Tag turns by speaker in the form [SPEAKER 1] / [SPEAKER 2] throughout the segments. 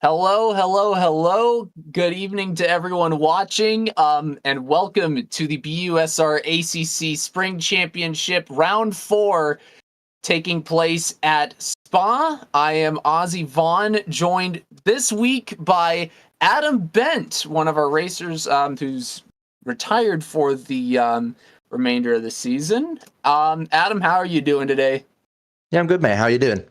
[SPEAKER 1] Hello, hello, hello. Good evening to everyone watching, and welcome to the BUSR ACC Spring Championship Round 4 taking place at Spa. I am Ozzy Vaughn, joined this week by Adam Bent, one of our racers who's retired for the remainder of the season. Adam, how are you doing today?
[SPEAKER 2] Yeah, I'm good, mate. How are you doing?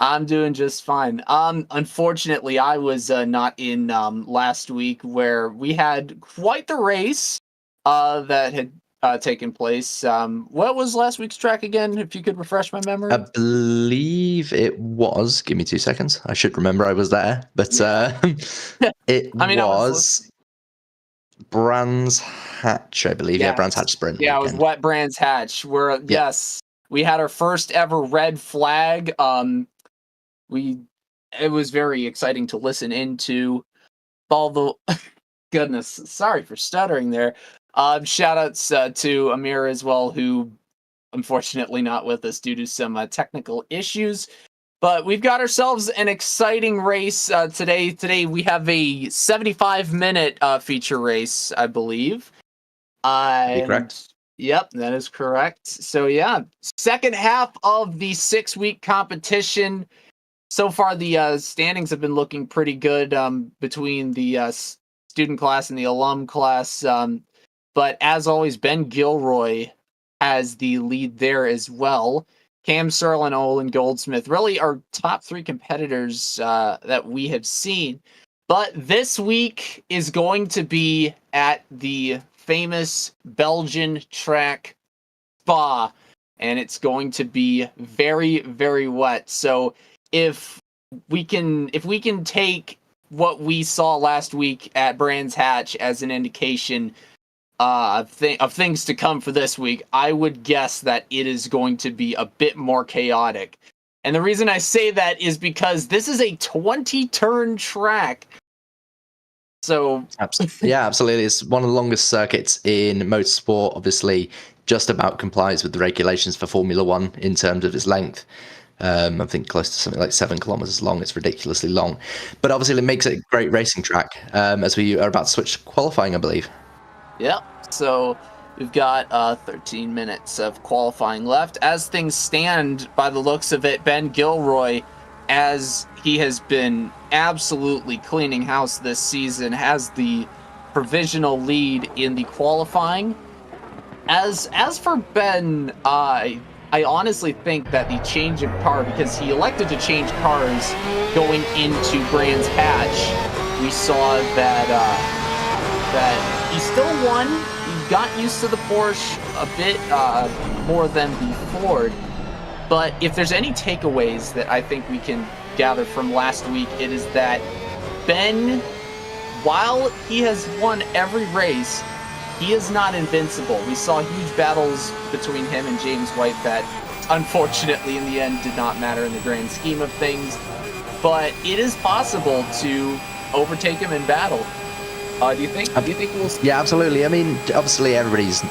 [SPEAKER 1] I'm doing just fine. Unfortunately, I was not in last week where we had quite the race that had taken place. What was last week's track again? If you could refresh my memory.
[SPEAKER 2] I believe it was. Give me 2 seconds. I should remember I was there, but
[SPEAKER 1] Yeah.
[SPEAKER 2] it
[SPEAKER 1] I mean, I was
[SPEAKER 2] was Brands Hatch, I believe. Yeah,
[SPEAKER 1] yeah,
[SPEAKER 2] Brands Hatch Sprint
[SPEAKER 1] yeah, it was
[SPEAKER 2] weekend.
[SPEAKER 1] Wet Brands Hatch. Where
[SPEAKER 2] Yeah,
[SPEAKER 1] yes, we had our first ever red flag. We It was very exciting to listen into. Although goodness, sorry for stuttering there. Shout outs to Amir as well, who unfortunately not with us due to some technical issues. But we've got ourselves an exciting race today. Today we have a 75-minute feature race, I believe.
[SPEAKER 2] that'd be
[SPEAKER 1] And
[SPEAKER 2] correct.
[SPEAKER 1] yep, that is correct. So yeah, second half of the 6-week competition. So far, the standings have been looking pretty good between the student class and the alum class. But as always, Ben Gilroy has the lead there as well. Cam Searle and Olin Goldsmith really are top three competitors that we have seen. But this week is going to be at the famous Belgian track Spa, and it's going to be very, very wet. So if we can take what we saw last week at Brands Hatch as an indication of things to come for this week, I would guess that it is going to be a bit more chaotic. And the reason I say that is because this is a 20-turn track. So
[SPEAKER 2] Yeah, absolutely. It's one of the longest circuits in motorsport. Obviously, just about complies with the regulations for Formula One in terms of its length. I think close to something like 7 kilometers long. It's ridiculously long, but obviously it makes it a great racing track. As we are about to switch to qualifying, I believe.
[SPEAKER 1] yep. So we've got 13 minutes of qualifying left. As things stand, by the looks of it, Ben Gilroy, as he has been absolutely cleaning house this season, has the provisional lead in the qualifying. As for Ben, I honestly think that the change of car, because he elected to change cars going into Brands Hatch, we saw that he still won. He got used to the Porsche a bit more than the Ford. But if there's any takeaways that I think we can gather from last week, it is that Ben, while he has won every race, he is not invincible. We saw huge battles between him and James White that unfortunately in the end did not matter in the grand scheme of things. But it is possible to overtake him in battle. Do you think we'll see?
[SPEAKER 2] Yeah, absolutely. I mean, obviously, nobody's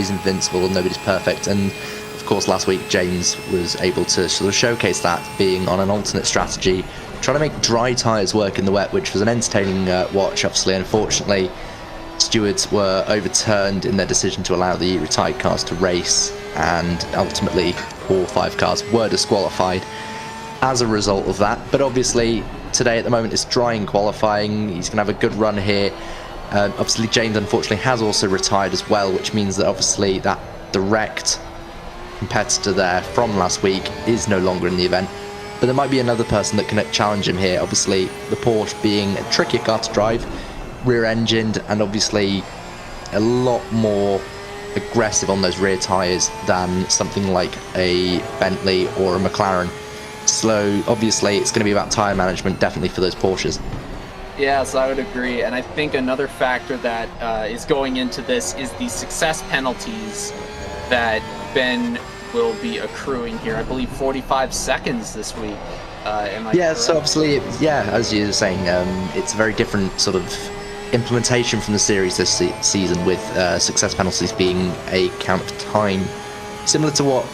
[SPEAKER 2] invincible, nobody's perfect, and of course, last week James was able to sort of showcase that, being on an alternate strategy, trying to make dry tyres work in the wet, which was an entertaining watch. Obviously, unfortunately, stewards were overturned in their decision to allow the retired cars to race, and ultimately, all 5 cars were disqualified as a result of that. But obviously, today at the moment it's dry in qualifying. He's going to have a good run here. Obviously, James unfortunately has also retired as well, which means that obviously that direct competitor there from last week is no longer in the event. But there might be another person that can challenge him here. Obviously, the Porsche being a trickier car to drive, rear-engined, and obviously a lot more aggressive on those rear tyres than something like a Bentley or a McLaren. So obviously it's going to be about tyre management, definitely, for those Porsches.
[SPEAKER 1] Yes, I would agree. And I think another factor that is going into this is the success penalties that Ben will be accruing here. I believe 45 seconds this week.
[SPEAKER 2] Yeah, so obviously, as you were saying, it's a very different sort of implementation from the series this season, with success penalties being a count of time, similar to what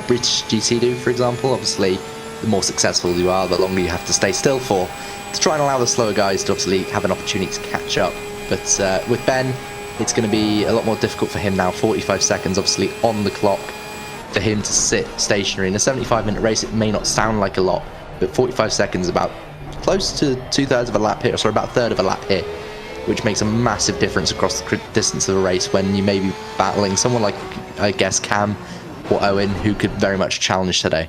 [SPEAKER 2] British GT do, for example. Obviously, the more successful you are, the longer you have to stay still for. to try and allow the slower guys to obviously have an opportunity to catch up. But with Ben, it's going to be a lot more difficult for him now. 45 seconds obviously on the clock for him to sit stationary. In a 75-minute race, it may not sound like a lot, but 45 seconds is about close to 2/3 of a lap here, sorry, about a third of a lap here, which makes a massive difference across the distance of a race when you may be battling someone like, I guess, Cam or Owen, who could very much challenge today.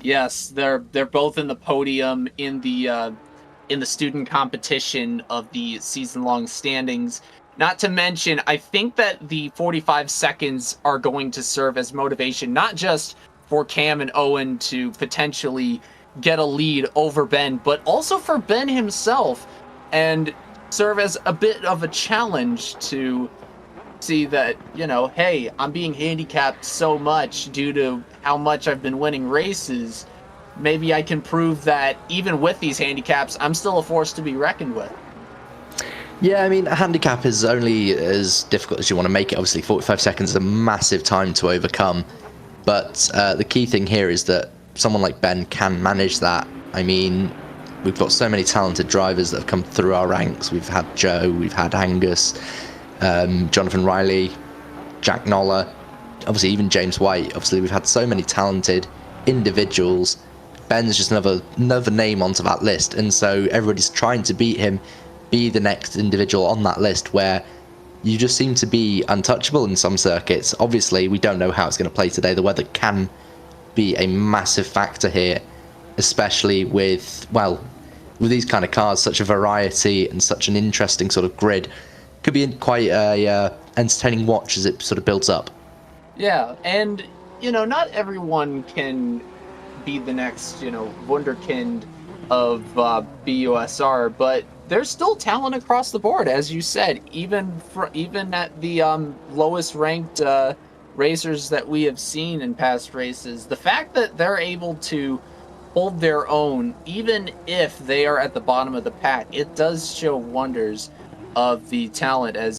[SPEAKER 1] Yes, they're both in the podium in the student competition of the season-long standings. Not to mention, I think that the 45 seconds are going to serve as motivation, not just for Cam and Owen to potentially get a lead over Ben, but also for Ben himself, and serve as a bit of a challenge to see that, you know, hey, I'm being handicapped so much due to how much I've been winning races. Maybe I can prove that even with these handicaps, I'm still a force to be reckoned with.
[SPEAKER 2] Yeah, I mean, a handicap is only as difficult as you want to make it. Obviously, 45 seconds is a massive time to overcome. But the key thing here is that someone like Ben can manage that. I mean, we've got so many talented drivers that have come through our ranks. We've had Joe, we've had Angus, Jonathan Riley, Jack Noller, obviously even James White. Obviously, we've had so many talented individuals. Ben's just another name onto that list. And so everybody's trying to beat him, be the next individual on that list, where you just seem to be untouchable in some circuits. Obviously, we don't know how it's going to play today. The weather can be a massive factor here, especially with these kind of cars, such a variety and such an interesting sort of grid. Could be quite a entertaining watch as it sort of builds up.
[SPEAKER 1] Yeah, and, you know, not everyone can be the next, you know, wunderkind of BUSR, but there's still talent across the board, as you said, even at the lowest ranked racers that we have seen in past races. The fact that they're able to hold their own, even if they are at the bottom of the pack, it does show wonders of the talent. As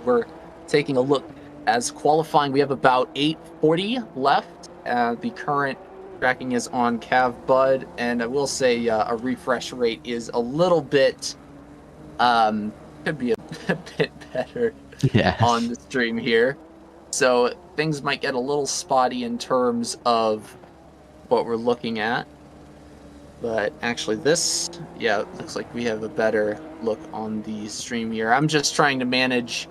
[SPEAKER 1] we're taking a look as qualifying, we have about 8:40 left. The current tracking is on Cav Bud, and I will say a refresh rate is a little bit could be a bit better on the stream here, so things might get a little spotty in terms of what we're looking at. But actually this, yeah, it looks like we have a better look on the stream here. I'm just trying to manage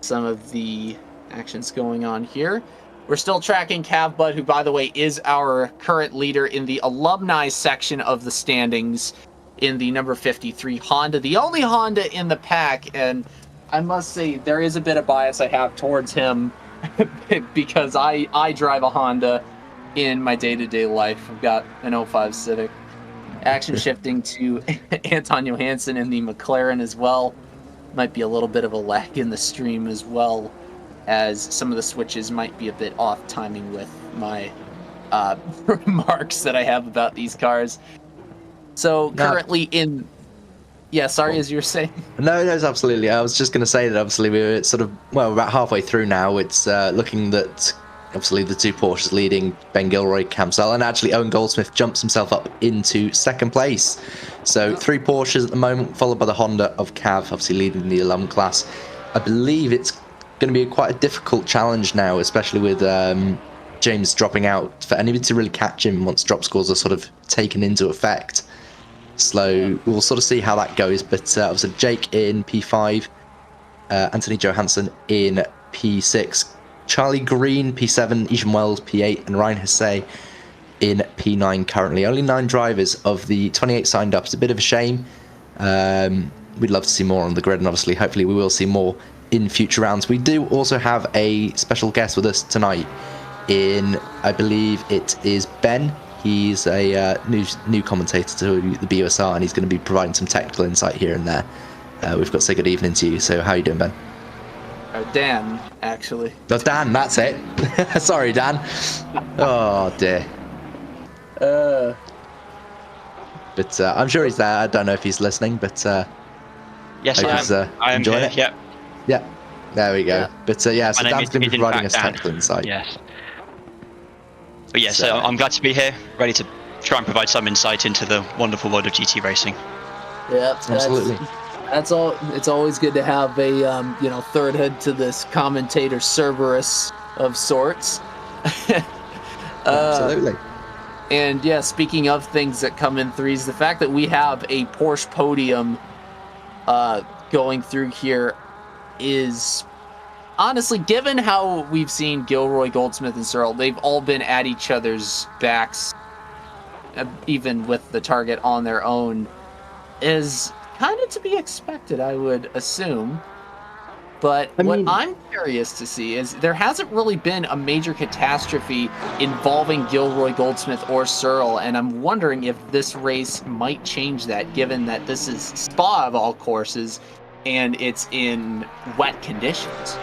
[SPEAKER 1] some of the actions going on here. We're still tracking Cav Bud, who, by the way, is our current leader in the alumni section of the standings in the number 53 Honda, the only Honda in the pack. And I must say, there is a bit of bias I have towards him because I drive a Honda in my day-to-day life. I've got an 05 Civic. Action shifting to Anton Johansson in the McLaren as well. Might be a little bit of a lag in the stream as well, as some of the switches might be a bit off timing with my remarks that I have about these cars. So currently in... Yeah, sorry, as you were saying.
[SPEAKER 2] No, absolutely. I was just going to say that obviously we're sort of, we're about halfway through now. It's looking that obviously the two Porsches leading, Ben Gilroy, Cam Sell, and actually Owen Goldsmith jumps himself up into second place. So 3 Porsches at the moment, followed by the Honda of Cav, obviously leading the alum class. I believe it's going to be quite a difficult challenge now, especially with James dropping out, for anybody to really catch him once drop scores are sort of taken into effect. So we'll sort of see how that goes. But obviously Jake in P5, Anthony Johansson in P6, Charlie Green P7, Ishan Wells P8, and Ryan Hesse in P9 currently. Only 9 drivers of the 28 signed up. It's a bit of a shame. We'd love to see more on the grid, and obviously hopefully we will see more in future rounds. We do also have a special guest with us tonight in, I believe it is Ben. He's a new commentator to the BUSR, and he's going to be providing some technical insight here and there. We've got to say good evening to you. So how are you doing, Ben?
[SPEAKER 1] Dan, actually.
[SPEAKER 2] No, Dan, that's it. Sorry, Dan. Oh, dear. But I'm sure he's there. I don't know if he's listening, but
[SPEAKER 3] yes, I am
[SPEAKER 2] enjoying
[SPEAKER 3] here,
[SPEAKER 2] it. Yeah, there we go. Yeah. But so Dan's going to be providing us
[SPEAKER 3] Dan.
[SPEAKER 2] technical insight.
[SPEAKER 3] Yes. But yeah, so I'm glad to be here, ready to try and provide some insight into the wonderful world of GT racing.
[SPEAKER 1] Yeah,
[SPEAKER 2] absolutely.
[SPEAKER 1] That's all. It's always good to have a third head to this commentator Cerberus of sorts.
[SPEAKER 2] Absolutely.
[SPEAKER 1] And yeah, speaking of things that come in threes, the fact that we have a Porsche podium going through here is honestly, given how we've seen Gilroy, Goldsmith, and Searle, they've all been at each other's backs, even with the target on their own, is kind of to be expected, I would assume. But what I'm curious to see is there hasn't really been a major catastrophe involving Gilroy, Goldsmith, or Searle, and I'm wondering if this race might change that, given that this is Spa of all courses, and it's in wet conditions.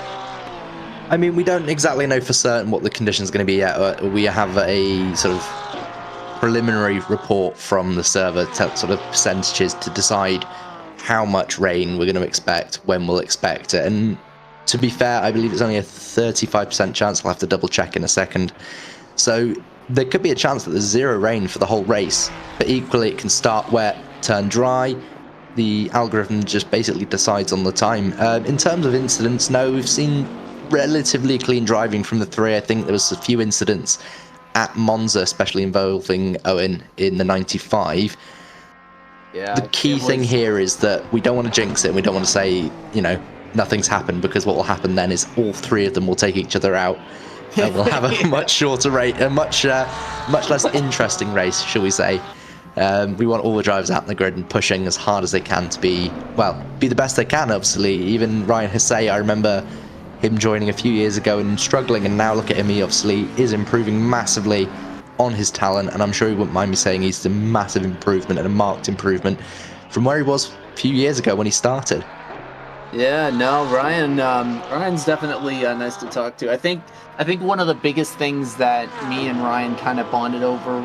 [SPEAKER 2] I mean, we don't exactly know for certain what the conditions are going to be yet. We have a sort of preliminary report from the server, sort of percentages to decide how much rain we're going to expect, when we'll expect it. And to be fair, I believe it's only a 35% chance. I'll have to double check in a second. So there could be a chance that there's zero rain for the whole race, but equally it can start wet, turn dry. The algorithm just basically decides on the time. In terms of incidents, no, we've seen relatively clean driving from the three. I think there was a few incidents at Monza, especially involving Owen in the 95.
[SPEAKER 1] Yeah,
[SPEAKER 2] the key thing here is that we don't want to jinx it, and we don't want to say, nothing's happened, because what will happen then is all three of them will take each other out, and we'll have a much shorter rate, a much less interesting race, shall we say. We want all the drivers out in the grid and pushing as hard as they can to be the best they can, obviously. Even Ryan Hesse, I remember him joining a few years ago and struggling, and now look at him, he obviously is improving massively on his talent, and I'm sure he wouldn't mind me saying he's a massive improvement and a marked improvement from where he was a few years ago when he started.
[SPEAKER 1] Yeah, no, Ryan's definitely nice to talk to. I think one of the biggest things that me and Ryan kind of bonded over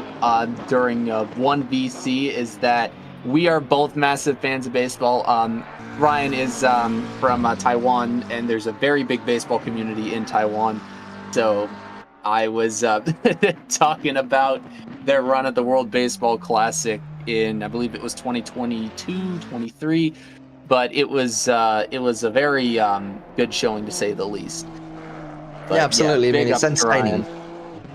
[SPEAKER 1] during 1VC is that we are both massive fans of baseball. Ryan is from Taiwan, and there's a very big baseball community in Taiwan. So I was talking about their run at the World Baseball Classic in, I believe it was 2022, 23, but it was a very good showing, to say the least. But,
[SPEAKER 2] yeah, absolutely.
[SPEAKER 1] Yeah,
[SPEAKER 2] I mean, it's entertaining.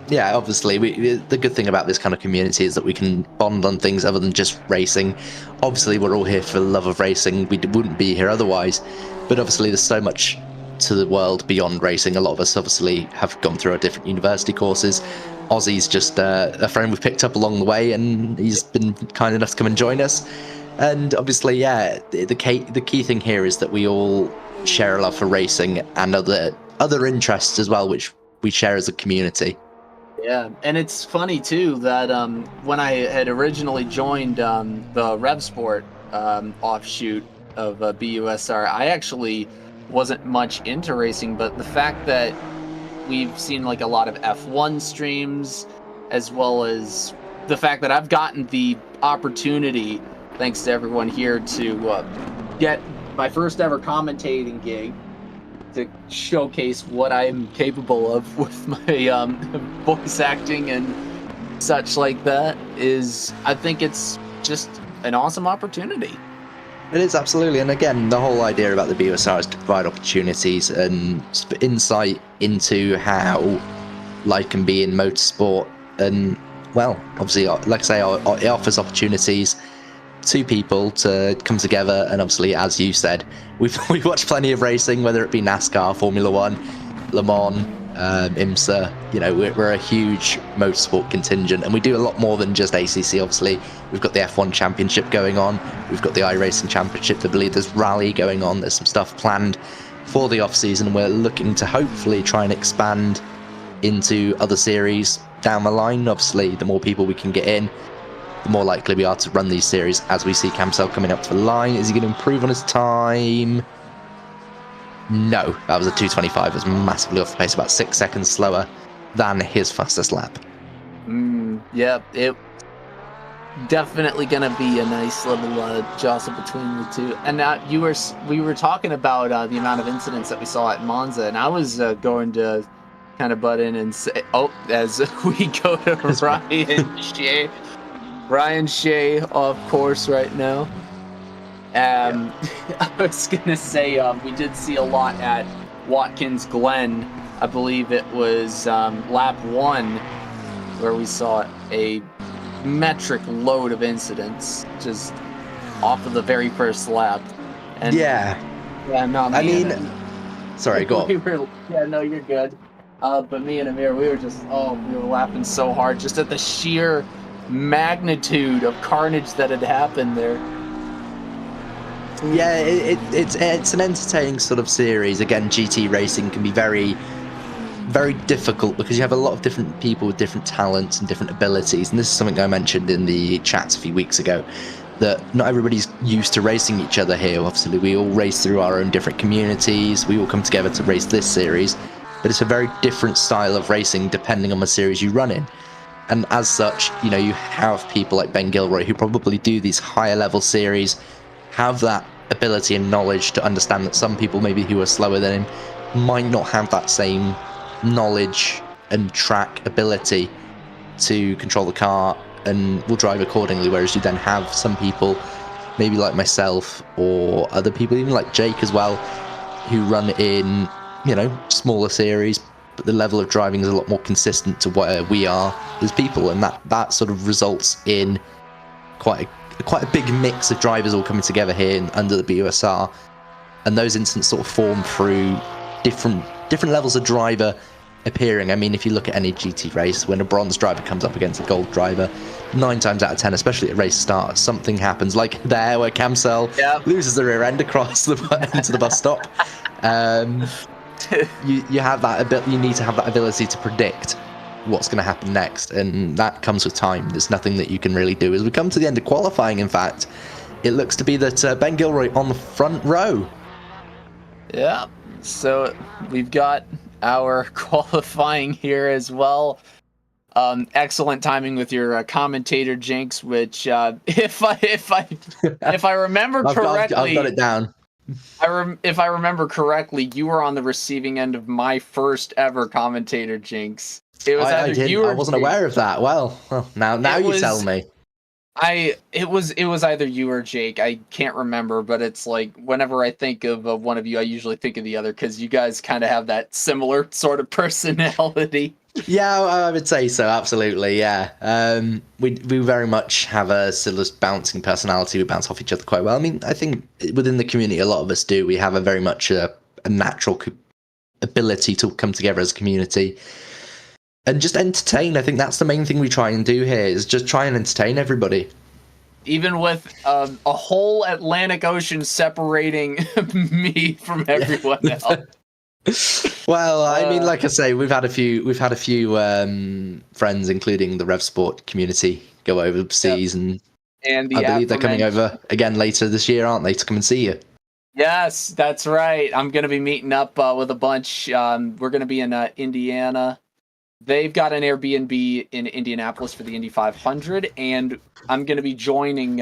[SPEAKER 2] Yeah, obviously, the good thing about this kind of community is that we can bond on things other than just racing. Obviously, we're all here for the love of racing. We wouldn't be here otherwise. But obviously, there's so much to the world beyond racing. A lot of us obviously have gone through our different university courses. Ozzy's just a friend we've picked up along the way, and he's been kind enough to come and join us. And obviously, yeah, the key thing here is that we all share a love for racing and other interests as well, which we share as a community.
[SPEAKER 1] Yeah, and it's funny too that when I had originally joined the RevSport offshoot of BUSR, I actually wasn't much into racing, but the fact that we've seen like a lot of F1 streams, as well as the fact that I've gotten the opportunity, thanks to everyone here, to get my first ever commentating gig, to showcase what I'm capable of with my voice acting and such like that, I think it's just an awesome opportunity.
[SPEAKER 2] It is, absolutely. And again, the whole idea about the BUSR is to provide opportunities and insight into how life can be in motorsport. And, well, obviously, like I say, it offers opportunities to people to come together. And obviously, as you said, we've watched plenty of racing, whether it be NASCAR, Formula One, Le Mans, IMSA. We're a huge motorsport contingent, and we do a lot more than just ACC. Obviously, we've got the F1 Championship going on, we've got the iRacing Championship, I believe there's Rally going on, there's some stuff planned for the off season. We're looking to hopefully try and expand into other series down the line. Obviously, the more people we can get in, the more likely we are to run these series. As we see Camsell coming up to the line, is he going to improve on his time? No, that was a 2:25. It was massively off the pace, about 6 seconds slower than his fastest lap.
[SPEAKER 1] Yeah, it definitely going to be a nice little jostle between the two. And now we were talking about the amount of incidents that we saw at Monza, and I was going to kind of butt in and say, as we go to Ryan Shea, Ryan Shea, of course, right now. I was gonna say we did see a lot at Watkins Glen. I believe it was lap 1 where we saw a metric load of incidents just off of the very first lap. And
[SPEAKER 2] yeah,
[SPEAKER 1] no,
[SPEAKER 2] I mean, sorry, go on.
[SPEAKER 1] No, you're good. But me and Amir, we were laughing so hard just at the sheer magnitude of carnage that had happened there.
[SPEAKER 2] Yeah, it's an entertaining sort of series. Again, GT racing can be very, very difficult because you have a lot of different people with different talents and different abilities. And this is something I mentioned in the chats a few weeks ago, that not everybody's used to racing each other here. Obviously, we all race through our own different communities. We all come together to race this series, but it's a very different style of racing depending on the series you run in. And as such, you have people like Ben Gilroy who probably do these higher level series, have that ability and knowledge to understand that some people maybe who are slower than him might not have that same knowledge and track ability to control the car and will drive accordingly, whereas you then have some people maybe like myself or other people, even like Jake as well, who run in smaller series, but the level of driving is a lot more consistent to where we are as people, and that sort of results in quite a big mix of drivers all coming together here under the BUSR, and those incidents sort of form through different levels of driver appearing. I mean, if you look at any GT race, when a bronze driver comes up against a gold driver, 9 times out of 10, especially at race start, something happens, like there where Camsell loses the rear end across into the bus stop. You have that ability. You need to have that ability to predict what's going to happen next, and that comes with time. There's nothing that you can really do. As we come to the end of qualifying, in fact, it looks to be that Ben Gilroy on the front row.
[SPEAKER 1] Yeah, so we've got our qualifying here as well. Excellent timing with your commentator Jinx, which if I remember correctly,
[SPEAKER 2] I've got it down.
[SPEAKER 1] If I remember correctly, you were on the receiving end of my first ever commentator Jinx. It was
[SPEAKER 2] I wasn't aware of that. Well, now you tell me.
[SPEAKER 1] It was either you or Jake. I can't remember, but it's like whenever I think of one of you, I usually think of the other because you guys kind of have that similar sort of personality.
[SPEAKER 2] Yeah, I would say so. Absolutely, yeah. We very much have a sort of bouncing personality. We bounce off each other quite well. I mean, I think within the community, a lot of us do. We have a very much a natural ability to come together as a community and just entertain. I think that's the main thing we try and do here, is just try and entertain everybody.
[SPEAKER 1] Even with a whole Atlantic Ocean separating me from everyone else.
[SPEAKER 2] Well, I mean, like I say, we've had a few friends, including the Rev Sport community, go overseas, and I believe they're coming over again later this year, aren't they, to come and see you?
[SPEAKER 1] Yes, that's right. I'm going to be meeting up with a bunch. We're going to be in Indiana. They've got an Airbnb in Indianapolis for the Indy 500, and I'm going to be joining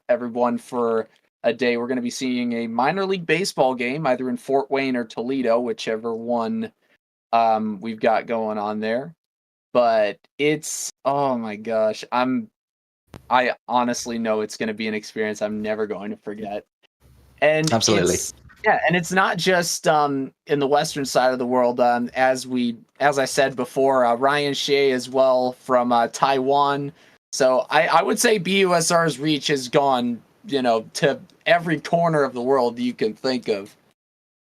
[SPEAKER 1] everyone for a day. We're going to be seeing a minor league baseball game, either in Fort Wayne or Toledo, whichever one we've got going on there. But it's, oh my gosh, I honestly know it's going to be an experience I'm never going to forget. And
[SPEAKER 2] absolutely.
[SPEAKER 1] And it's not just in the western side of the world. As I said before, Ryan Shea as well from Taiwan. So I would say BUSR's reach has gone, to every corner of the world you can think of.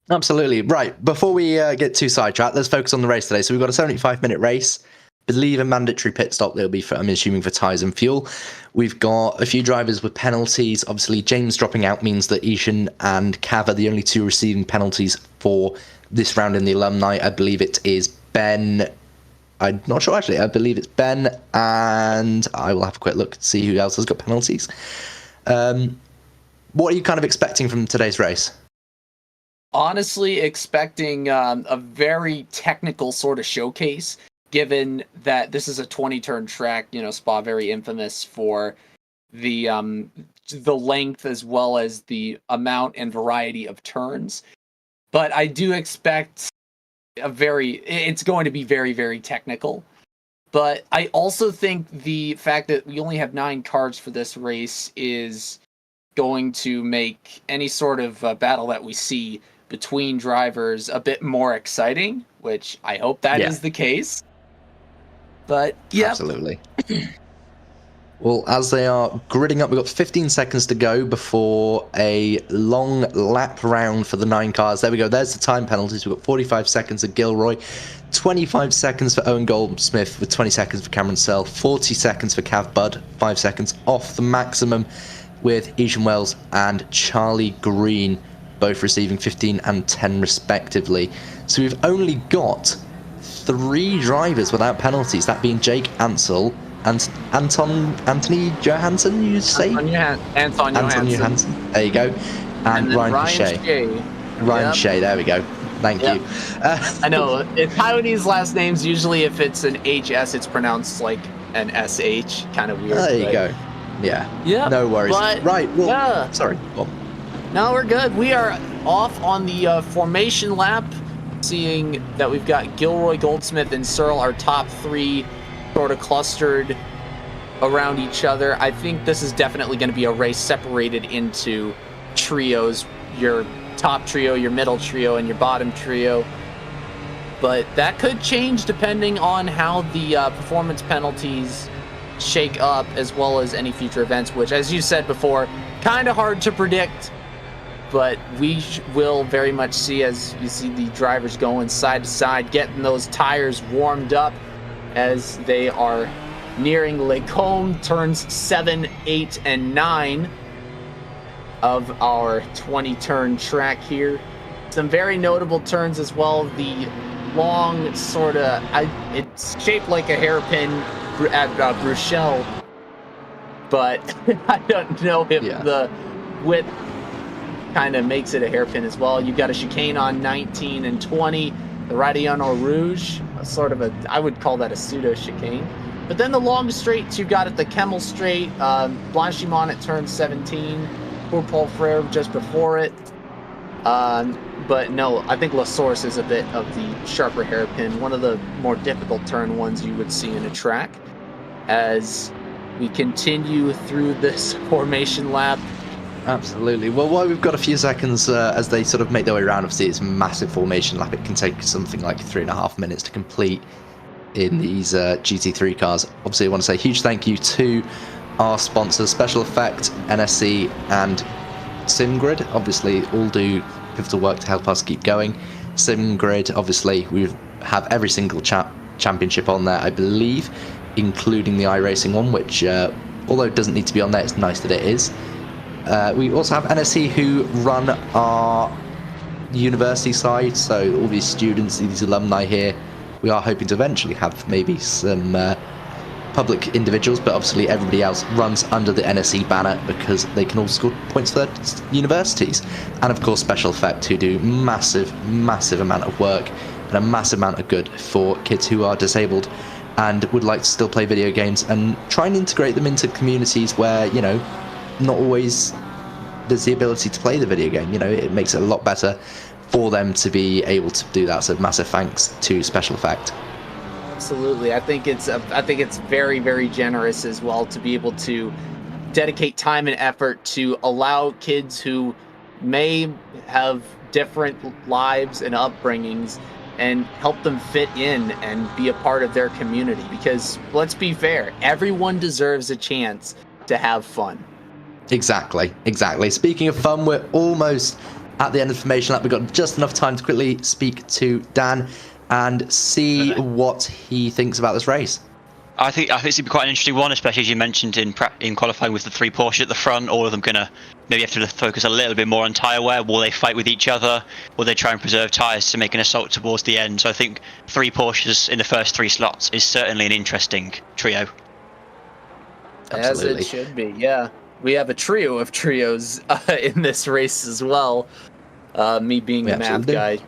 [SPEAKER 2] Absolutely. Right. Before we get too sidetracked, let's focus on the race today. So we've got a 75-minute race. Believe a mandatory pit stop. There'll be, I'm assuming, for tyres and fuel. We've got a few drivers with penalties. Obviously, James dropping out means that Ishan and Cav are the only two receiving penalties for this round in the alumni. I believe it is Ben. I'm not sure, actually. I believe it's Ben, and I will have a quick look to see who else has got penalties. What are you kind of expecting from today's race?
[SPEAKER 1] Honestly, expecting a very technical sort of showcase, given that this is a 20-turn track. Spa very infamous for the length as well as the amount and variety of turns. But I do expect it's going to be very, very technical. But I also think the fact that we only have 9 cars for this race is going to make any sort of battle that we see between drivers a bit more exciting, which I hope that is the case. But yeah,
[SPEAKER 2] absolutely. Well, as they are gridding up, we've got 15 seconds to go before a long lap round for the 9 cars. There we go. There's the time penalties. We've got 45 seconds of Gilroy, 25 seconds for Owen Goldsmith with 20 seconds for Cameron Searle, 40 seconds for Cav Budd, 5 seconds off the maximum with Eshan Wells and Charlie Green, both receiving 15 and 10 respectively. So we've only got 3 drivers without penalties, that being Jake Ansel, and Anthony Johansson, you say?
[SPEAKER 1] Anton Johansson.
[SPEAKER 2] There you go. And Ryan Shea. Ryan Shea, there we go. Thank you.
[SPEAKER 1] I know. Taiwanese last names, usually if it's an HS, it's pronounced like an SH. Kind of weird.
[SPEAKER 2] There you go. Yeah. No worries. Right. Well, sorry. Well,
[SPEAKER 1] no, we're good. We are off on the formation lap, seeing that we've got Gilroy, Goldsmith, and Searle, our top 3, sort of clustered around each other. I think this is definitely going to be a race separated into trios, your top trio, your middle trio, and your bottom trio. But that could change depending on how the performance penalties shake up, as well as any future events, which, as you said before, kind of hard to predict. But we will very much see, as you see the drivers going side to side, getting those tires warmed up as they are nearing Les Combes, turns 7, 8, and 9 of our 20-turn track here. Some very notable turns as well. The long sort of, it's shaped like a hairpin at Bruxelles, but I don't know if the width kind of makes it a hairpin as well. You've got a chicane on 19 and 20, the Radillon Au Rouge, sort of I would call that a pseudo chicane. But then the long straights you've got at the Kemmel Straight, Blanchimont at turn 17, Pour Paul Frere just before it. But no, I think La Source is a bit of the sharper hairpin, one of the more difficult turn ones you would see in a track. As we continue through this formation lap.
[SPEAKER 2] Absolutely. Well, while we've got a few seconds as they sort of make their way around, obviously it's a massive formation lap. It can take something like 3.5 minutes to complete in these GT3 cars. Obviously, I want to say a huge thank you to our sponsors, Special Effect, NSC, and SimGrid. Obviously, all do pivotal work to help us keep going. SimGrid, obviously, we have every single championship on there, I believe, including the iRacing one, which, although it doesn't need to be on there, it's nice that it is. We also have NSC, who run our university side, so all these students, these alumni here, we are hoping to eventually have maybe some public individuals, but obviously everybody else runs under the NSC banner because they can all score points for their universities. And of course Special Effect, who do massive amount of work and a massive amount of good for kids who are disabled and would like to still play video games, and try and integrate them into communities where, you know, not always there's the ability to play the video game. You know, it makes it a lot better for them to be able to do that. So massive thanks to Special Effect.
[SPEAKER 1] Absolutely. I think it's very generous as well to be able to dedicate time and effort to allow kids who may have different lives and upbringings and help them fit in and be a part of their community. Because let's be fair, everyone deserves a chance to have fun.
[SPEAKER 2] Exactly. Speaking of fun, we're almost at the end of the formation lap. We've got just enough time to quickly speak to Dan and see what he thinks about this race.
[SPEAKER 3] I think it's going to be quite an interesting one, especially as you mentioned in qualifying with the 3 Porsche at the front. All of them going to maybe have to focus a little bit more on tyre wear. Will they fight with each other? Will they try and preserve tyres to make an assault towards the end? So I think 3 Porsches in the first 3 slots is certainly an interesting trio.
[SPEAKER 2] Absolutely.
[SPEAKER 1] As it should be, yeah. We have a trio of trios in this race as well. Me being the math guy.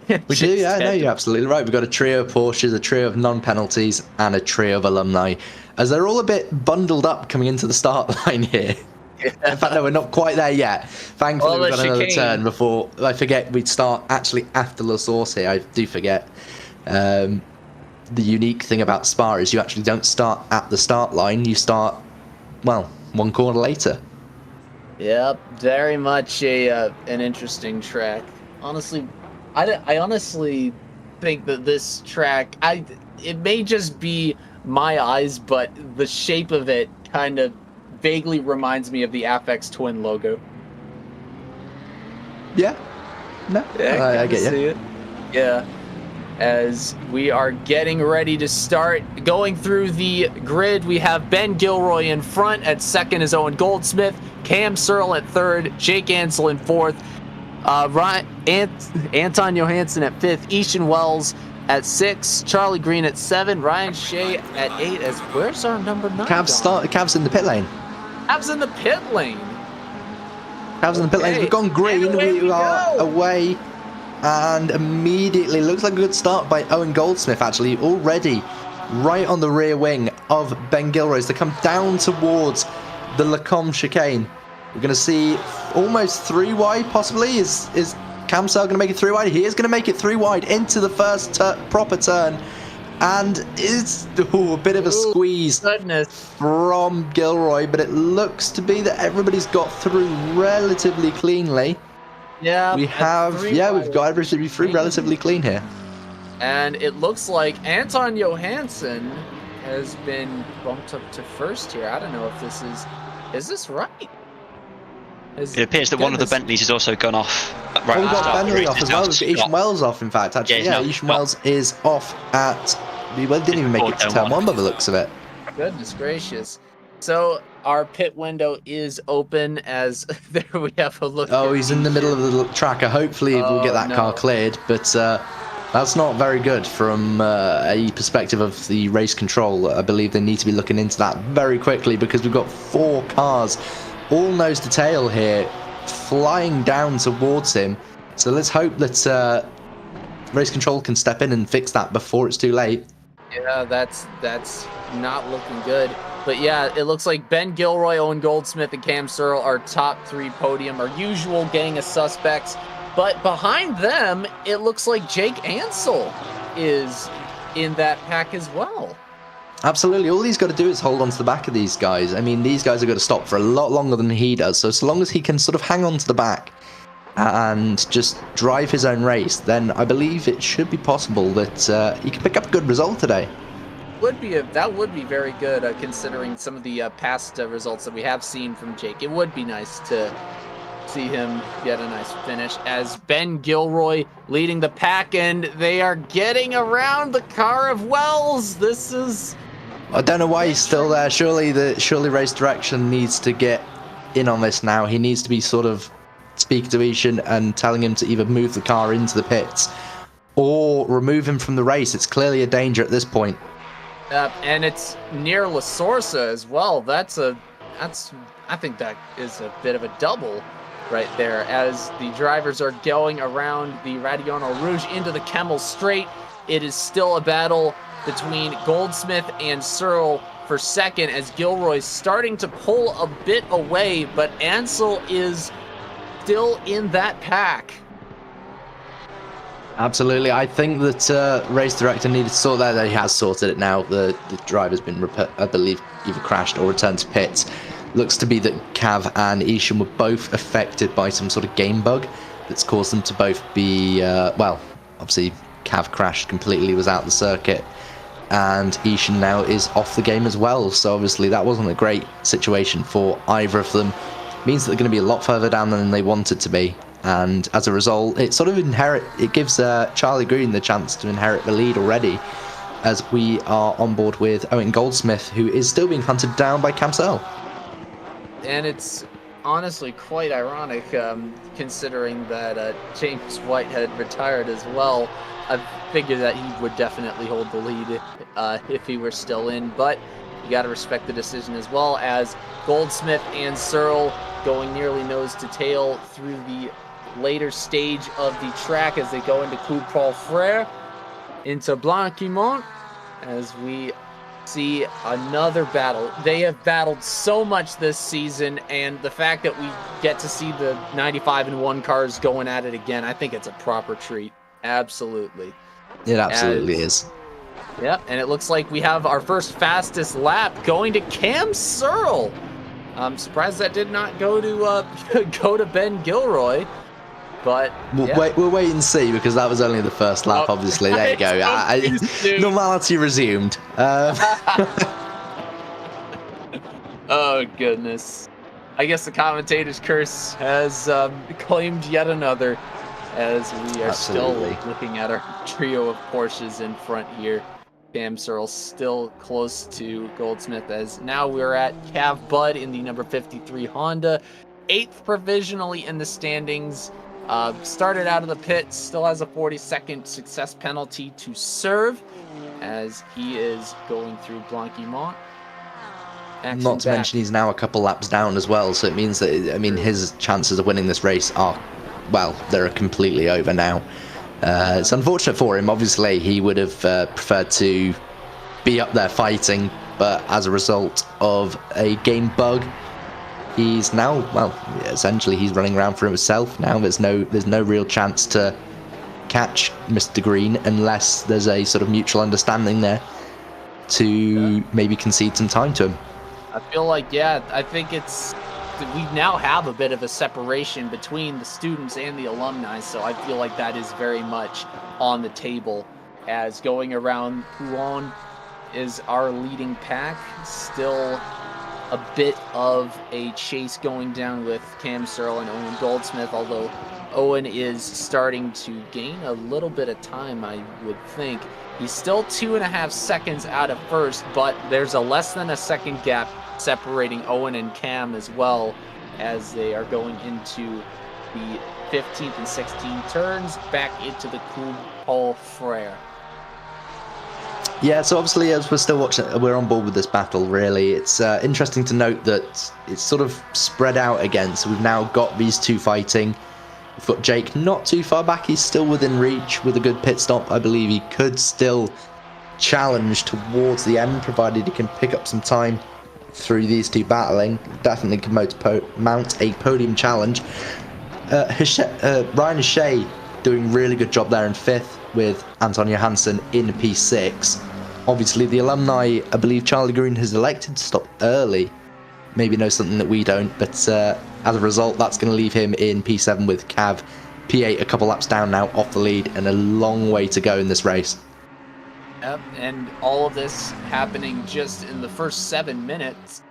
[SPEAKER 2] We do, yeah, no, you're absolutely right. We've got a trio of Porsches, a trio of non-penalties, and a trio of alumni, as they're all a bit bundled up coming into the start line here. Yeah. In fact, no, we're not quite there yet. Thankfully, we've got another turn before, I forget, we'd start actually after La Source here. I do forget. the unique thing about Spa is you actually don't start at the start line. You start, well, one corner later.
[SPEAKER 1] Yep, very much an interesting track. Honestly, I honestly think that this track, it may just be my eyes, but the shape of it kind of vaguely reminds me of the Afex Twin logo.
[SPEAKER 2] Yeah. No,
[SPEAKER 1] Yeah,
[SPEAKER 2] I get you.
[SPEAKER 1] see it. Yeah. As we are getting ready to start going through the grid, we have Ben Gilroy in front. At second is Owen Goldsmith, Cam Searle at third, Jake Ansel in fourth, Anton Johansson at fifth, Ishan Wells at 6, Charlie Green at 7, Ryan Shea at 8. As where's our number 9?
[SPEAKER 2] Cav's in the pit lane.
[SPEAKER 1] Cav's in the pit lane.
[SPEAKER 2] Cav's in the pit lane. We've gone green. We are away. And immediately, looks like a good start by Owen Goldsmith, actually, already right on the rear wing of Ben Gilroy as they come down towards the Lacombe chicane. We're going to see almost 3 wide, possibly. Is Cam Searle going to make it 3 wide? He is going to make it 3 wide into the first proper turn. And it's a bit of a squeeze from Gilroy, but it looks to be that everybody's got through relatively cleanly.
[SPEAKER 1] Yeah,
[SPEAKER 2] we've got everything through relatively clean here. And
[SPEAKER 1] it looks like Anton Johansson has been bumped up to first here. I don't know if this is right?
[SPEAKER 3] It appears that one of the Bentleys has also gone off.
[SPEAKER 2] Right, we've got Bentley off as well. We've got Ishan Wells off, in fact, actually. Yeah, Ishan Wells is off at... Well, didn't even make it to turn 1 by the looks of it.
[SPEAKER 1] Goodness gracious. So our pit window is open as there we have a look.
[SPEAKER 2] Oh, he's in the middle of the tracker. Hopefully we'll get that car cleared, but that's not very good from a perspective of the race control. I believe they need to be looking into that very quickly because we've got 4 cars all nose to tail here flying down towards him. So let's hope that race control can step in and fix that before it's too late.
[SPEAKER 1] Yeah, that's not looking good. But yeah, it looks like Ben Gilroy, Owen Goldsmith, and Cam Searle are top 3 podium, our usual gang of suspects. But behind them, it looks like Jake Ansel is in that pack as well.
[SPEAKER 2] Absolutely. All he's got to do is hold on to the back of these guys. I mean, these guys are going to stop for a lot longer than he does. So long as he can sort of hang on to the back and just drive his own race, then I believe it should be possible that he can pick up a good result today.
[SPEAKER 1] That would be very good, considering some of the past results that we have seen from Jake. It would be nice to see him get a nice finish as Ben Gilroy leading the pack, and they are getting around the car of Wells. This is...
[SPEAKER 2] I don't know why he's still there. Surely race direction needs to get in on this now. He needs to be sort of speaking to Ishan and telling him to either move the car into the pits or remove him from the race. It's clearly a danger at this point.
[SPEAKER 1] And it's near La Sorsa as well. I think that is a bit of a double right there as the drivers are going around the Radiano Rouge into the Kemmel Straight. It is still a battle between Goldsmith and Searle for second as Gilroy's starting to pull a bit away, but Ansel is still in that pack.
[SPEAKER 2] Absolutely. I think that race director needed to sort that. He has sorted it now. The driver's been, I believe, either crashed or returned to pits. Looks to be that Cav and Ishan were both affected by some sort of game bug that's caused them to both be, well, obviously Cav crashed completely, was out the circuit, and Ishan now is off the game as well. So obviously that wasn't a great situation for either of them. It means that they're going to be a lot further down than they wanted to be. And as a result, it sort of gives Charlie Green the chance to inherit the lead already, as we are on board with Owen Goldsmith, who is still being hunted down by Cam Searle.
[SPEAKER 1] And it's honestly quite ironic, considering that James White had retired as well. I figured that he would definitely hold the lead if he were still in, but you got to respect the decision as well, as Goldsmith and Searle going nearly nose to tail through the later stage of the track as they go into Coup Paul Frere, into Blanquimont, as we see another battle. They have battled so much this season, and the fact that we get to see the 95-1 cars going at it again, I think it's a proper treat. Absolutely.
[SPEAKER 2] It absolutely is.
[SPEAKER 1] Yep, and it looks like we have our first fastest lap going to Cam Searle. I'm surprised that did not go to go to Ben Gilroy, but
[SPEAKER 2] we'll wait and see, because that was only the first lap.
[SPEAKER 1] Oh,
[SPEAKER 2] obviously, there you go. Normality resumed.
[SPEAKER 1] Oh goodness! I guess the commentator's curse has claimed yet another, as we are still looking at our trio of Porsches in front here. Cam Searle still close to Goldsmith, as now we're at Cav Bud in the number 53 Honda, 8th provisionally in the standings. Started out of the pit, still has a 40-second success penalty to serve, as he is going through Blanquimont.
[SPEAKER 2] Not to mention he's now a couple laps down as well, so it means that, I mean, his chances of winning this race are, well, they're completely over now. It's unfortunate for him. Obviously, he would have preferred to be up there fighting, but as a result of a game bug, he's now, well, essentially he's running around for himself now. There's no real chance to catch Mr. Green unless there's a sort of mutual understanding there to maybe concede some time to him.
[SPEAKER 1] I feel like, I think we now have a bit of a separation between the students and the alumni, so I feel like that is very much on the table, as going around Pouillon is our leading pack. Still a bit of a chase going down with Cam Searle and Owen Goldsmith, although Owen is starting to gain a little bit of time, I would think. He's still 2.5 seconds out of first, but there's a less than a second gap separating Owen and Cam as well, as they are going into the 15th and 16th turns back into the Coupe Paul Frere.
[SPEAKER 2] Yeah, so obviously, as we're still watching, we're on board with this battle, really. It's interesting to note that it's sort of spread out again. So we've now got these two fighting. We've got Jake not too far back. He's still within reach with a good pit stop. I believe he could still challenge towards the end, provided he can pick up some time through these two battling. Definitely can mount a podium challenge. Ryan Hachet doing really good job there in 5th with Anton Johansson in P6. Obviously, the alumni, I believe Charlie Green has elected to stop early. Maybe knows something that we don't, but as a result, that's going to leave him in P7 with Cav. P8 a couple laps down now, off the lead, and a long way to go in this race.
[SPEAKER 1] Yep, and all of this happening just in the first 7 minutes,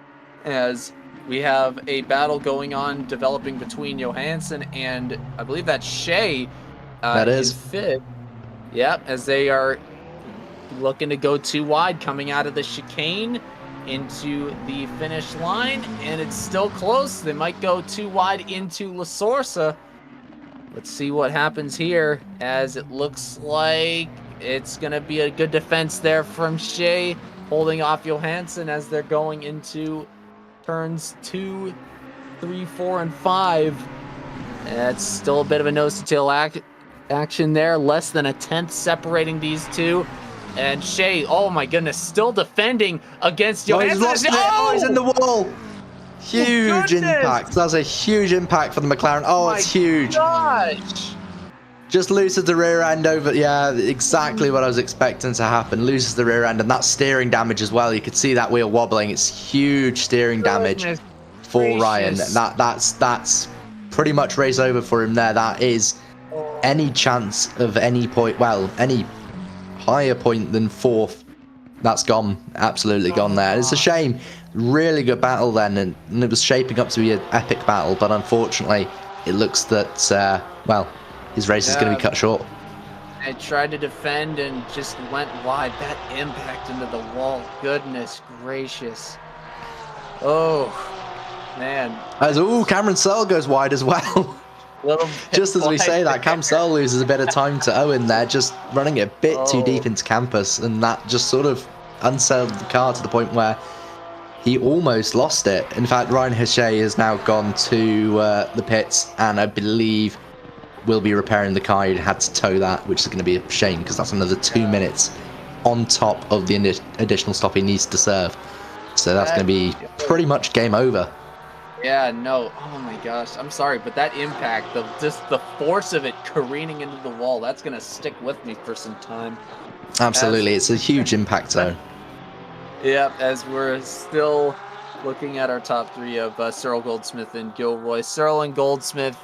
[SPEAKER 1] as we have a battle going on, developing between Johansson and, I believe that's Shea.
[SPEAKER 2] That is.
[SPEAKER 1] 5th. Yep, as they are looking to go too wide, coming out of the chicane into the finish line, and it's still close. They might go too wide into La Sorsa. Let's see what happens here, as it looks like it's going to be a good defense there from Shea, holding off Johansson as they're going into turns 2, 3, 4, and 5. That's still a bit of a nose-to-tail action there. Less than a tenth separating these two. And Shea, oh my goodness, still defending against Johansson.
[SPEAKER 2] He's in the wall. Huge impact. That's a huge impact for the McLaren. Oh, it's huge.
[SPEAKER 1] Gosh.
[SPEAKER 2] Just loses the rear end over. Yeah, exactly what I was expecting to happen. Loses the rear end, and that's steering damage as well. You could see that wheel wobbling. It's huge steering damage for Ryan. That's pretty much race over for him there. That is any chance of any point. Well, any higher point than 4th. That's gone. Absolutely gone there. It's a shame. Really good battle then, and it was shaping up to be an epic battle, but unfortunately, it looks that well, his race is going to be cut short.
[SPEAKER 1] I tried to defend and just went wide. That impact into the wall. Goodness gracious. Oh, man.
[SPEAKER 2] Cameron Searle goes wide as well. Just as we say that, Cam Searle loses a bit of time to Owen there, just running a bit too deep into campus, and that just sort of unsettled the car to the point where he almost lost it. In fact, Ryan Hachet has now gone to the pits, and I believe will be repairing the car. He had to tow that, which is going to be a shame, because that's another 2 minutes on top of the additional stop he needs to serve. So that's going to be pretty much game over.
[SPEAKER 1] Yeah, no. Oh my gosh. I'm sorry, but that impact, just the force of it careening into the wall, that's going to stick with me for some time.
[SPEAKER 2] Absolutely, it's a huge impact zone.
[SPEAKER 1] Yep, as we're still looking at our top three of Searle, Goldsmith, and Gilroy. Searle and Goldsmith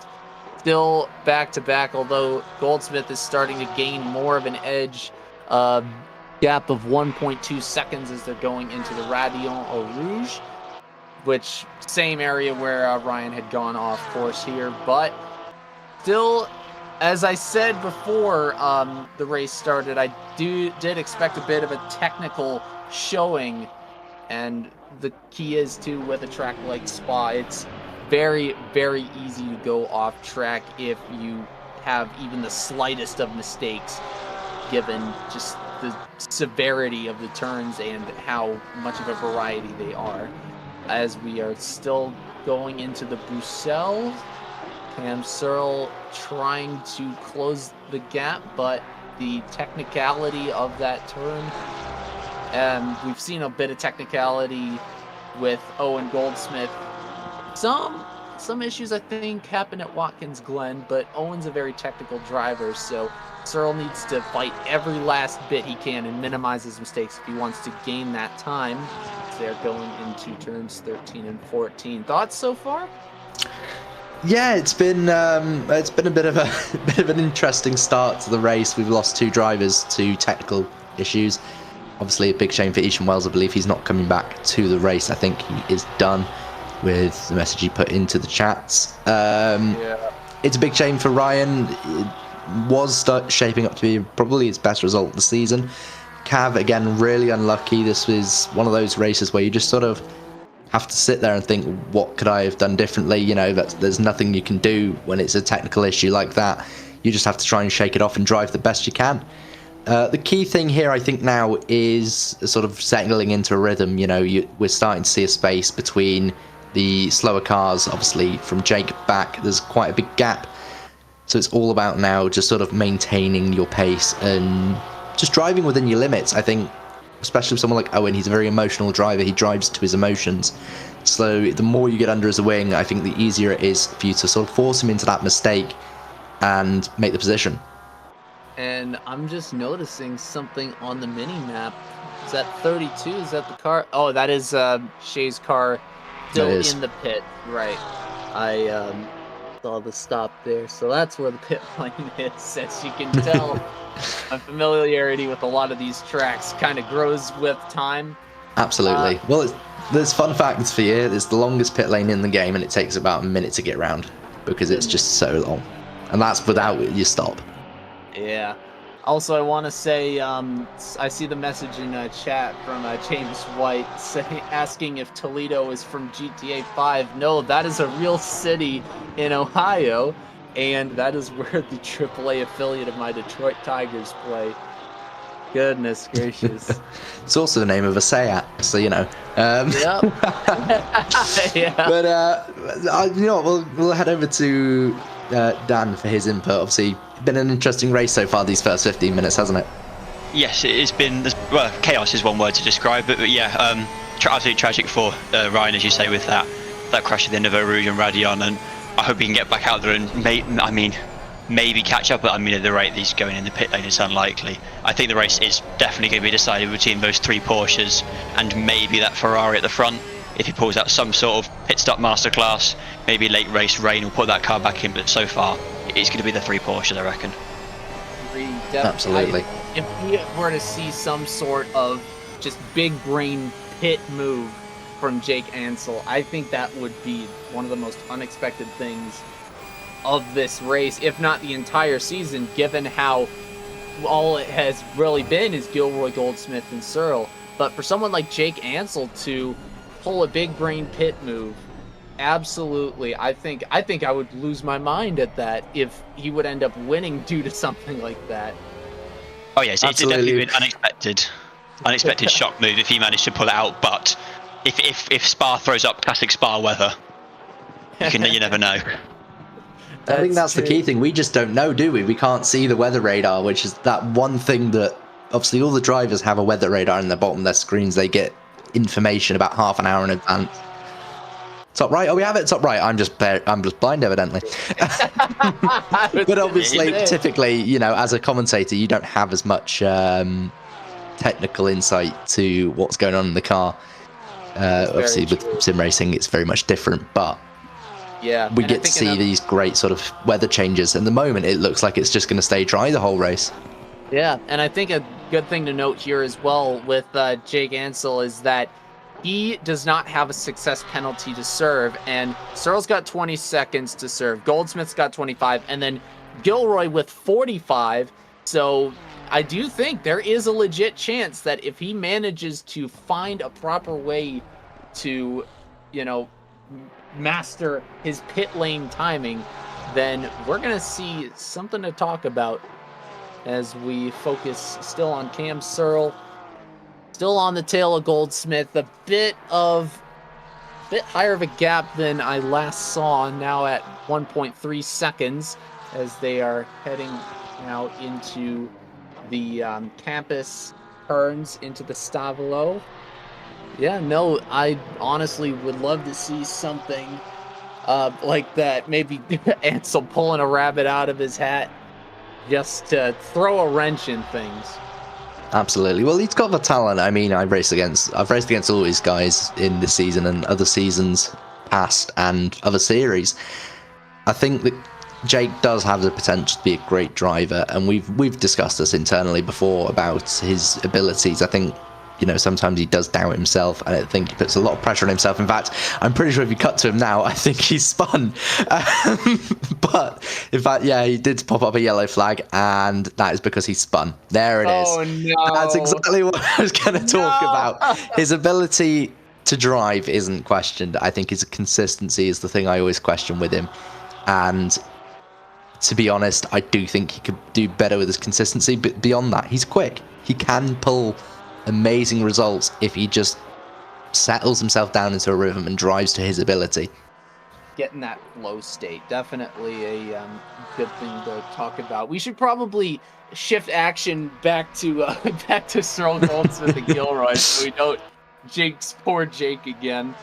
[SPEAKER 1] still back-to-back, although Goldsmith is starting to gain more of an edge. Gap of 1.2 seconds as they're going into the Radion Eau Rouge, which same area where Ryan had gone off course here, but still, as I said before the race started, I did expect a bit of a technical showing, and the key is too with a track like Spa, it's very, very easy to go off track if you have even the slightest of mistakes, given just the severity of the turns and how much of a variety they are. As we are still going into the Bruxelles, Cam Searle trying to close the gap, but the technicality of that turn, we've seen a bit of technicality with Owen Goldsmith. Some issues I think happen at Watkins Glen, but Owen's a very technical driver, so Searle needs to fight every last bit he can and minimize his mistakes if he wants to gain that time. They're going into turns 13 and 14. Thoughts so far?
[SPEAKER 2] Yeah, it's been a bit of an interesting start to the race. We've lost 2 drivers to technical issues. Obviously, a big shame for Ishan Wells. I believe he's not coming back to the race. I think he is done, with the message he put into the chats. It's a big shame for Ryan. It was shaping up to be probably his best result of the season. Cav, again, really unlucky. This was one of those races where you just sort of have to sit there and think, what could I have done differently? You know, there's nothing you can do when it's a technical issue like that. You just have to try and shake it off and drive the best you can. The key thing here, I think, now is sort of settling into a rhythm. You know, we're starting to see a space between the slower cars. Obviously, from Jake back, there's quite a big gap. So it's all about now just sort of maintaining your pace and just driving within your limits. I think, especially with someone like Owen, he's a very emotional driver. He drives to his emotions. So the more you get under his wing, I think the easier it is for you to sort of force him into that mistake and make the position.
[SPEAKER 1] And I'm just noticing something on the mini map. Is that 32? Is that the car? Oh, that is Shay's car still in the pit. Right. I saw the stop there. So that's where the pit lane is. As you can tell, my familiarity with a lot of these tracks kind of grows with time.
[SPEAKER 2] Absolutely. Well, there's fun facts for you. It's the longest pit lane in the game, and it takes about a minute to get around because it's just so long. And that's without your stop.
[SPEAKER 1] Yeah. Also, I want to say, I see the message in chat from James White asking if Toledo is from GTA 5. No, that is a real city in Ohio, and that is where the AAA affiliate of my Detroit Tigers play. Goodness gracious.
[SPEAKER 2] It's also the name of a Seat, so you know.
[SPEAKER 1] Yep. Yeah.
[SPEAKER 2] But you know what, we'll head over to Dan for his input. Obviously, been an interesting race so far these first 15 minutes, hasn't it?
[SPEAKER 3] Yes, it's been, well, chaos is one word to describe it, but yeah, absolutely tragic for Ryan, as you say, with that crash at the end of Eau Rouge and Radion, and I hope he can get back out there and maybe catch up, but I mean, at the rate that he's going in the pit lane, it's unlikely. I think the race is definitely going to be decided between those 3 Porsches and maybe that Ferrari at the front. If he pulls out some sort of pit stop masterclass, maybe late race rain will put that car back in, but so far it's going to be the 3 Porsches, I reckon.
[SPEAKER 2] Absolutely.
[SPEAKER 1] If we were to see some sort of just big brain pit move from Jake Ansel, I think that would be one of the most unexpected things of this race, if not the entire season, given how all it has really been is Gilroy, Goldsmith, and Searle. But for someone like Jake Ansel to pull a big brain pit move, absolutely, I think I would lose my mind at that if he would end up winning due to something like that.
[SPEAKER 3] Oh yes, it's definitely an unexpected shock move if he managed to pull it out. But if Spa throws up classic Spa weather, you never know.
[SPEAKER 2] I think that's the key thing. We just don't know, do we? We can't see the weather radar, which is that one thing that obviously all the drivers have a weather radar in the bottom of their screens. They get information about half an hour in advance. Top right? Oh, we have it top right. I'm just blind, evidently. But obviously, typically, you know, as a commentator, you don't have as much technical insight to what's going on in the car. Obviously, with sim racing, it's very much different. But
[SPEAKER 1] yeah,
[SPEAKER 2] we get to see these great sort of weather changes. And at the moment, it looks like it's just going to stay dry the whole race.
[SPEAKER 1] Yeah, and I think a good thing to note here as well with Jake Ansel is that he does not have a success penalty to serve, and Searle's got 20 seconds to serve, Goldsmith's got 25, and then Gilroy with 45. So I do think there is a legit chance that if he manages to find a proper way to, you know, master his pit lane timing, then we're going to see something to talk about as we focus still on Cam Searle. Still on the tail of Goldsmith, a bit higher of a gap than I last saw, now at 1.3 seconds as they are heading now into the campus turns into the Stavolo. Yeah, no, I honestly would love to see something like that. Maybe Ansel pulling a rabbit out of his hat just to throw a wrench in things.
[SPEAKER 2] Absolutely. Well, he's got the talent. I mean, I've raced against all these guys in this season and other seasons past and other series. I think that Jake does have the potential to be a great driver, and we've discussed this internally before about his abilities. I think, you know, sometimes he does doubt himself, and I think he puts a lot of pressure on himself. In fact, I'm pretty sure if you cut to him now, I think he's spun. But in fact, yeah, he did pop up a yellow flag, and that is because he spun. There it is.
[SPEAKER 1] Oh, no.
[SPEAKER 2] That's exactly what I was going to talk about. His ability to drive isn't questioned. I think his consistency is the thing I always question with him. And to be honest, I do think he could do better with his consistency. But beyond that, he's quick. He can pull amazing results if he just settles himself down into a rhythm and drives to his ability.
[SPEAKER 1] Getting that flow state, definitely a good thing to talk about. We should probably shift action back to Searle Goldsmith and Gilroy so we don't jinx poor Jake again.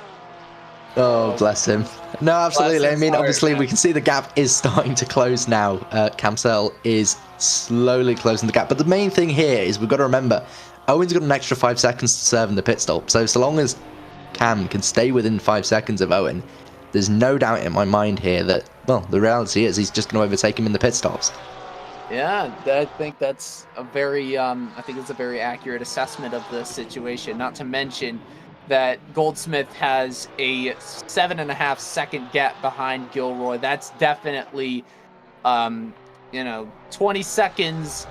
[SPEAKER 2] Oh, bless him. No, absolutely. I mean,
[SPEAKER 1] Sorry,
[SPEAKER 2] obviously,
[SPEAKER 1] man.
[SPEAKER 2] we can see the gap is starting to close now. Cam Searle is slowly closing the gap. But the main thing here is we've got to remember, Owen's got an extra 5 seconds to serve in the pit stop. So long as Cam can stay within 5 seconds of Owen, there's no doubt in my mind here that, well, the reality is he's just going to overtake him in the pit stops.
[SPEAKER 1] Yeah, I think that's a very accurate assessment of the situation. Not to mention that Goldsmith has a 7.5 second gap behind Gilroy. That's definitely, 20 seconds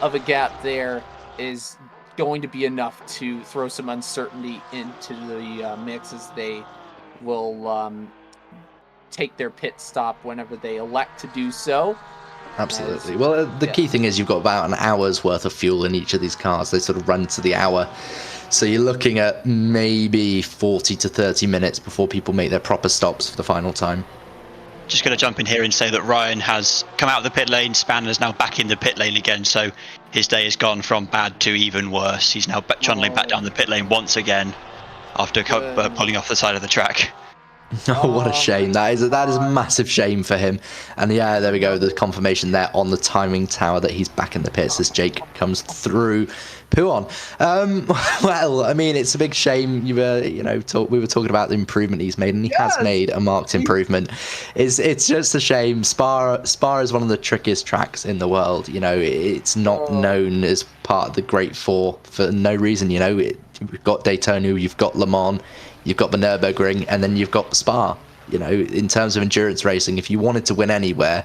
[SPEAKER 1] of a gap there is going to be enough to throw some uncertainty into the mix as they will take their pit stop whenever they elect to do so.
[SPEAKER 2] Absolutely. Well, the key thing is you've got about an hour's worth of fuel in each of these cars. They sort of run to the hour. So you're looking at maybe 40 to 30 minutes before people make their proper stops for the final time.
[SPEAKER 3] Just going to jump in here and say that Ryan has come out of the pit lane. Spanner's now back in the pit lane again. So his day has gone from bad to even worse. He's now trundling back down the pit lane once again after pulling off the side of the track.
[SPEAKER 2] Oh, what a shame. That is a massive shame for him. And yeah, there we go. The confirmation there on the timing tower that he's back in the pits as Jake comes through. Poo on. Well, I mean, it's a big shame. We were talking about the improvement he's made, and he has made a marked improvement. It's just a shame. Spa is one of the trickiest tracks in the world. You know, it's not known as part of the Great Four for no reason. You know, you've got Daytona, you've got Le Mans, you've got the Nürburgring, and then you've got Spa. You know, in terms of endurance racing, if you wanted to win anywhere,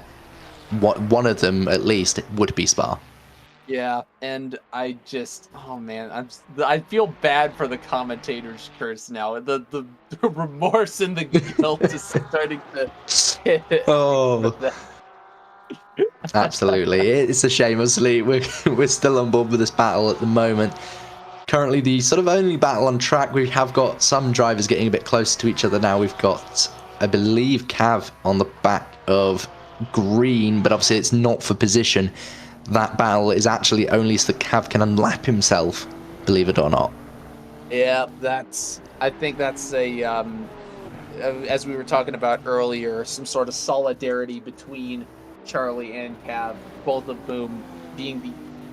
[SPEAKER 2] one of them at least would be Spa.
[SPEAKER 1] Yeah, and I feel bad for the commentators' curse now. The remorse and the guilt is starting to hit.
[SPEAKER 2] Oh, absolutely. It's a shame. Obviously, we're still on board with this battle at the moment. Currently, the sort of only battle on track. We have got some drivers getting a bit closer to each other now. We've got, I believe, Cav on the back of Green, but obviously it's not for position. That battle is actually only so that Cav can unlap himself, believe it or not.
[SPEAKER 1] Yeah, I think that's a as we were talking about earlier, some sort of solidarity between Charlie and Cav, both of whom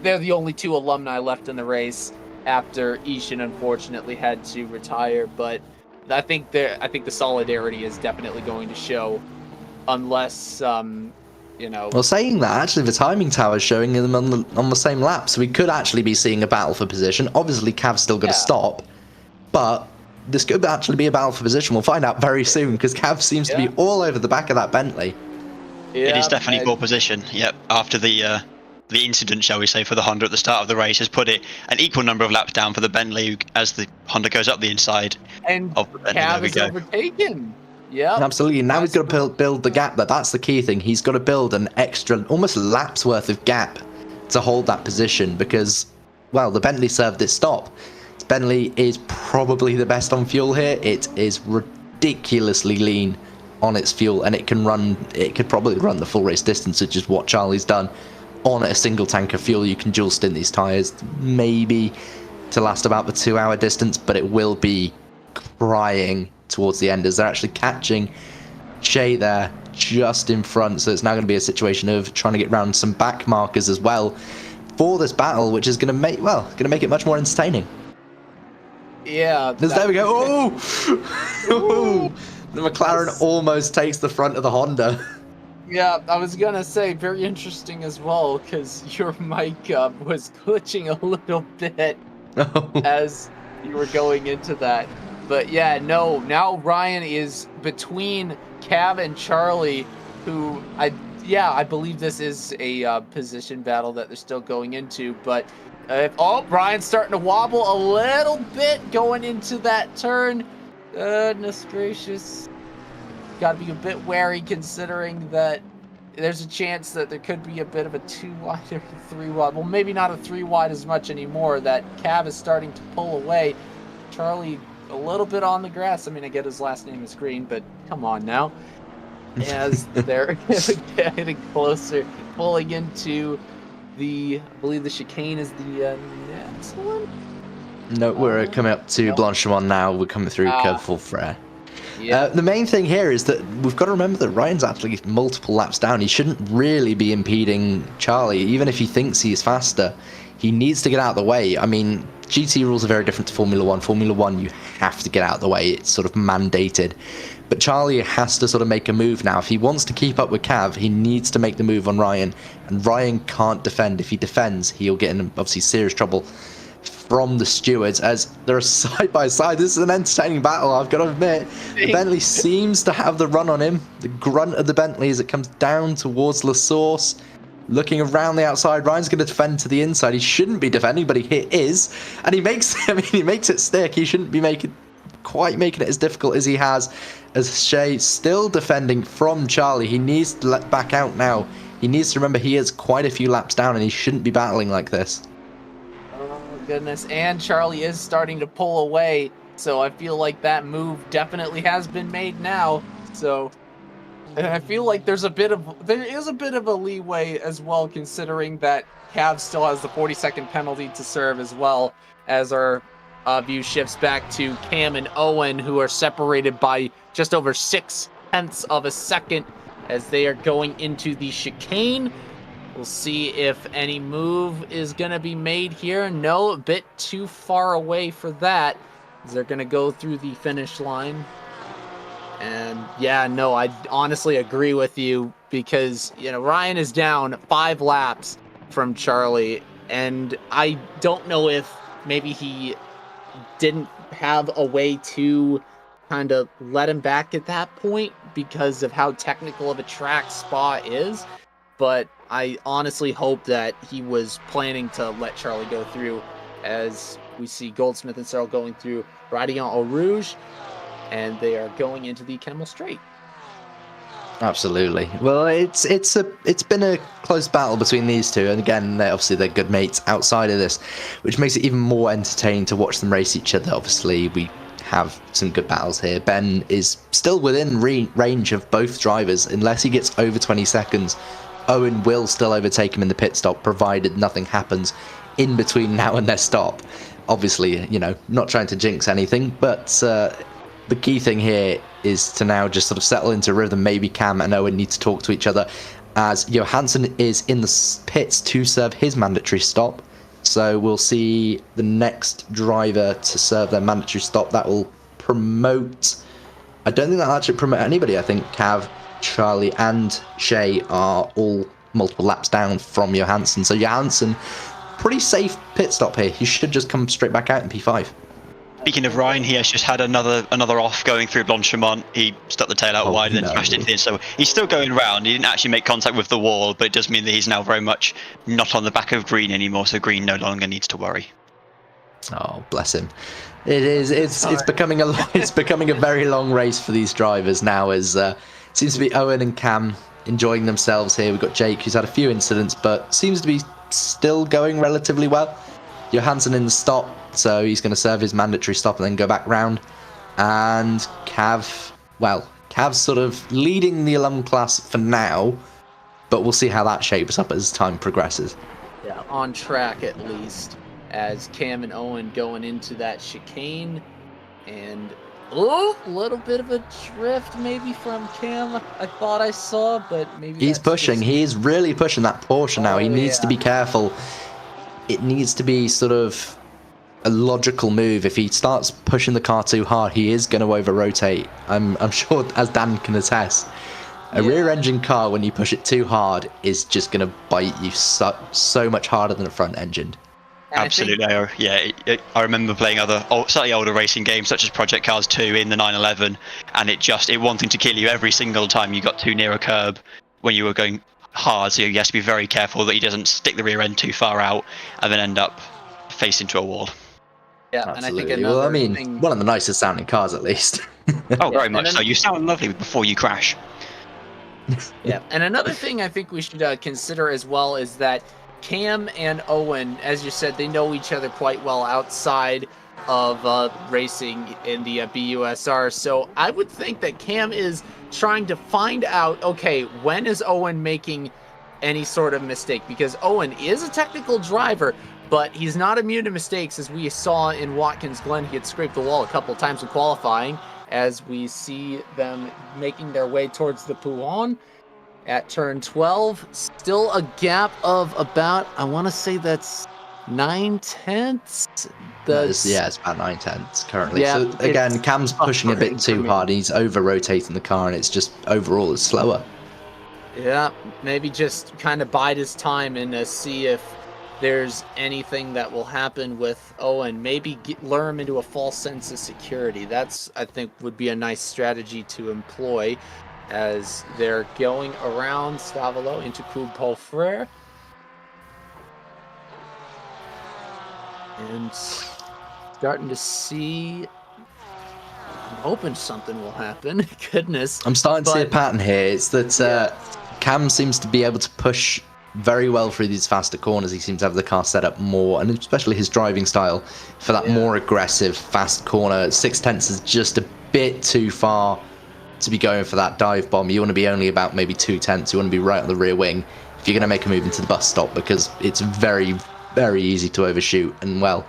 [SPEAKER 1] they're the only two alumni left in the race after Ishan unfortunately had to retire. But I think the solidarity is definitely going to show, unless
[SPEAKER 2] Well, saying that, actually, the timing tower is showing them on the same lap, so we could actually be seeing a battle for position. Obviously, Cav's still going to stop, but this could actually be a battle for position. We'll find out very soon, because Cav seems to be all over the back of that Bentley.
[SPEAKER 3] Yeah, it is definitely pole position. Yep. After the incident, shall we say, for the Honda at the start of the race, has put it an equal number of laps down for the Bentley as the Honda goes up the inside.
[SPEAKER 1] And
[SPEAKER 3] of the Bentley.
[SPEAKER 1] Cav is overtaken. Yeah,
[SPEAKER 2] absolutely. Now he's got to build the gap. That's the key thing. He's got to build an extra, almost laps worth of gap to hold that position, because, well, the Bentley served its stop. Bentley is probably the best on fuel here. It is ridiculously lean on its fuel, and it could probably run the full race distance, which is what Charlie's done on a single tank of fuel. You can dual stint these tyres, maybe to last about the 2-hour distance, but it will be crying towards the end as they're actually catching Shea there just in front. So it's now going to be a situation of trying to get around some back markers as well for this battle, which is going to make it much more entertaining.
[SPEAKER 1] Yeah,
[SPEAKER 2] there we go. Oh, the McLaren almost takes the front of the Honda.
[SPEAKER 1] Yeah, I was gonna say, very interesting as well, because your mic was glitching a little bit as you were going into that. But yeah, no, now Ryan is between Cav and Charlie, who I believe this is a position battle that they're still going into. But Brian's starting to wobble a little bit going into that turn. Goodness gracious. Got to be a bit wary, considering that there's a chance that there could be a bit of a 2-wide or 3-wide. Well, maybe not a 3-wide as much anymore. That Cav is starting to pull away. Charlie a little bit on the grass. I mean, I get his last name is Green, but come on now. As they're getting closer, pulling into I believe the chicane is the next one?
[SPEAKER 2] No, we're coming up to Blanchimont now. We're coming through Curve Full Frere.
[SPEAKER 1] Yeah.
[SPEAKER 2] The main thing here is that we've got to remember that Ryan's actually multiple laps down. He shouldn't really be impeding Charlie, even if he thinks he's faster. He needs to get out of the way. I mean, GT rules are very different to Formula 1. Formula 1, you have to get out of the way. It's sort of mandated. But Charlie has to sort of make a move now. If he wants to keep up with Cav, he needs to make the move on Ryan. And Ryan can't defend. If he defends, he'll get in, obviously, serious trouble from the stewards, as they're side by side. This is an entertaining battle, I've got to admit. The Bentley seems to have the run on him. The grunt of the Bentley as it comes down towards La Source. Looking around the outside, Ryan's going to defend to the inside. He shouldn't be defending, but he is, and he makes it stick. He shouldn't be quite making it as difficult as he has, as Shea still defending from Charlie. He needs to let back out now. He needs to remember he is quite a few laps down, and he shouldn't be battling like this.
[SPEAKER 1] Oh goodness, and Charlie is starting to pull away, so I feel like that move definitely has been made now. So, and I feel like there is a bit of a leeway as well, considering that Cav still has the 40-second penalty to serve, as well as our view shifts back to Cam and Owen, who are separated by just over 0.6 of a second as they are going into the chicane. We'll see if any move is going to be made here. No, a bit too far away for that. They're going to go through the finish line. And yeah, no, I honestly agree with you, because, Ryan is down 5 laps from Charlie, and I don't know if maybe he didn't have a way to kind of let him back at that point because of how technical of a track Spa is. But I honestly hope that he was planning to let Charlie go through, as we see Goldsmith and Searle going through Radient Eau Rouge, and they are going into the Camel Straight.
[SPEAKER 2] Absolutely. Well, it's been a close battle between these two, and again, they're good mates outside of this, which makes it even more entertaining to watch them race each other. Obviously, we have some good battles here. Ben is still within range of both drivers. Unless he gets over 20 seconds, Owen will still overtake him in the pit stop, provided nothing happens in between now and their stop. Obviously, not trying to jinx anything, but the key thing here is to now just sort of settle into rhythm. Maybe Cam and Owen need to talk to each other, as Johansson is in the pits to serve his mandatory stop. So we'll see the next driver to serve their mandatory stop. That will promote... I don't think that'll actually promote anybody. I think Cav, Charlie and Shay are all multiple laps down from Johansson. So Johansson, pretty safe pit stop here. He should just come straight back out in P5.
[SPEAKER 3] Speaking of Ryan, he has just had another off going through Blanchimont. He stuck the tail out wide and then crashed into it. So he's still going round. He didn't actually make contact with the wall, but it does mean that he's now very much not on the back of Green anymore. So Green no longer needs to worry.
[SPEAKER 2] Oh, bless him. It's becoming a very long race for these drivers now, as seems to be Owen and Cam enjoying themselves here. We've got Jake, who's had a few incidents, but seems to be still going relatively well. Johansson in the stop, so he's going to serve his mandatory stop and then go back round. And Cav's sort of leading the alum class for now, but we'll see how that shapes up as time progresses.
[SPEAKER 1] Yeah, on track at least, as Cam and Owen going into that chicane. And a little bit of a drift maybe from Cam, I thought I saw, but maybe
[SPEAKER 2] he's pushing. He's really pushing that Porsche now. He needs to be careful. It needs to be sort of a logical move. If he starts pushing the car too hard, he is going to over-rotate. I'm sure, as Dan can attest, a rear-engine car, when you push it too hard, is just going to bite you so much harder than a front-engined.
[SPEAKER 3] Absolutely. I remember playing slightly older racing games such as Project Cars 2 in the 911, and it wanting to kill you every single time you got too near a curb when you were going hard. So you have to be very careful that he doesn't stick the rear end too far out and then end up face into a wall.
[SPEAKER 1] Yeah,
[SPEAKER 2] absolutely.
[SPEAKER 1] And I think
[SPEAKER 2] thing... one of the nicest sounding cars, at least.
[SPEAKER 3] Oh, very much so. You sound lovely before you crash.
[SPEAKER 1] Yeah, and another thing I think we should consider as well is that Cam and Owen, as you said, they know each other quite well outside of racing in the BUSR. So I would think that Cam is trying to find out, okay, when is Owen making any sort of mistake? Because Owen is a technical driver, but he's not immune to mistakes. As we saw in Watkins Glen, he had scraped the wall a couple of times in qualifying, as we see them making their way towards the Pouhon at turn 12. Still a gap of about, I want to say that's 9/10.
[SPEAKER 2] It's about 9/10 currently.
[SPEAKER 1] Yeah,
[SPEAKER 2] so again, Cam's pushing a bit too hard. He's over-rotating the car, and it's just overall it's slower.
[SPEAKER 1] Yeah, maybe just kind of bide his time and see if there's anything that will happen with Owen. Maybe lure him into a false sense of security. That's, I think, would be a nice strategy to employ as they're going around Stavolo into Coupe Paul Frere. And starting to see, I'm hoping something will happen. Goodness.
[SPEAKER 2] I'm starting to see a pattern here. It's that Cam seems to be able to push very well through these faster corners. He seems to have the car set up more, and especially his driving style for that more aggressive, fast corner. 6/10 is just a bit too far to be going for that dive bomb. You want to be only about maybe 2/10. You want to be right on the rear wing if you're going to make a move into the bus stop, because it's very, very easy to overshoot. And well,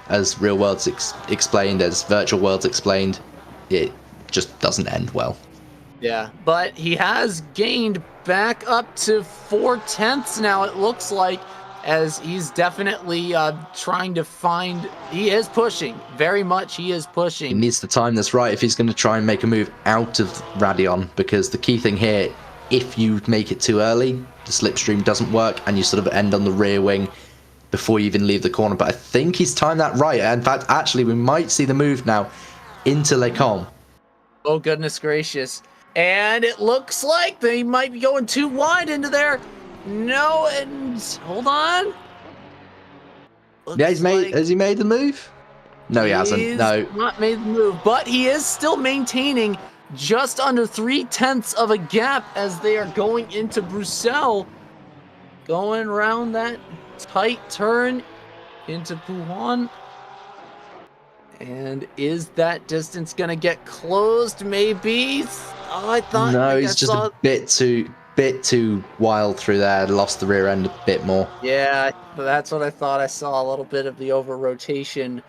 [SPEAKER 2] as Real Worlds explained, as Virtual Worlds explained, it just doesn't end well.
[SPEAKER 1] Yeah, but he has gained back up to 4/10 now, it looks like, as he's definitely trying to find... He is pushing, very much he is pushing.
[SPEAKER 2] He needs to time this right if he's going to try and make a move out of Radeon, because the key thing here, if you make it too early, the slipstream doesn't work, and you sort of end on the rear wing before you even leave the corner. But I think he's timed that right. In fact, actually, we might see the move now into Les Combes.
[SPEAKER 1] Oh, goodness gracious. And it looks like they might be going too wide into there. No, and hold on.
[SPEAKER 2] Looks has he made the move? No, he hasn't. No.
[SPEAKER 1] Not made the move, but he is still maintaining just under 3/10 of a gap as they are going into Bruxelles. Going around that tight turn into Pouhon. And is that distance going to get closed? Maybe. Oh, I thought.
[SPEAKER 2] No, he's just a bit too wild through there. Lost the rear end a bit more.
[SPEAKER 1] Yeah, that's what I thought. I saw a little bit of the over rotation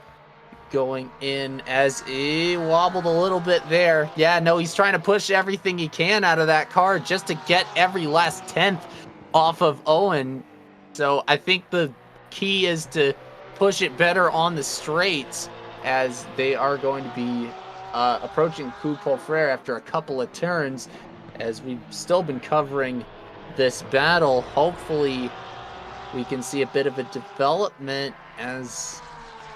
[SPEAKER 1] going in as he wobbled a little bit there. Yeah, no, he's trying to push everything he can out of that car just to get every last tenth off of Owen. So I think the key is to push it better on the straights, as they are going to be approaching Coup Frere after a couple of turns, as we've still been covering this battle. Hopefully we can see a bit of a development, as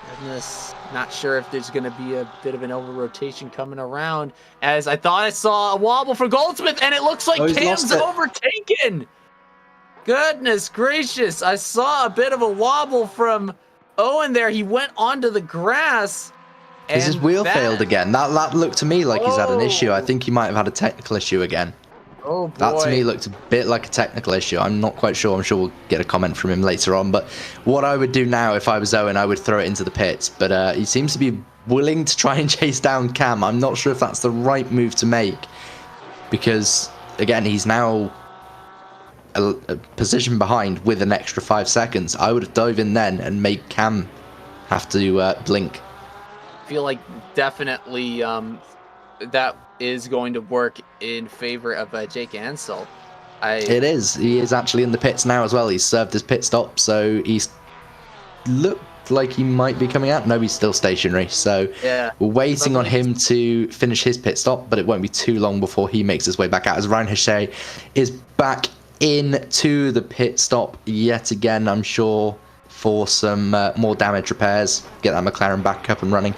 [SPEAKER 1] goodness, not sure if there's going to be a bit of an over rotation coming around, as I thought I saw a wobble for Goldsmith, and it looks like Cam's overtaken. Goodness gracious, I saw a bit of a wobble from Owen there. He went onto the grass.
[SPEAKER 2] Is his wheel failed again? That looked to me like he's had an issue. I think he might have had a technical issue again.
[SPEAKER 1] Oh boy.
[SPEAKER 2] That to me looked a bit like a technical issue. I'm not quite sure. I'm sure we'll get a comment from him later on. But what I would do now if I was Owen, I would throw it into the pits. But he seems to be willing to try and chase down Cam. I'm not sure if that's the right move to make, because again, he's now a position behind with an extra 5 seconds. I would have dove in then and made Cam have to blink.
[SPEAKER 1] I feel like definitely that is going to work in favor of Jake Ansel.
[SPEAKER 2] It is. He is actually in the pits now as well. He's served his pit stop, so he's looked like he might be coming out. No, he's still stationary. So
[SPEAKER 1] yeah,
[SPEAKER 2] we're waiting on him to finish his pit stop, but it won't be too long before he makes his way back out, as Ryan Hachet is back into the pit stop yet again, I'm sure, for some more damage repairs, get that McLaren back up and running.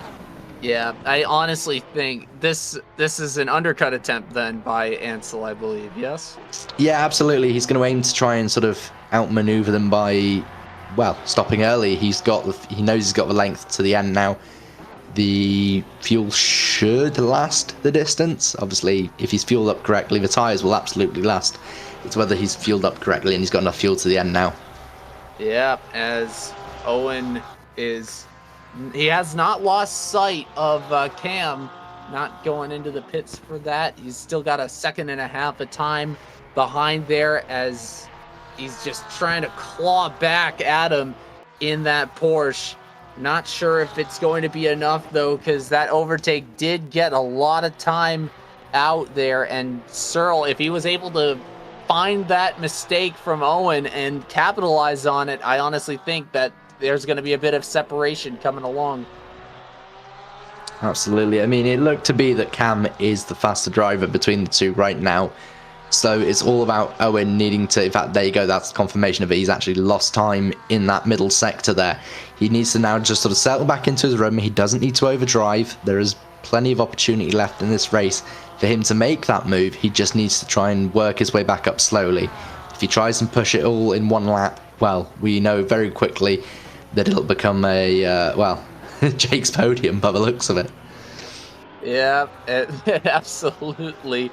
[SPEAKER 1] Yeah, I honestly think this is an undercut attempt then by Ansel, I believe, yes?
[SPEAKER 2] Yeah, absolutely. He's going to aim to try and sort of outmaneuver them by, well, stopping early. He knows he's got the length to the end now. The fuel should last the distance. Obviously, if he's fueled up correctly, the tyres will absolutely last. It's whether he's fueled up correctly and he's got enough fuel to the end now.
[SPEAKER 1] Yeah, as Owen he has not lost sight of Cam, not going into the pits for that. He's still got a second and a half of time behind there, as he's just trying to claw back at him in that Porsche. Not sure if it's going to be enough though, because that overtake did get a lot of time out there, and Searle, if he was able to find that mistake from Owen and capitalize on it, I honestly think that there's going to be a bit of separation coming along.
[SPEAKER 2] Absolutely. I mean, it looked to be that Cam is the faster driver between the two right now. So it's all about Owen needing to, in fact, there you go, that's confirmation of it. He's actually lost time in that middle sector there. He needs to now just sort of settle back into his rhythm. He doesn't need to overdrive. There is plenty of opportunity left in this race for him to make that move. He just needs to try and work his way back up slowly. If he tries and push it all in one lap, well, we know very quickly that it'll become a, Jake's podium by the looks of it.
[SPEAKER 1] Yeah, absolutely.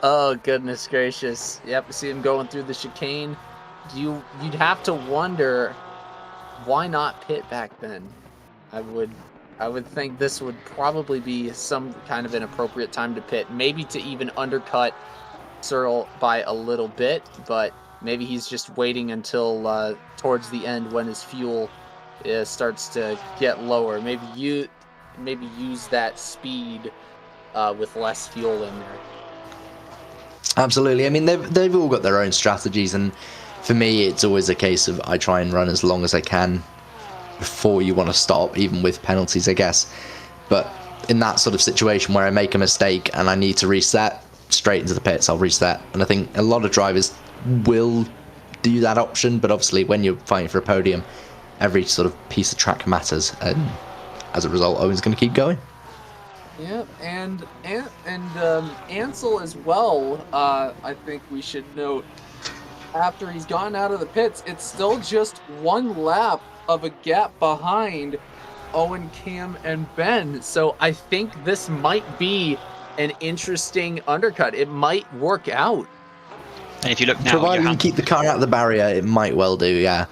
[SPEAKER 1] Oh, goodness gracious. Yep, see him going through the chicane. You'd have to wonder, why not pit back then? I would think this would probably be some kind of an appropriate time to pit, maybe to even undercut Searle by a little bit, but maybe he's just waiting until towards the end when his fuel starts to get lower. Maybe use that speed with less fuel in there.
[SPEAKER 2] Absolutely. I mean, they've all got their own strategies, and for me, it's always a case of I try and run as long as I can before you want to stop, even with penalties, I guess. But in that sort of situation where I make a mistake and I need to reset, straight into the pits, I'll reset. And I think a lot of drivers will do that option, but obviously when you're fighting for a podium, every sort of piece of track matters, and as a result, Owen's going to keep going.
[SPEAKER 1] Yeah, and Ansel as well, I think we should note, after he's gone out of the pits, it's still just one lap of a gap behind Owen, Cam, and Ben. So I think this might be an interesting undercut. It might work out.
[SPEAKER 3] And if you look now,
[SPEAKER 2] provided you keep the car out of the barrier, it might well do, yeah.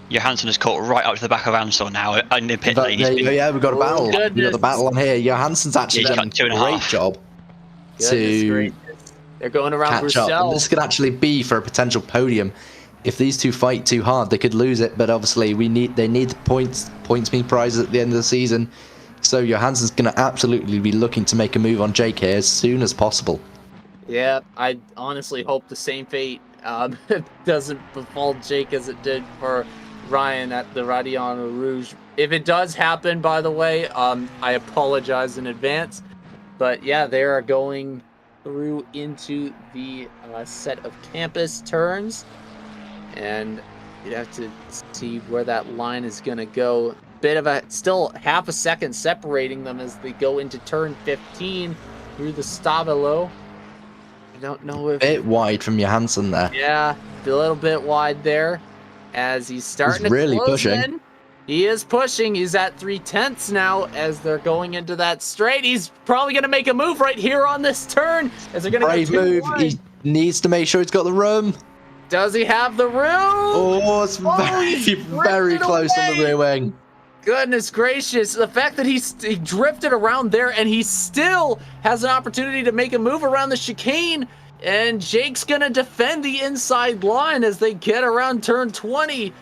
[SPEAKER 3] Johansson has caught right up to the back of Ansel now in the pit lane.
[SPEAKER 2] Yeah, we've got a battle.
[SPEAKER 1] Goodness.
[SPEAKER 2] We've got the battle on here. Johansson's actually done a great job to
[SPEAKER 1] They're going around
[SPEAKER 2] catch
[SPEAKER 1] Bruxelles.
[SPEAKER 2] up. And this could actually be for a potential podium. If these two fight too hard, they could lose it. But obviously, they need points. Points mean prizes at the end of the season. So Johansson's going to absolutely be looking to make a move on Jake here as soon as possible.
[SPEAKER 1] Yeah, I honestly hope the same fate doesn't befall Jake as it did for Ryan at the Radion Rouge. If it does happen, by the way, I apologize in advance. But yeah, they are going through into the set of campus turns. And you'd have to see where that line is going to go. Bit of still half a second separating them as they go into turn 15 through the Stabilo. I don't know if...
[SPEAKER 2] Bit wide from Johansson there.
[SPEAKER 1] Yeah, a little bit wide there as he's starting to
[SPEAKER 2] really
[SPEAKER 1] close
[SPEAKER 2] pushing.
[SPEAKER 1] in. He is pushing. He's at 3/10 now as they're going into that straight. He's probably going to make a move right here on this turn as they're going to
[SPEAKER 2] Brave move. He needs to make sure he's got the room.
[SPEAKER 1] Does he have the room?
[SPEAKER 2] Oh, it's very close on the rear wing.
[SPEAKER 1] Goodness gracious. The fact that he drifted around there and he still has an opportunity to make a move around the chicane. And Jake's going to defend the inside line as they get around turn 20.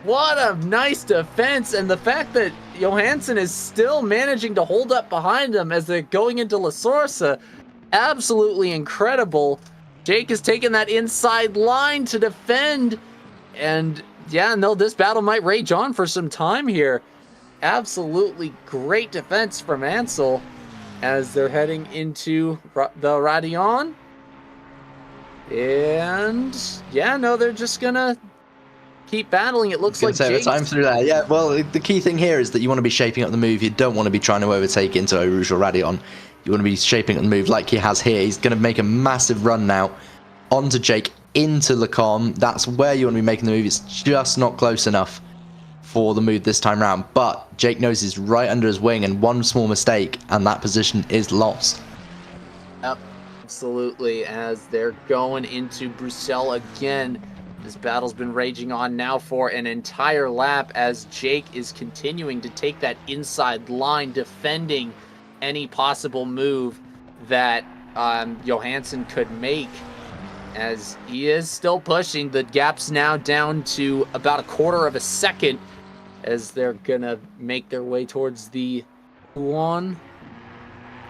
[SPEAKER 1] What a nice defense. And the fact that Johansson is still managing to hold up behind him as they're going into La Sorsa. Absolutely incredible. Jake has taken that inside line to defend. And yeah, no, this battle might rage on for some time here. Absolutely great defense from Ansel as they're heading into the Radion. And yeah, no, they're just gonna keep battling. It looks like
[SPEAKER 2] Jake's time through that. Yeah, well, the key thing here is that you want to be shaping up the move. You don't want to be trying to overtake into Eau Rouge or Radion. You want to be shaping up the move like he has here. He's going to make a massive run now onto Jake into Lacombe. That's where you want to be making the move. It's just not close enough for the move this time round. But Jake knows he's right under his wing, and one small mistake and that position is lost.
[SPEAKER 1] Yep, absolutely. As they're going into Bruxelles again. This battle's been raging on now for an entire lap as Jake is continuing to take that inside line, defending any possible move that Johansson could make. As he is still pushing, the gap's now down to about a quarter of a second as they're gonna make their way towards the Huon.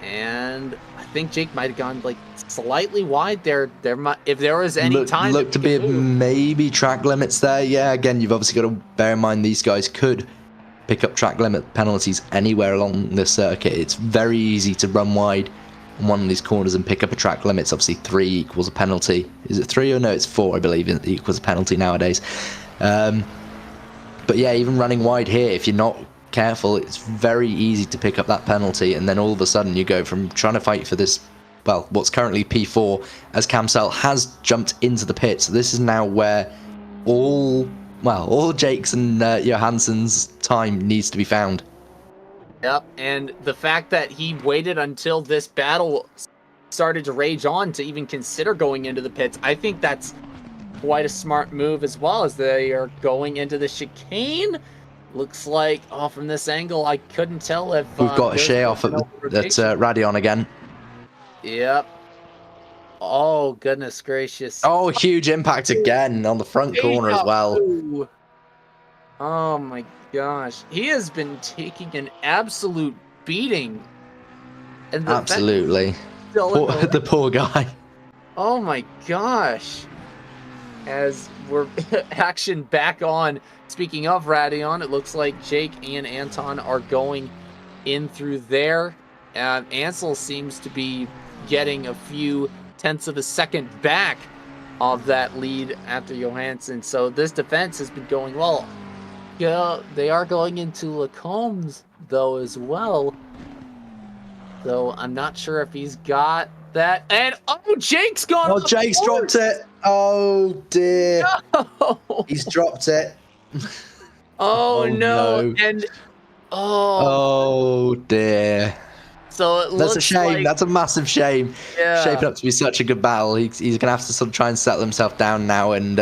[SPEAKER 1] And I think Jake might have gone like slightly wide there. If there was any time,
[SPEAKER 2] look to be maybe track limits there. Yeah, again, you've obviously got to bear in mind these guys could pick up track limit penalties anywhere along the circuit. It's very easy to run wide on one of these corners and pick up a track limit. It's obviously 3 equals a penalty. Is it 3 or no? It's 4, I believe, it equals a penalty nowadays. But yeah, even running wide here, if you're not careful, it's very easy to pick up that penalty, and then all of a sudden you go from trying to fight for this, well, what's currently P4, as Camsell has jumped into the pit. So this is now where all Jake's and Johansson's time needs to be found.
[SPEAKER 1] Yep, and the fact that he waited until this battle started to rage on to even consider going into the pits, I think that's quite a smart move as well, as they are going into the chicane. Looks like, from this angle, I couldn't tell if...
[SPEAKER 2] We've got a share off at Radion again.
[SPEAKER 1] Yep. Oh, goodness gracious.
[SPEAKER 2] Oh, huge impact again on the front corner as well.
[SPEAKER 1] Oh, my gosh. He has been taking an absolute beating. And
[SPEAKER 2] absolutely. The poor guy.
[SPEAKER 1] Oh, my gosh. As we're action back on. Speaking of Radion, it looks like Jake and Anton are going in through there. Ansel seems to be getting a few tenths of a second back of that lead after Johansson. So this defense has been going well. Yeah, they are going into Lacombe's though as well. So I'm not sure if he's got that. And Jake's gone.
[SPEAKER 2] Oh, Jake's dropped it. Oh dear. No. He's dropped it.
[SPEAKER 1] Oh no. And
[SPEAKER 2] oh dear.
[SPEAKER 1] So it looks
[SPEAKER 2] that's a shame.
[SPEAKER 1] like,
[SPEAKER 2] that's a massive shame.
[SPEAKER 1] Yeah.
[SPEAKER 2] Shaping up to be such a good battle. He's gonna have to sort of try and settle himself down now and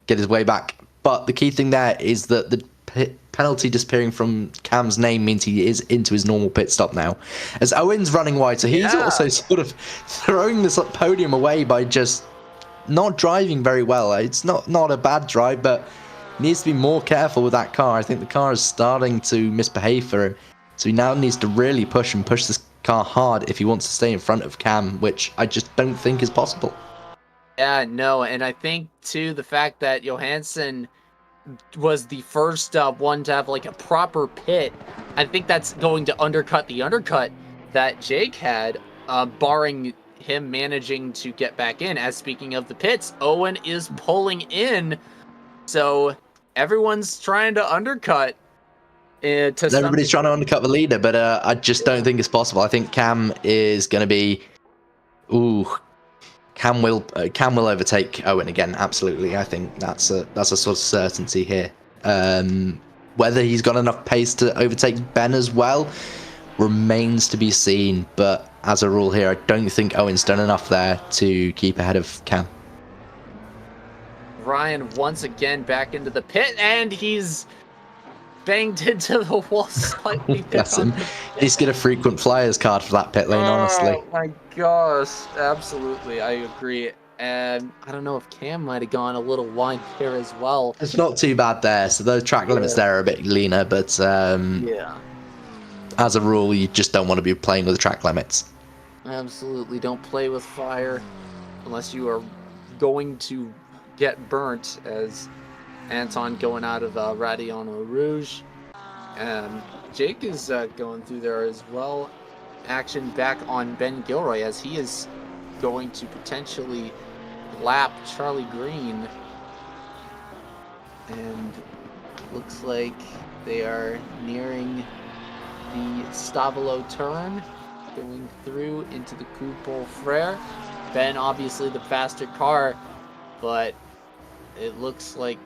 [SPEAKER 2] get his way back. But the key thing there is that the penalty disappearing from Cam's name means he is into his normal pit stop now. As Owen's running wide, so he's also sort of throwing this podium away by just not driving very well. It's not a bad drive, but needs to be more careful with that car. I think the car is starting to misbehave for him. So he now needs to really push this car hard if he wants to stay in front of Cam, which I just don't think is possible.
[SPEAKER 1] Yeah, no, and I think too the fact that Johansson was the first one to have like a proper pit, I think that's going to undercut the undercut that Jake had, barring him managing to get back in. As speaking of the pits, Owen is pulling in, so everyone's trying to undercut.
[SPEAKER 2] Everybody's trying to undercut the leader, but I just don't think it's possible. I think Cam is going to be. Cam will overtake Owen again. Absolutely, I think that's a sort of certainty here. Whether he's got enough pace to overtake Ben as well remains to be seen. But as a rule here, I don't think Owen's done enough there to keep ahead of Cam.
[SPEAKER 1] Ryan once again back into the pit, and he's banged into the wall slightly.
[SPEAKER 2] Bless him. He's got a frequent flyers card for that pit lane, honestly.
[SPEAKER 1] Oh my gosh, absolutely, I agree. And I don't know if Cam might have gone a little wide here as well.
[SPEAKER 2] It's not too bad there. So those track limits there are a bit leaner, but
[SPEAKER 1] yeah.
[SPEAKER 2] As a rule, you just don't want to be playing with the track limits.
[SPEAKER 1] Absolutely, don't play with fire unless you are going to get burnt, as Anton going out of Radiano Rouge. And Jake is going through there as well. Action back on Ben Gilroy as he is going to potentially lap Charlie Green. And looks like they are nearing the Stavolo turn, going through into the Coupe Frere. Ben obviously the faster car, but it looks like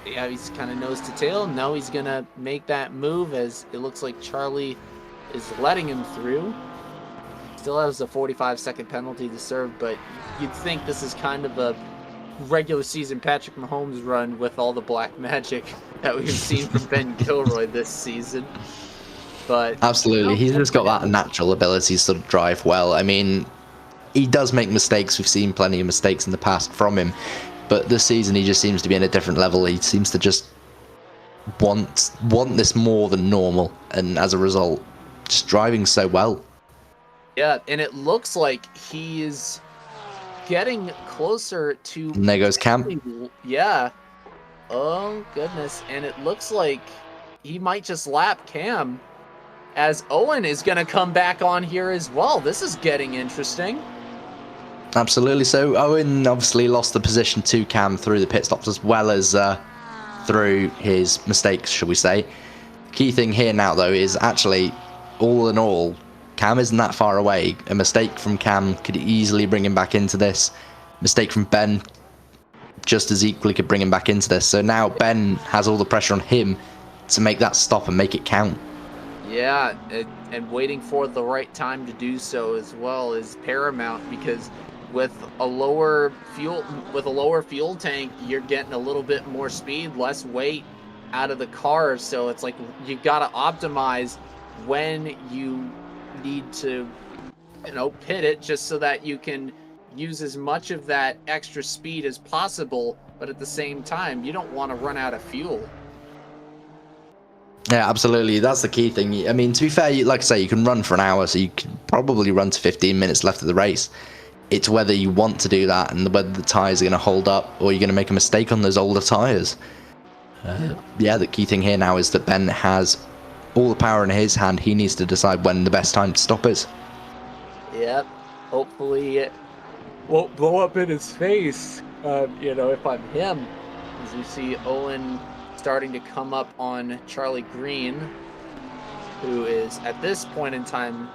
[SPEAKER 1] he's kind of nose to tail. Now he's gonna make that move, as it looks like Charlie is letting him through. Still has a 45-second penalty to serve, but you'd think this is kind of a regular season Patrick Mahomes run with all the black magic that we've seen from Ben Gilroy this season. But
[SPEAKER 2] absolutely, he's just got that natural ability to sort of drive well. I mean, he does make mistakes. We've seen plenty of mistakes in the past from him. But this season, he just seems to be in a different level. He seems to just want this more than normal, and as a result, just driving so well.
[SPEAKER 1] Yeah, and it looks like he's getting closer to.
[SPEAKER 2] And there goes Cam.
[SPEAKER 1] Yeah. Oh goodness, and it looks like he might just lap Cam, as Owen is going to come back on here as well. This is getting interesting.
[SPEAKER 2] Absolutely. So Owen obviously lost the position to Cam through the pit stops, as well as through his mistakes, shall we say. Key thing here now, though, is actually, all in all, Cam isn't that far away. A mistake from Cam could easily bring him back into this. Mistake from Ben just as equally could bring him back into this. So now Ben has all the pressure on him to make that stop and make it count.
[SPEAKER 1] Yeah, and waiting for the right time to do so as well is paramount, because with a lower fuel tank, you're getting a little bit more speed, less weight out of the car. So it's like you got to optimize when you need to, pit it, just so that you can use as much of that extra speed as possible. But at the same time, you don't want to run out of fuel.
[SPEAKER 2] Yeah, absolutely. That's the key thing. I mean, to be fair, like I say, you can run for an hour, so you can probably run to 15 minutes left of the race. It's whether you want to do that and whether the tyres are going to hold up, or you're going to make a mistake on those older tyres. Yeah, the key thing here now is that Ben has all the power in his hand. He needs to decide when the best time to stop is.
[SPEAKER 1] Yep. Hopefully it won't blow up in his face, if I'm him. As you see Owen starting to come up on Charlie Green, who is at this point in time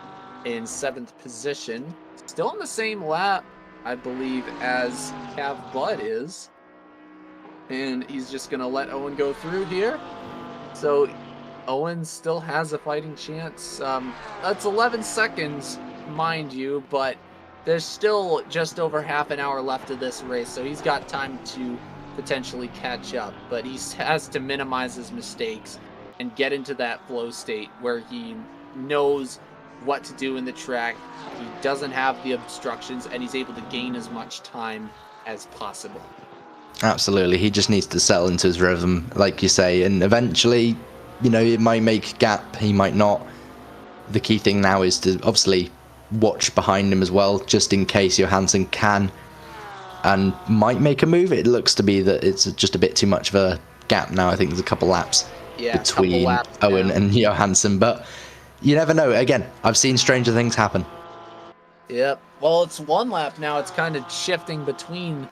[SPEAKER 1] in 7th position. Still in the same lap, I believe, as Cav Bud is. And he's just going to let Owen go through here. So Owen still has a fighting chance. That's 11 seconds, mind you, but there's still just over half an hour left of this race. So he's got time to potentially catch up, but he has to minimize his mistakes and get into that flow state where he knows what to do in the track. He doesn't have the obstructions, and he's able to gain as much time as possible.
[SPEAKER 2] Absolutely. He just needs to settle into his rhythm, like you say, and eventually you know, it might make gap, he might not. The key thing now is to obviously watch behind him as well, just in case Johansson can and might make a move. It looks to be that it's just a bit too much of a gap now. I think there's a couple laps between Owen and Johansson, but you never know. Again, I've seen stranger things happen.
[SPEAKER 1] Yep. Well, it's 1 lap now. It's kind of shifting between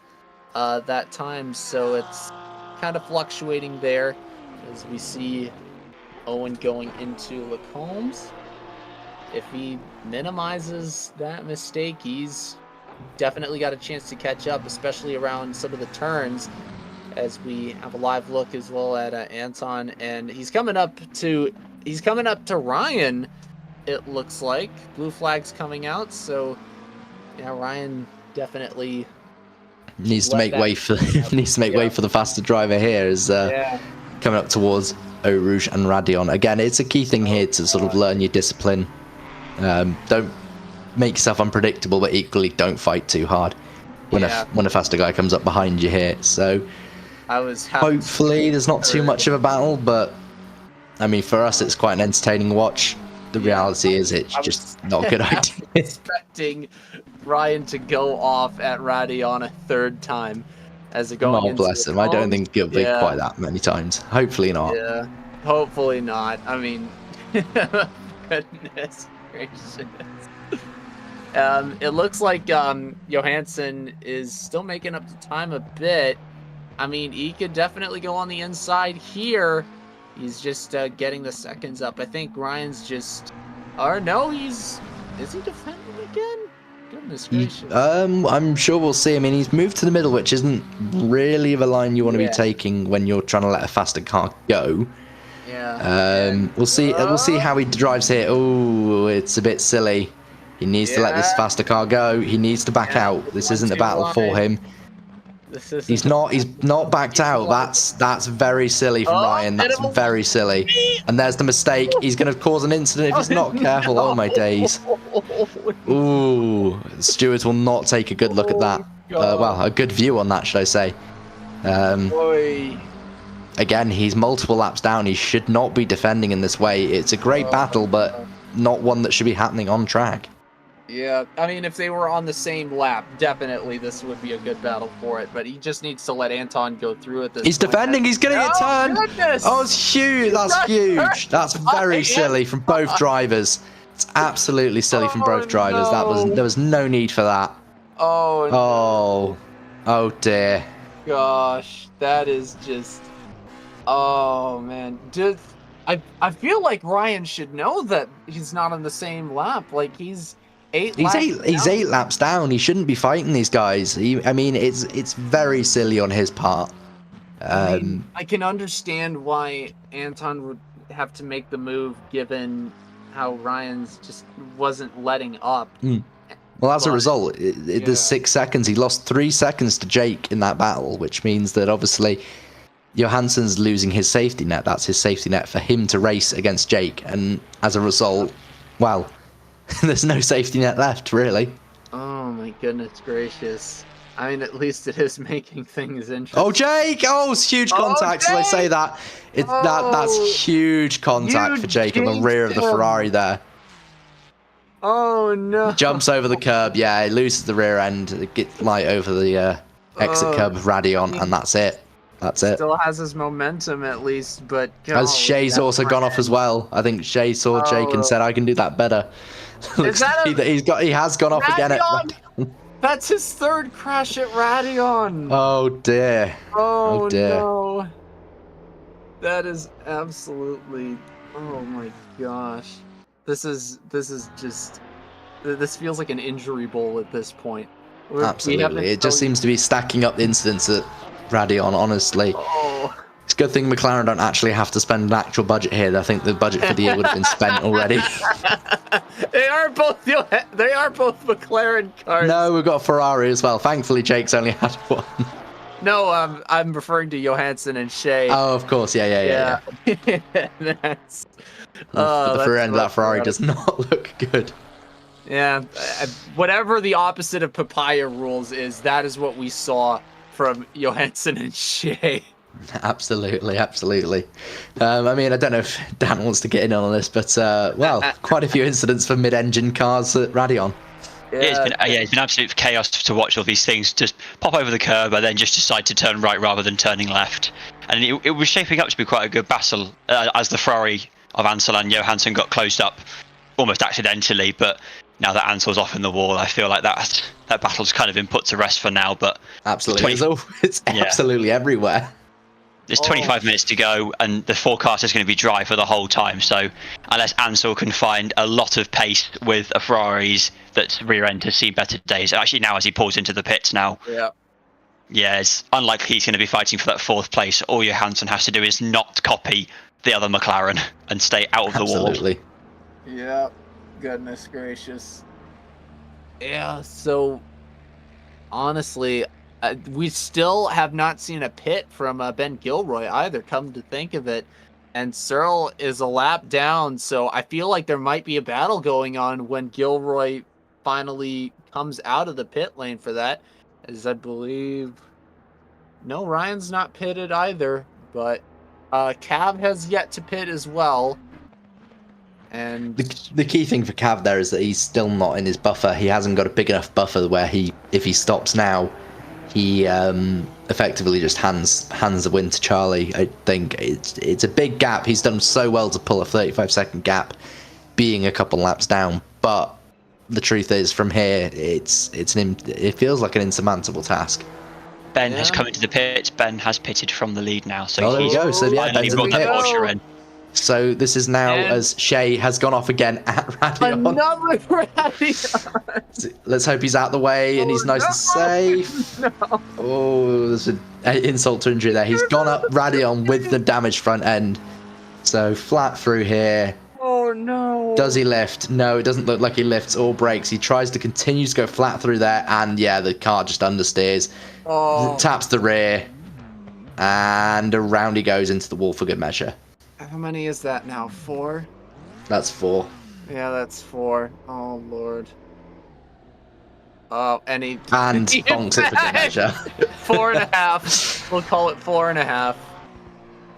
[SPEAKER 1] that time, so it's kind of fluctuating there as we see Owen going into Lacombe's. If he minimizes that mistake, he's definitely got a chance to catch up, especially around some of the turns, as we have a live look as well at Anton, and he's coming up to Ryan. It looks like blue flag's coming out, so yeah, Ryan definitely
[SPEAKER 2] needs to make way for the faster driver here. Is coming up towards Eau Rouge and Radion. Again, it's a key thing here to sort of learn your discipline. Don't make yourself unpredictable, but equally don't fight too hard when a faster guy comes up behind you here. So hopefully there's not too much of a battle, but I mean, for us it's quite an entertaining watch. The reality is it's just not a good idea.
[SPEAKER 1] Expecting Ryan to go off at Radion a 3rd time as it going into
[SPEAKER 2] bless him. I don't think it'll be quite that many times. Hopefully not.
[SPEAKER 1] Yeah, hopefully not. I mean, goodness gracious. It looks like Johansson is still making up the time a bit. I mean, he could definitely go on the inside here. He's just getting the seconds up. I think Ryan's just... Or no, is he defending again? Goodness gracious.
[SPEAKER 2] I'm sure we'll see. I mean, he's moved to the middle, which isn't really the line you want to be taking when you're trying to let a faster car go.
[SPEAKER 1] Yeah.
[SPEAKER 2] We'll see. We'll see how he drives here. Oh, it's a bit silly. He needs to let this faster car go. He needs to back out. This isn't a battle for him. He's not backed out. That's very silly from Ryan. That's very silly. And there's the mistake. He's going to cause an incident if he's not careful. Oh my days. Ooh, stewards will not take a good look at that. Well, a good view on that, should I say. Again, he's multiple laps down. He should not be defending in this way. It's a great battle, but not one that should be happening on track.
[SPEAKER 1] Yeah, I mean, if they were on the same lap, definitely this would be a good battle for it. But he just needs to let Anton go through at this
[SPEAKER 2] He's
[SPEAKER 1] point.
[SPEAKER 2] defending. He's getting a turn.
[SPEAKER 1] Goodness.
[SPEAKER 2] Oh, it's huge. That's huge. That's very silly from both drivers. It's absolutely silly from both drivers. There was no need for that.
[SPEAKER 1] Oh, no.
[SPEAKER 2] Oh dear.
[SPEAKER 1] Gosh, that is just... Oh, man. I feel like Ryan should know that he's not on the same lap. Like, he's 8 laps down.
[SPEAKER 2] He's 8 laps down. He shouldn't be fighting these guys. I mean, it's very silly on his part.
[SPEAKER 1] I can understand why Anton would have to make the move, given how Ryan's just wasn't letting up.
[SPEAKER 2] Well, as a result, there's 6 seconds. He lost 3 seconds to Jake in that battle, which means that obviously Johansson's losing his safety net. That's his safety net for him to race against Jake. And as a result, well, there's no safety net left, really.
[SPEAKER 1] Oh, my goodness gracious. I mean, at least it is making things interesting.
[SPEAKER 2] Oh, Jake! Oh, it's huge contact, as I say that. That's huge contact for Jake on the rear of the Ferrari there.
[SPEAKER 1] Oh, no.
[SPEAKER 2] Jumps over the curb, yeah, he loses the rear end, gets light over the exit curb of Radion, and that's it. That's it.
[SPEAKER 1] Still has his momentum at least, but...
[SPEAKER 2] As Shay's also gone off as well. I think Shay saw Jake and said, I can do that better. Looks that he has gone off again at...
[SPEAKER 1] That's his 3rd crash at Radion.
[SPEAKER 2] Oh dear.
[SPEAKER 1] Oh dear. No. That is absolutely... Oh my gosh. This feels like an injury bowl at this point.
[SPEAKER 2] Absolutely. It just seems to be stacking up incidents at Radion, honestly.
[SPEAKER 1] Oh.
[SPEAKER 2] It's a good thing McLaren don't actually have to spend an actual budget here. I think the budget for the year would have been spent already.
[SPEAKER 1] They are both McLaren cars.
[SPEAKER 2] No, we've got a Ferrari as well. Thankfully, Jake's only had one.
[SPEAKER 1] No, I'm referring to Johansson and Shay.
[SPEAKER 2] Oh, of course. Yeah.
[SPEAKER 1] That's...
[SPEAKER 2] the rear end of that Ferrari does not look good.
[SPEAKER 1] Yeah, whatever the opposite of papaya rules is, that is what we saw from Johansson and Shay.
[SPEAKER 2] Absolutely, absolutely. I mean, I don't know if Dan wants to get in on this, but well, quite a few incidents for mid-engine cars at Radeon.
[SPEAKER 3] It's been absolute chaos to watch all these things just pop over the curb and then just decide to turn right rather than turning left. And it was shaping up to be quite a good battle as the Ferrari of Ansel and Johansson got closed up almost accidentally. But now that Ansel's off in the wall, I feel like that battle's kind of been put to rest for now. But
[SPEAKER 2] absolutely, it's absolutely everywhere.
[SPEAKER 3] There's 25 minutes to go, and the forecast is going to be dry for the whole time. So unless Ansel can find a lot of pace with a Ferrari's that's rear end to see better days. Actually, now as he pulls into the pits now, it's unlikely he's going to be fighting for that 4th place. All Johansson has to do is not copy the other McLaren and stay out of the wall.
[SPEAKER 2] Absolutely.
[SPEAKER 1] Yeah. Goodness gracious. Yeah. So honestly, we still have not seen a pit from Ben Gilroy either, come to think of it. And Searle is a lap down, so I feel like there might be a battle going on when Gilroy finally comes out of the pit lane for that. As I believe... No, Ryan's not pitted either, but Cav has yet to pit as well. And
[SPEAKER 2] the key thing for Cav there is that he's still not in his buffer. He hasn't got a big enough buffer where if he stops now, he effectively just hands the win to Charlie. I think it's a big gap. He's done so well to pull a 35-second gap, being a couple laps down. But the truth is, from here, it feels like an insurmountable task.
[SPEAKER 3] Ben has come into the pits. Ben has pitted from the lead now, so
[SPEAKER 2] there we go. So yeah, Ben's in the pit.
[SPEAKER 3] Porsche in.
[SPEAKER 2] So this is now as Shea has gone off again at Radeon.
[SPEAKER 1] Another Radeon.
[SPEAKER 2] Let's hope he's out the way and he's nice and safe.
[SPEAKER 1] No.
[SPEAKER 2] Oh, there's an insult to injury there. He's gone up Radeon with the damaged front end. So flat through here.
[SPEAKER 1] Oh no.
[SPEAKER 2] Does he lift? No, it doesn't look like he lifts or brakes. He tries to continue to go flat through there, and yeah, the car just understeers. Taps the rear, and around he goes into the wall for good measure.
[SPEAKER 1] How many is that now? 4?
[SPEAKER 2] That's 4.
[SPEAKER 1] Yeah, that's 4. Oh lord. Oh, and he
[SPEAKER 2] bonks it for good measure.
[SPEAKER 1] 4.5. We'll call it 4.5.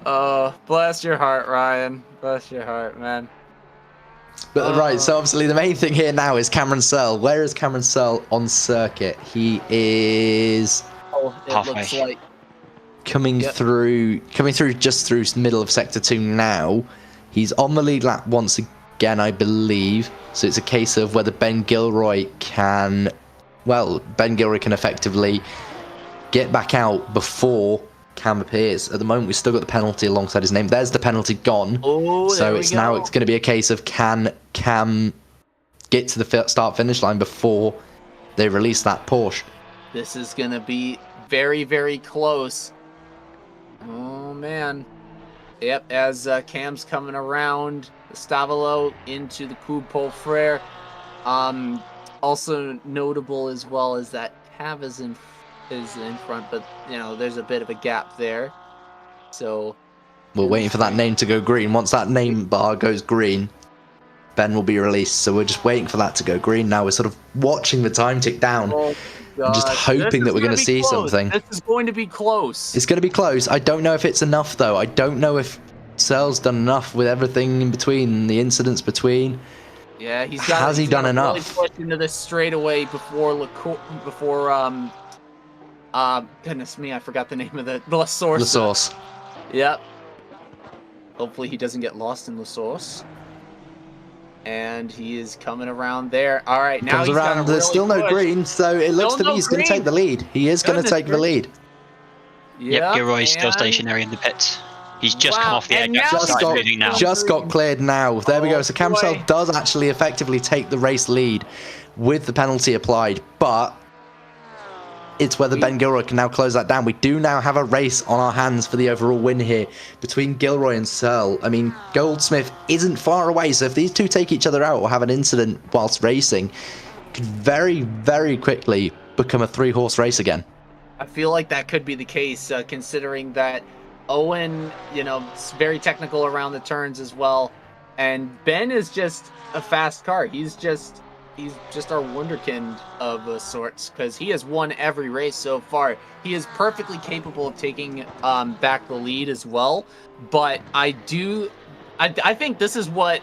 [SPEAKER 1] Oh, bless your heart, Ryan. Bless your heart, man.
[SPEAKER 2] But right, so obviously the main thing here now is Cameron Searle. Where is Cameron Searle on circuit? He is
[SPEAKER 3] halfway.
[SPEAKER 1] Looks like
[SPEAKER 2] coming through just through middle of sector 2 now. He's on the lead lap once again, I believe. So it's a case of whether Ben Gilroy can effectively get back out before Cam appears. At the moment, we've still got the penalty alongside his name. There's the penalty gone. So it's now going to be a case of can Cam get to the start-finish line before they release that Porsche.
[SPEAKER 1] This is going to be very, very close. Oh, man. Yep, as Cam's coming around Stavolo into the Coupe Paul Frere. Also notable as well is that Cav is in front, but there's a bit of a gap there. So
[SPEAKER 2] we're waiting for that name to go green. Once that name bar goes green, Ben will be released. So we're just waiting for that to go green. Now we're sort of watching the time tick down. And just hoping that we're going to see something.
[SPEAKER 1] This is going to be close.
[SPEAKER 2] It's going to be close. I don't know if it's enough, though. I don't know if Searle's done enough with everything in between, the incidents between.
[SPEAKER 1] Yeah, he's
[SPEAKER 2] done enough?
[SPEAKER 1] Really push into this straightaway before goodness me, I forgot the name of the La Source.
[SPEAKER 2] La Source.
[SPEAKER 1] Yep. Hopefully he doesn't get lost in La Source. And he is coming around there. All right, now
[SPEAKER 2] comes around. There's still no green, so it looks to me he's going to take the lead. He is going to take the lead.
[SPEAKER 3] Yep, Gilroy's still stationary in the pits. He's just come off the edge.
[SPEAKER 2] Just got cleared now. There we go. So Cam Searle does actually effectively take the race lead with the penalty applied, but it's whether Ben Gilroy can now close that down. We do now have a race on our hands for the overall win here between Gilroy and Searle. I mean, Goldsmith isn't far away, so if these two take each other out or have an incident whilst racing, it could very, very quickly become a 3-horse race again.
[SPEAKER 1] I feel like that could be the case, considering that Owen, is very technical around the turns as well, and Ben is just a fast car. He's just he's just our wunderkind of sorts, because he has won every race so far. He is perfectly capable of taking back the lead as well. But I think this is what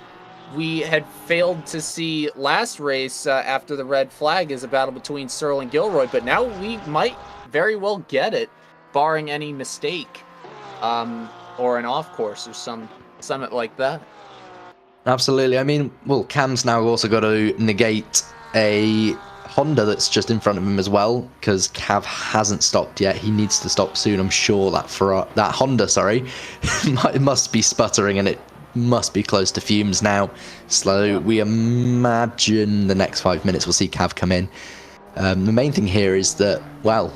[SPEAKER 1] we had failed to see last race after the red flag, is a battle between Searle and Gilroy. But now we might very well get it, barring any mistake or an off course or something like that.
[SPEAKER 2] Absolutely. I mean, well, Cam's now also got to negate a Honda that's just in front of him as well, because Cav hasn't stopped yet. He needs to stop soon. I'm sure that that Honda, it must be sputtering, and it must be close to fumes now. So we imagine the next 5 minutes we'll see Cav come in. The main thing here is that, well,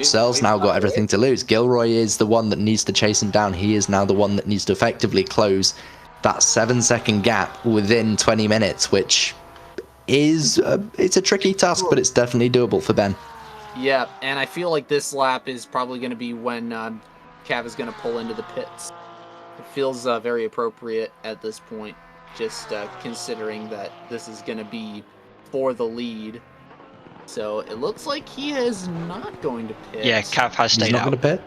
[SPEAKER 2] Searle's now got everything to lose. Gilroy is the one that needs to chase him down. He is now the one that needs to effectively close that 7-second gap within 20 minutes, which is it's a tricky task, but it's definitely doable for Ben.
[SPEAKER 1] Yeah, and I feel like this lap is probably going to be when Cav is going to pull into the pits. It feels very appropriate at this point, just considering that this is going to be for the lead. So it looks like he is not going to pit.
[SPEAKER 3] Yeah, Cav has stayed out.
[SPEAKER 2] He's not going to pit?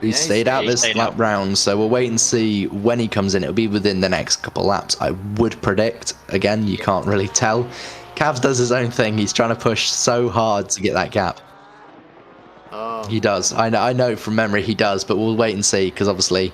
[SPEAKER 2] He stayed out this lap round, so we'll wait and see when he comes in. It'll be within the next couple laps, I would predict. Again, you can't really tell. Cav does his own thing. He's trying to push so hard to get that gap. He does. I know from memory he does, but we'll wait and see, because obviously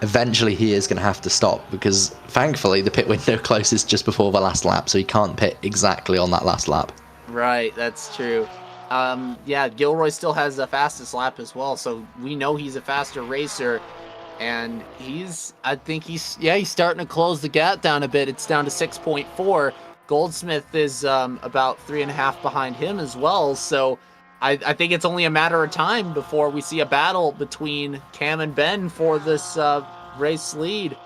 [SPEAKER 2] eventually he is going to have to stop, because thankfully the pit window closes just before the last lap, so he can't pit exactly on that last lap.
[SPEAKER 1] Right, that's true. Yeah, Gilroy still has the fastest lap as well, so we know he's a faster racer, and I think he's starting to close the gap down a bit. It's down to 6.4. Goldsmith is about 3.5 behind him as well, so I think it's only a matter of time before we see a battle between Cam and Ben for this race lead.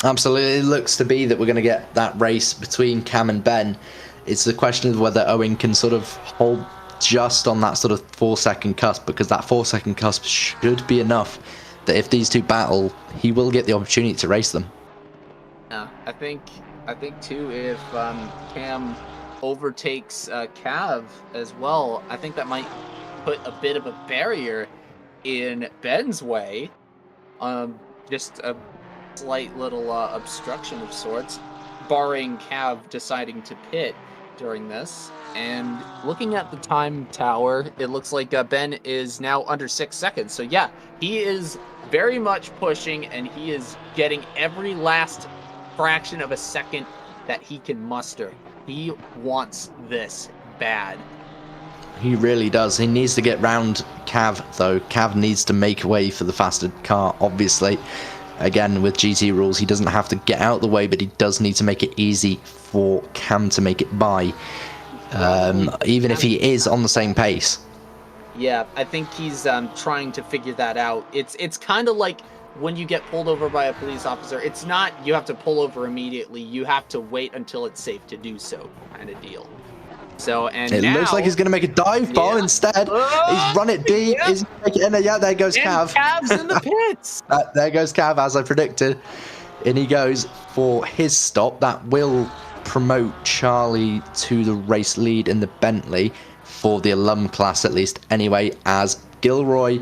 [SPEAKER 2] Absolutely, it looks to be that we're going to get that race between Cam and Ben. It's the question of whether Owen can sort of hold just on that sort of 4-second cusp, because that 4-second cusp should be enough that if these two battle, he will get the opportunity to race them.
[SPEAKER 1] Yeah, I think too, if Cam overtakes Cav as well, I think that might put a bit of a barrier in Ben's way. Just a slight little obstruction of sorts, barring Cav deciding to pit during this. And looking at the time tower, it looks like Ben is now under 6 seconds. So yeah, he is very much pushing, and he is getting every last fraction of a second that he can muster. He wants this bad.
[SPEAKER 2] He really does. He needs to get round Cav, though. Cav needs to make way for the faster car, obviously. Again, with GT rules, he doesn't have to get out of the way, but he does need to make it easy for Cam to make it by, even if he is on the same pace.
[SPEAKER 1] Yeah, I think he's trying to figure that out. It's kind of like when you get pulled over by a police officer. It's not you have to pull over immediately. You have to wait until it's safe to do so, kind of deal. So, and
[SPEAKER 2] it looks like he's going to make a dive bomb instead. He's run it deep. Yeah. He's making it in. Yeah, there goes Cav.
[SPEAKER 1] Cav's in the pits.
[SPEAKER 2] There goes Cav, as I predicted. And he goes for his stop. That will promote Charlie to the race lead in the Bentley for the alum class, at least. Anyway, as Gilroy,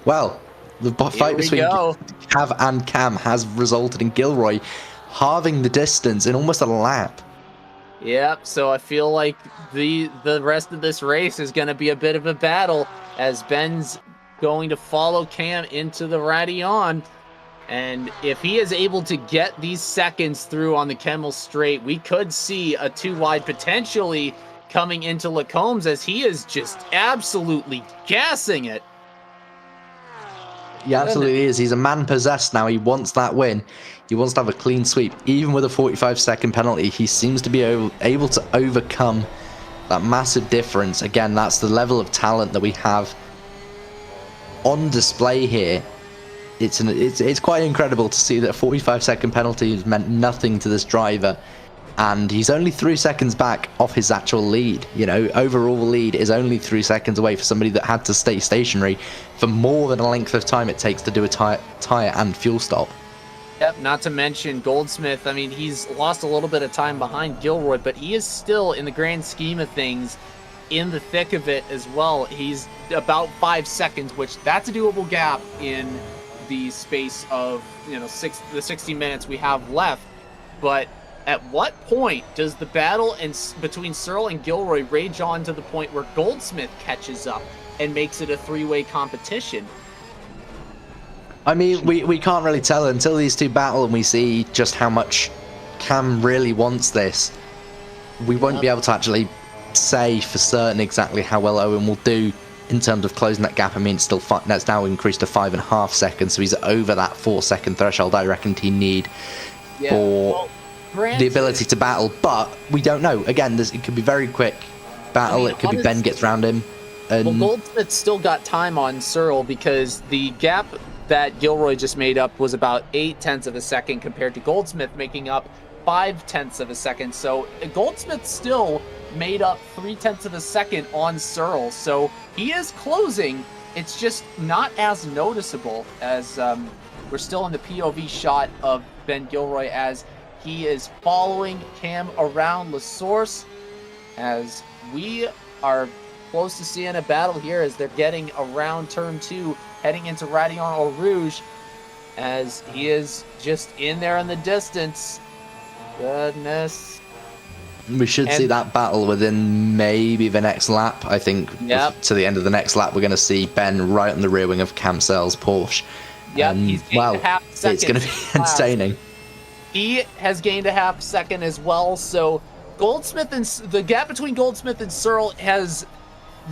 [SPEAKER 2] well, the fight between Cav and Cam has resulted in Gilroy halving the distance in almost a lap.
[SPEAKER 1] Yep, so I feel like the rest of this race is going to be a bit of a battle, as Ben's going to follow Cam into the Radeon. And if he is able to get these seconds through on the Kemmel Straight, we could see a 2-wide potentially coming into Lacombe's, as he is just absolutely gassing it.
[SPEAKER 2] He absolutely is. He's a man possessed now. He wants that win. He wants to have a clean sweep. Even with a 45-second penalty, he seems to be able to overcome that massive difference. Again, that's the level of talent that we have on display here. It's quite incredible to see that a 45-second penalty has meant nothing to this driver, and he's only 3 seconds back off his actual lead. You know, overall lead is only 3 seconds away for somebody that had to stay stationary for more than a length of time it takes to do a tire and fuel stop.
[SPEAKER 1] Yep, not to mention Goldsmith. I mean, he's lost a little bit of time behind Gilroy, but he is still, in the grand scheme of things, in the thick of it as well. He's about 5 seconds, which that's a doable gap in the space of, the 60 minutes we have left. But at what point does the battle between Searle and Gilroy rage on to the point where Goldsmith catches up and makes it a three-way competition?
[SPEAKER 2] I mean, we can't really tell until these two battle and we see just how much Cam really wants this. We won't be able to actually say for certain exactly how well Owen will do in terms of closing that gap. I mean, it's still that's now increased to 5.5 seconds, so he's over that 4-second threshold I reckon he'd need for the ability to battle. But we don't know. Again, it could be very quick battle. It could be Ben gets around him. And
[SPEAKER 1] well, Goldsmith's still got time on Searle because the gap that Gilroy just made up was about 0.8 of a second compared to Goldsmith making up 0.5 of a second. So Goldsmith still made up 0.3 of a second on Searle. So he is closing. It's just not as noticeable as we're still in the POV shot of Ben Gilroy as he is following Cam around La Source, as we are close to seeing a battle here as they're getting around turn 2, heading into Radillon Eau Rouge, as he is just in there in the distance. Goodness.
[SPEAKER 2] We should see that battle within maybe the next lap. I think to the end of the next lap, we're going to see Ben right on the rear wing of Cam Searle's Porsche.
[SPEAKER 1] Yep, he's gained a half second.
[SPEAKER 2] It's going to be entertaining.
[SPEAKER 1] He has gained a half second as well, so Goldsmith and the gap between Goldsmith and Searle has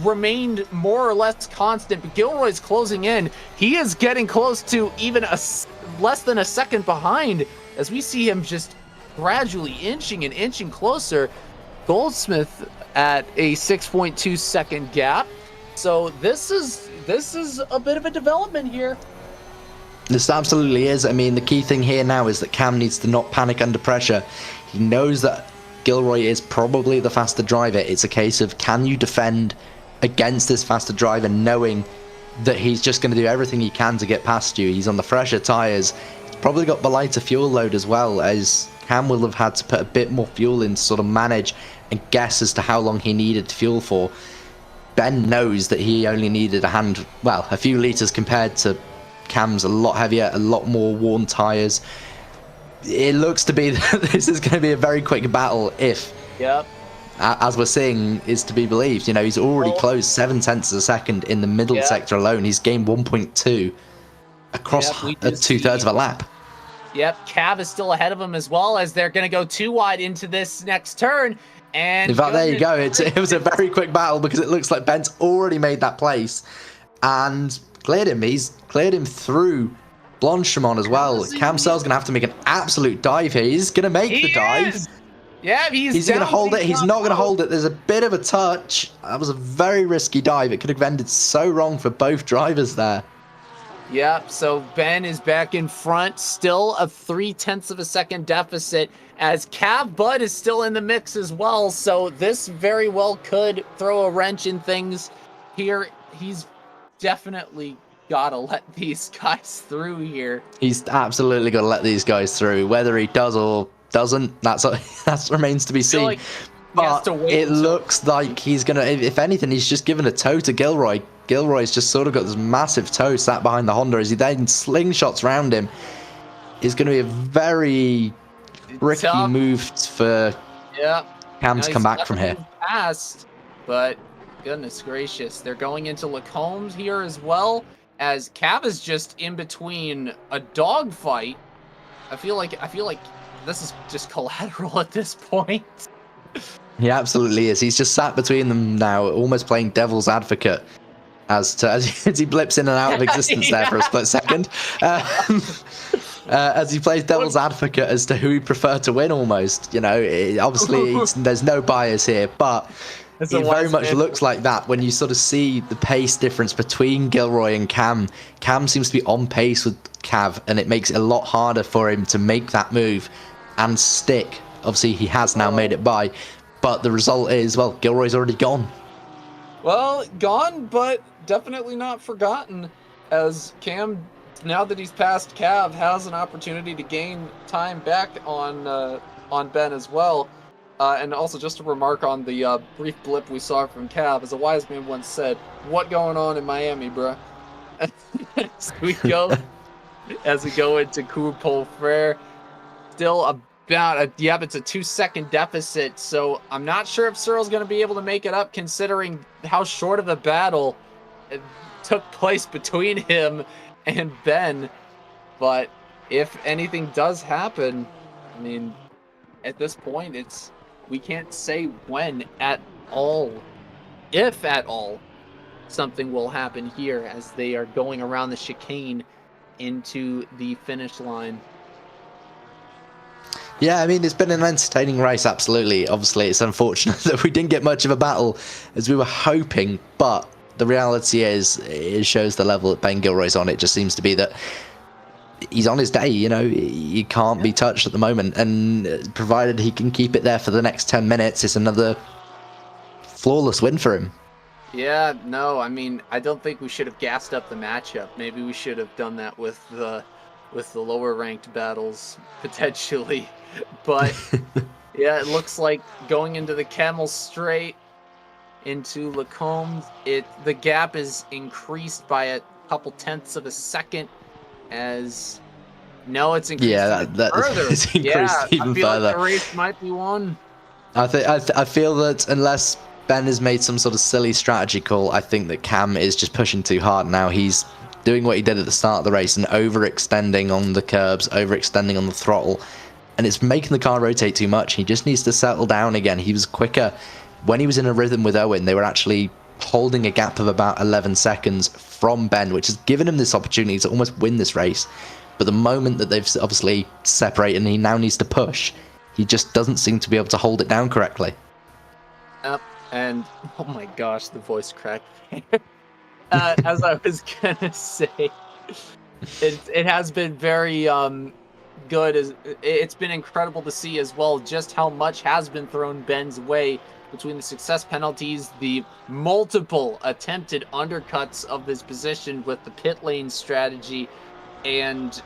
[SPEAKER 1] remained more or less constant, but Gilroy's closing in. He is getting close to even less than a second behind as we see him just gradually inching closer. Goldsmith at a 6.2 second gap. So this is a bit of a development here.
[SPEAKER 2] This absolutely is. I mean, the key thing here now is that Cam needs to not panic under pressure. He knows that Gilroy is probably the faster driver. It's a case of, can you defend against this faster driver knowing that he's just going to do everything he can to get past you? He's on the fresher tyres. He's probably got the lighter fuel load as well, as Cam will have had to put a bit more fuel in to sort of manage and guess as to how long he needed fuel for. Ben knows that he only needed a few litres compared to Cam's a lot heavier, a lot more worn tyres. It looks to be that this is going to be a very quick battle if, as we're seeing, is to be believed. He's already closed 0.7 of a second in the middle sector alone. He's gained 1.2 across 2/3 of a lap.
[SPEAKER 1] Yep, Cav is still ahead of him as well as they're going to go too wide into this next turn. And
[SPEAKER 2] in fact, there you go. It was a very quick battle because it looks like Ben's already made that place and cleared him. He's cleared him through Blanchimont as well. Cam Searle's going to have to make an absolute dive here. He's going to make the dive.
[SPEAKER 1] Yeah, he's
[SPEAKER 2] going to hold it. He's not going to hold it. There's a bit of a touch. That was a very risky dive. It could have ended so wrong for both drivers there.
[SPEAKER 1] Yeah, so Ben is back in front. Still a 0.3 of a second deficit as Cav Bud is still in the mix as well. So this very well could throw a wrench in things here. He's definitely got to let these guys through here.
[SPEAKER 2] He's absolutely got to let these guys through. Whether he does or doesn't, that remains to be seen.
[SPEAKER 1] Like
[SPEAKER 2] but it looks like he's going to, if anything, he's just given a toe to Gilroy. Gilroy's just sort of got this massive toe sat behind the Honda as he then slingshots around him. It's going to be a very tricky move for Cam to come back from here.
[SPEAKER 1] Fast, but goodness gracious, they're going into Lacombe here as well, as Cav is just in between a dogfight. I feel like this is just collateral at this point.
[SPEAKER 2] He absolutely is. He's just sat between them now, almost playing devil's advocate as he blips in and out of existence there for a split second. As he plays devil's advocate as to who he'd prefer to win almost. Obviously there's no bias here, but it very much looks like that when you sort of see the pace difference between Gilroy and Cam. Cam seems to be on pace with Cav, and it makes it a lot harder for him to make that move and stick. Obviously, he has now made it by, but the result is, well, Gilroy's already gone.
[SPEAKER 1] Well, gone, but definitely not forgotten, as Cam now that he's passed Cav, has an opportunity to gain time back on Ben as well. And also, just to remark on the brief blip we saw from Cav, as a wise man once said, "What going on in Miami, bruh?" as we go into Coupe Paul Frere, still about it's a 2-second deficit. So I'm not sure if Cyril's going to be able to make it up, considering how short of a battle it took place between him and Ben. But if anything does happen, I mean, at this point, we can't say when at all, if at all, something will happen here as they are going around the chicane into the finish line.
[SPEAKER 2] Yeah, I mean, it's been an entertaining race, absolutely. Obviously, it's unfortunate that we didn't get much of a battle as we were hoping, but the reality is, it shows the level that Ben Gilroy's on. It just seems to be that he's on his day, he can't be touched at the moment, and provided he can keep it there for the next 10 minutes, it's another flawless win for him.
[SPEAKER 1] Yeah, no, I mean, I don't think we should have gassed up the matchup. Maybe we should have done that with the lower ranked battles, potentially. But yeah, it looks like going into the Camel Straight, into Lacombe, the gap is increased by a couple tenths of a second. It's increased further.
[SPEAKER 2] It's increased even
[SPEAKER 1] I feel
[SPEAKER 2] further.
[SPEAKER 1] Like the race might be won.
[SPEAKER 2] I feel that unless Ben has made some sort of silly strategy call, I think that Cam is just pushing too hard now. He's doing what he did at the start of the race and overextending on the curbs, overextending on the throttle, and it's making the car rotate too much. He just needs to settle down again. He was quicker when he was in a rhythm with Owen. They were actually holding a gap of about 11 seconds from Ben, which has given him this opportunity to almost win this race. But the moment that they've obviously separated and he now needs to push, he just doesn't seem to be able to hold it down correctly.
[SPEAKER 1] And oh my gosh, the voice cracked. As I was gonna say, it has been very good. It's been incredible to see as well just how much has been thrown Ben's way between the success penalties, the multiple attempted undercuts of his position with the pit lane strategy, and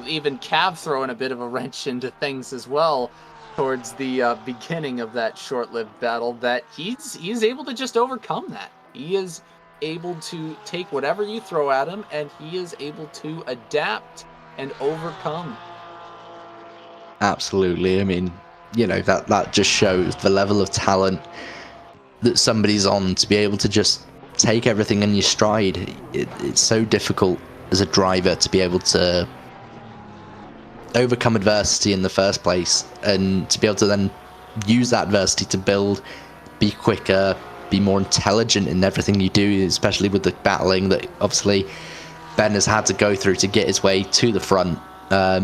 [SPEAKER 1] even Cav throwing a bit of a wrench into things as well towards the beginning of that short-lived battle. That he's able to just overcome that. He is able to take whatever you throw at him, and he is able to adapt and overcome.
[SPEAKER 2] Absolutely. I mean, that just shows the level of talent that somebody's on, to be able to just take everything in your stride. It's so difficult as a driver to be able to overcome adversity in the first place, and to be able to then use that adversity to build, be quicker, be more intelligent in everything you do, especially with the battling that obviously Ben has had to go through to get his way to the front. I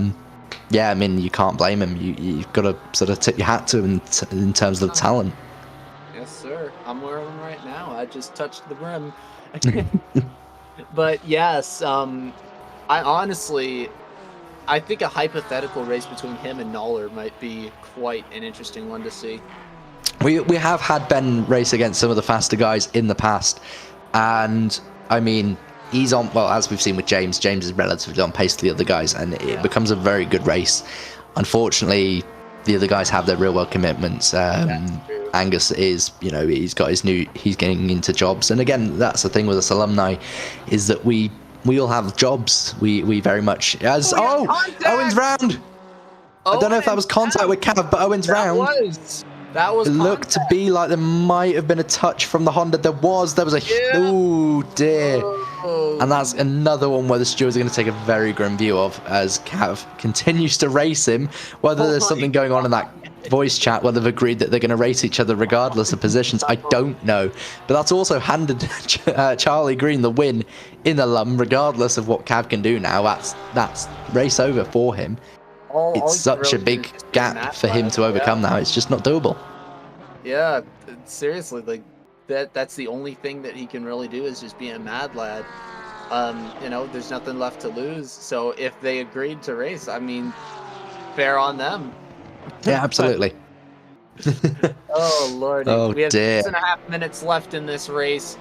[SPEAKER 2] mean, you can't blame him. You've got to sort of tip your hat to him in terms of the talent.
[SPEAKER 1] Yes, sir. I'm wearing them right now. I just touched the rim. But yes, I think a hypothetical race between him and Noller might be quite an interesting one to see.
[SPEAKER 2] We have had Ben race against some of the faster guys in the past, and I mean, he's on, well, as we've seen with James is relatively on pace to the other guys, and it becomes a very good race. Unfortunately, the other guys have their real world commitments. Angus is, he's getting into jobs, and again, that's the thing with us alumni, is that we all have jobs. We very much Owen's round. I don't know if that was contact with Cav, but Owen's round.
[SPEAKER 1] That was
[SPEAKER 2] it looked to be like there might have been a touch from the Honda. There was oh dear. And that's another one where the stewards are going to take a very grim view of, as Cav continues to race him. Whether there's something going on in that voice chat, whether they've agreed that they're going to race each other regardless of positions, I don't know. But that's also handed Charlie Green the win in the Lum, regardless of what Cav can do now. That's race over for him. It's such a big gap for him to overcome now. It's just not doable.
[SPEAKER 1] Yeah, seriously, that's the only thing that he can really do, is just be a mad lad. There's nothing left to lose. So if they agreed to race, I mean, fair on them.
[SPEAKER 2] Yeah, absolutely.
[SPEAKER 1] Oh, Lord.
[SPEAKER 2] Oh,
[SPEAKER 1] we have
[SPEAKER 2] dear.
[SPEAKER 1] 6.5 minutes left in this race.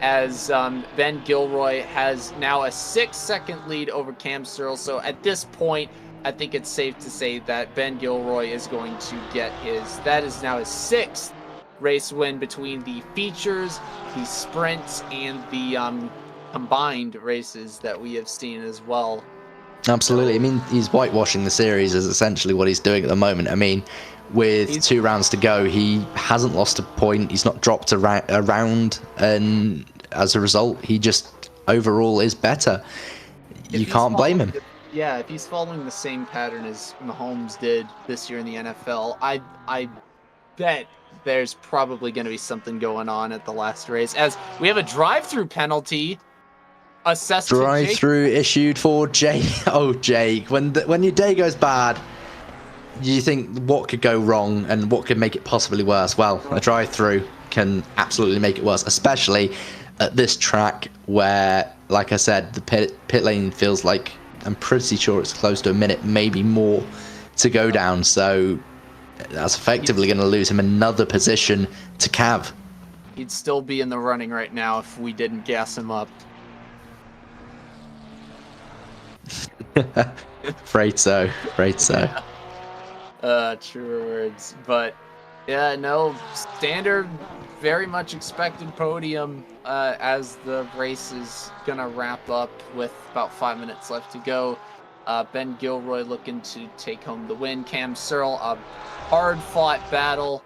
[SPEAKER 1] as Ben Gilroy has now a 6-second lead over Cam Searle. So at this point, I think it's safe to say that Ben Gilroy is going to get that is now his 6th race win between the features, the sprints, and the combined races that we have seen as well.
[SPEAKER 2] Absolutely. I mean, he's whitewashing the series is essentially what he's doing at the moment. I mean, with 2 rounds to go, he hasn't lost a point. He's not dropped a round. And as a result, he just overall is better. You can't blame him.
[SPEAKER 1] Yeah, if he's following the same pattern as Mahomes did this year in the NFL, I bet there's probably going to be something going on at the last race, as we have a drive-through penalty assessed.
[SPEAKER 2] Drive-through issued for Jake. Oh, Jake, when your day goes bad, you think what could go wrong and what could make it possibly worse? Well, a drive-through can absolutely make it worse, especially at this track where, like I said, the pit lane feels like, I'm pretty sure it's close to a minute, maybe more, to go down. So that's effectively going to lose him another position to Cav.
[SPEAKER 1] He'd still be in the running right now if we didn't gas him up.
[SPEAKER 2] Afraid so.
[SPEAKER 1] Truer words. But yeah, no, standard, very much expected podium as the race is gonna wrap up with about 5 minutes left to go. Ben Gilroy looking to take home the win. Cam Searle, a hard-fought battle,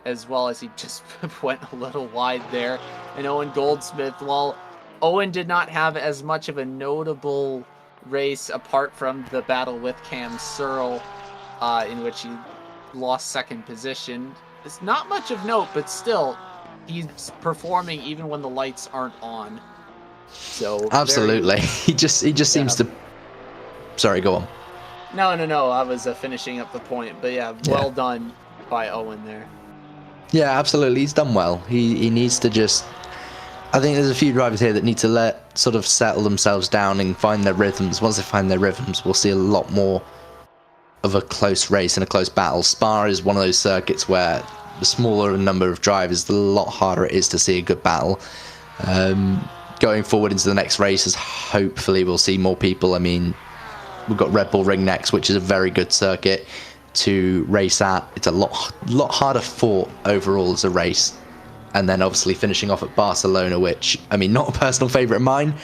[SPEAKER 1] as well as he just went a little wide there. And Owen Goldsmith, while Owen did not have as much of a notable race apart from the battle with Cam Searle, in which he lost 2nd position, it's not much of note, but still, he's performing even when the lights aren't on. So
[SPEAKER 2] absolutely, he just seems to. Sorry, go on.
[SPEAKER 1] No. I was finishing up the point, but well done by Owen there.
[SPEAKER 2] Yeah, absolutely, he's done well. He needs to just. I think there's a few drivers here that need to sort of settle themselves down and find their rhythms. Once they find their rhythms, we'll see a lot more of a close race and a close battle. Spa is one of those circuits where the smaller number of drivers, the lot harder it is to see a good battle. Going forward into the next races, hopefully we'll see more people. I mean, we've got Red Bull Ring next, which is a very good circuit to race at. It's a lot harder fought overall as a race. And then obviously finishing off at Barcelona, which, I mean, not a personal favourite of mine,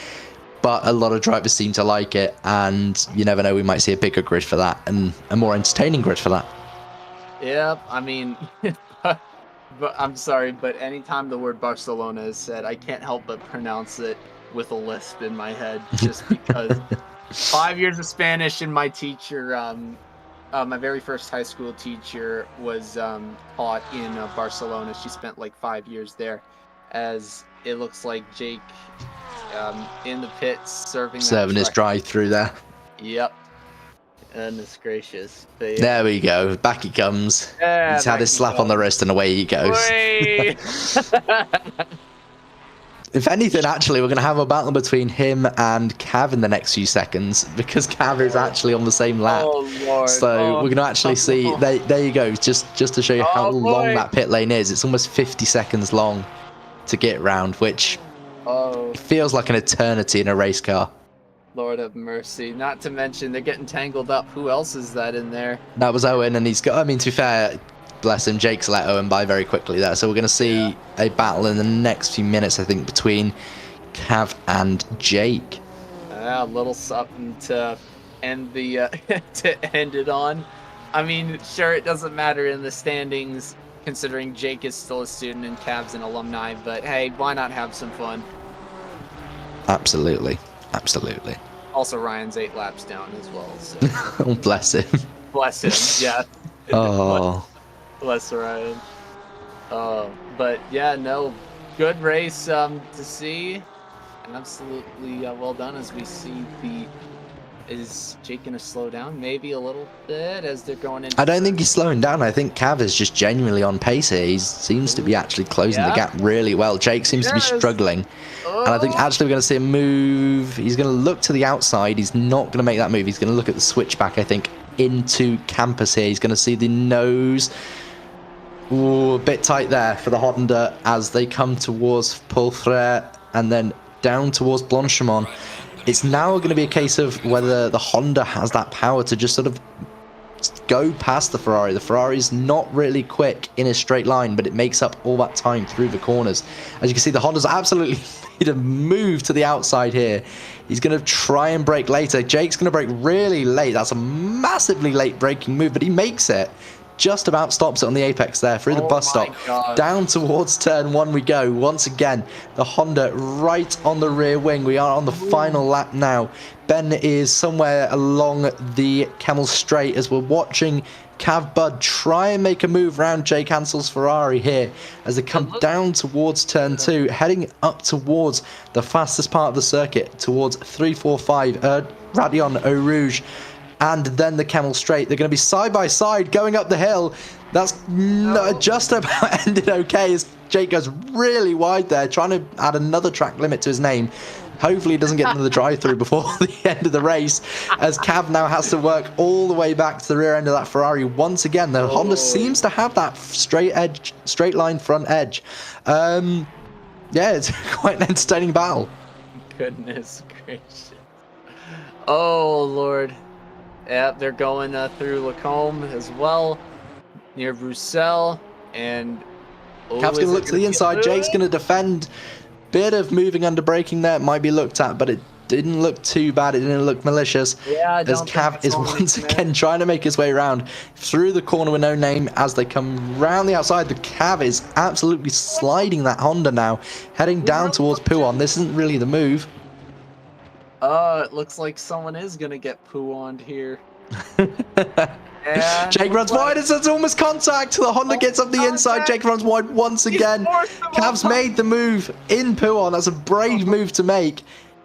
[SPEAKER 2] but a lot of drivers seem to like it, and you never know, we might see a bigger grid for that and a more entertaining grid for that.
[SPEAKER 1] Yeah, I mean, but I'm sorry, but anytime the word Barcelona is said, I can't help but pronounce it with a lisp in my head, just because 5 years of Spanish, and my teacher, my very first high school teacher was taught in Barcelona. She spent like 5 years there, as it looks like Jake in the pits serving
[SPEAKER 2] his drive-through there.
[SPEAKER 1] Yep. Goodness gracious. But,
[SPEAKER 2] there we go. Back he comes. He's had his slap on the wrist and away he goes. If anything, actually, we're going to have a battle between him and Cav in the next few seconds, because Cav is actually on the same lap.
[SPEAKER 1] Oh, Lord.
[SPEAKER 2] So we're going to actually see. There you go. Just to show you how long that pit lane is. It's almost 50 seconds long to get round, which feels like an eternity in a race car.
[SPEAKER 1] Lord have mercy. Not to mention, they're getting tangled up. Who else is that in there?
[SPEAKER 2] That was Owen, and he's got. I mean, to be fair, bless him, Jake's let Owen by very quickly there. So we're going to see a battle in the next few minutes, I think, between Cav and Jake.
[SPEAKER 1] A little something to end the to end it on. I mean, sure, it doesn't matter in the standings, considering Jake is still a student and Cav's an alumni. But hey, why not have some fun?
[SPEAKER 2] Absolutely.
[SPEAKER 1] Also, Ryan's 8 laps down as well. So.
[SPEAKER 2] Oh, bless him.
[SPEAKER 1] Bless him. Yeah.
[SPEAKER 2] Oh.
[SPEAKER 1] Bless Ryan. But yeah, no, good race to see, and absolutely well done. As we see is Jake gonna slow down maybe a little bit as they're going into?
[SPEAKER 2] I don't think he's slowing down. I think Cav is just genuinely on pace here. He seems to be actually closing the gap really well. Jake seems to be struggling, and I think actually we're gonna see a move. He's gonna look to the outside. He's not gonna make that move. He's gonna look at the switchback, I think, into Campus here. He's gonna see the nose. Ooh, a bit tight there for the Honda as they come towards Paul Frere. and then down towards Blanchimont. It's now going to be a case of whether the Honda has that power to just sort of go past the Ferrari. The Ferrari's not really quick in a straight line, but it makes up all that time through the corners. As you can see, the Honda's absolutely made a move to the outside here. He's going to try and brake later. Jake's going to brake really late. That's a massively late braking move, but he makes it. Just about stops it on the apex there, through the bus stop. Down towards turn 1 we go. Once again, the Honda right on the rear wing. We are on the final lap now. Ben is somewhere along the Camel Straight as we're watching Cav Bud try and make a move around Jake Hansel's Ferrari here as they come down towards turn 2, heading up towards the fastest part of the circuit, towards 345 Radion Eau Rouge. And then the Camel Straight. They're going to be side by side going up the hill. That's just about ended okay as Jake goes really wide there, trying to add another track limit to his name. Hopefully he doesn't get into the drive-through before the end of the race, as Cav now has to work all the way back to the rear end of that Ferrari once again. The Honda seems to have that straight line front edge. Yeah, it's quite an entertaining battle.
[SPEAKER 1] Goodness gracious. Oh, Lord. Yeah, they're going through Lacombe as well, near Bruxelles, and
[SPEAKER 2] Cav's going to look to the inside. Jake's going to defend. Bit of moving under braking there. It might be looked at, but it didn't look too bad. It didn't look malicious. Yeah, as Cav is once again trying to make his way around through the corner with no name as they come round the outside. The Cav is absolutely sliding that Honda now, heading down towards Pouon. This isn't really the move.
[SPEAKER 1] It looks like someone is going to get poo-oned here.
[SPEAKER 2] Jake runs wide, it's almost contact. The Honda gets up the inside. Jake runs wide once again. Cav's made the move in Pouon. That's a brave move to make.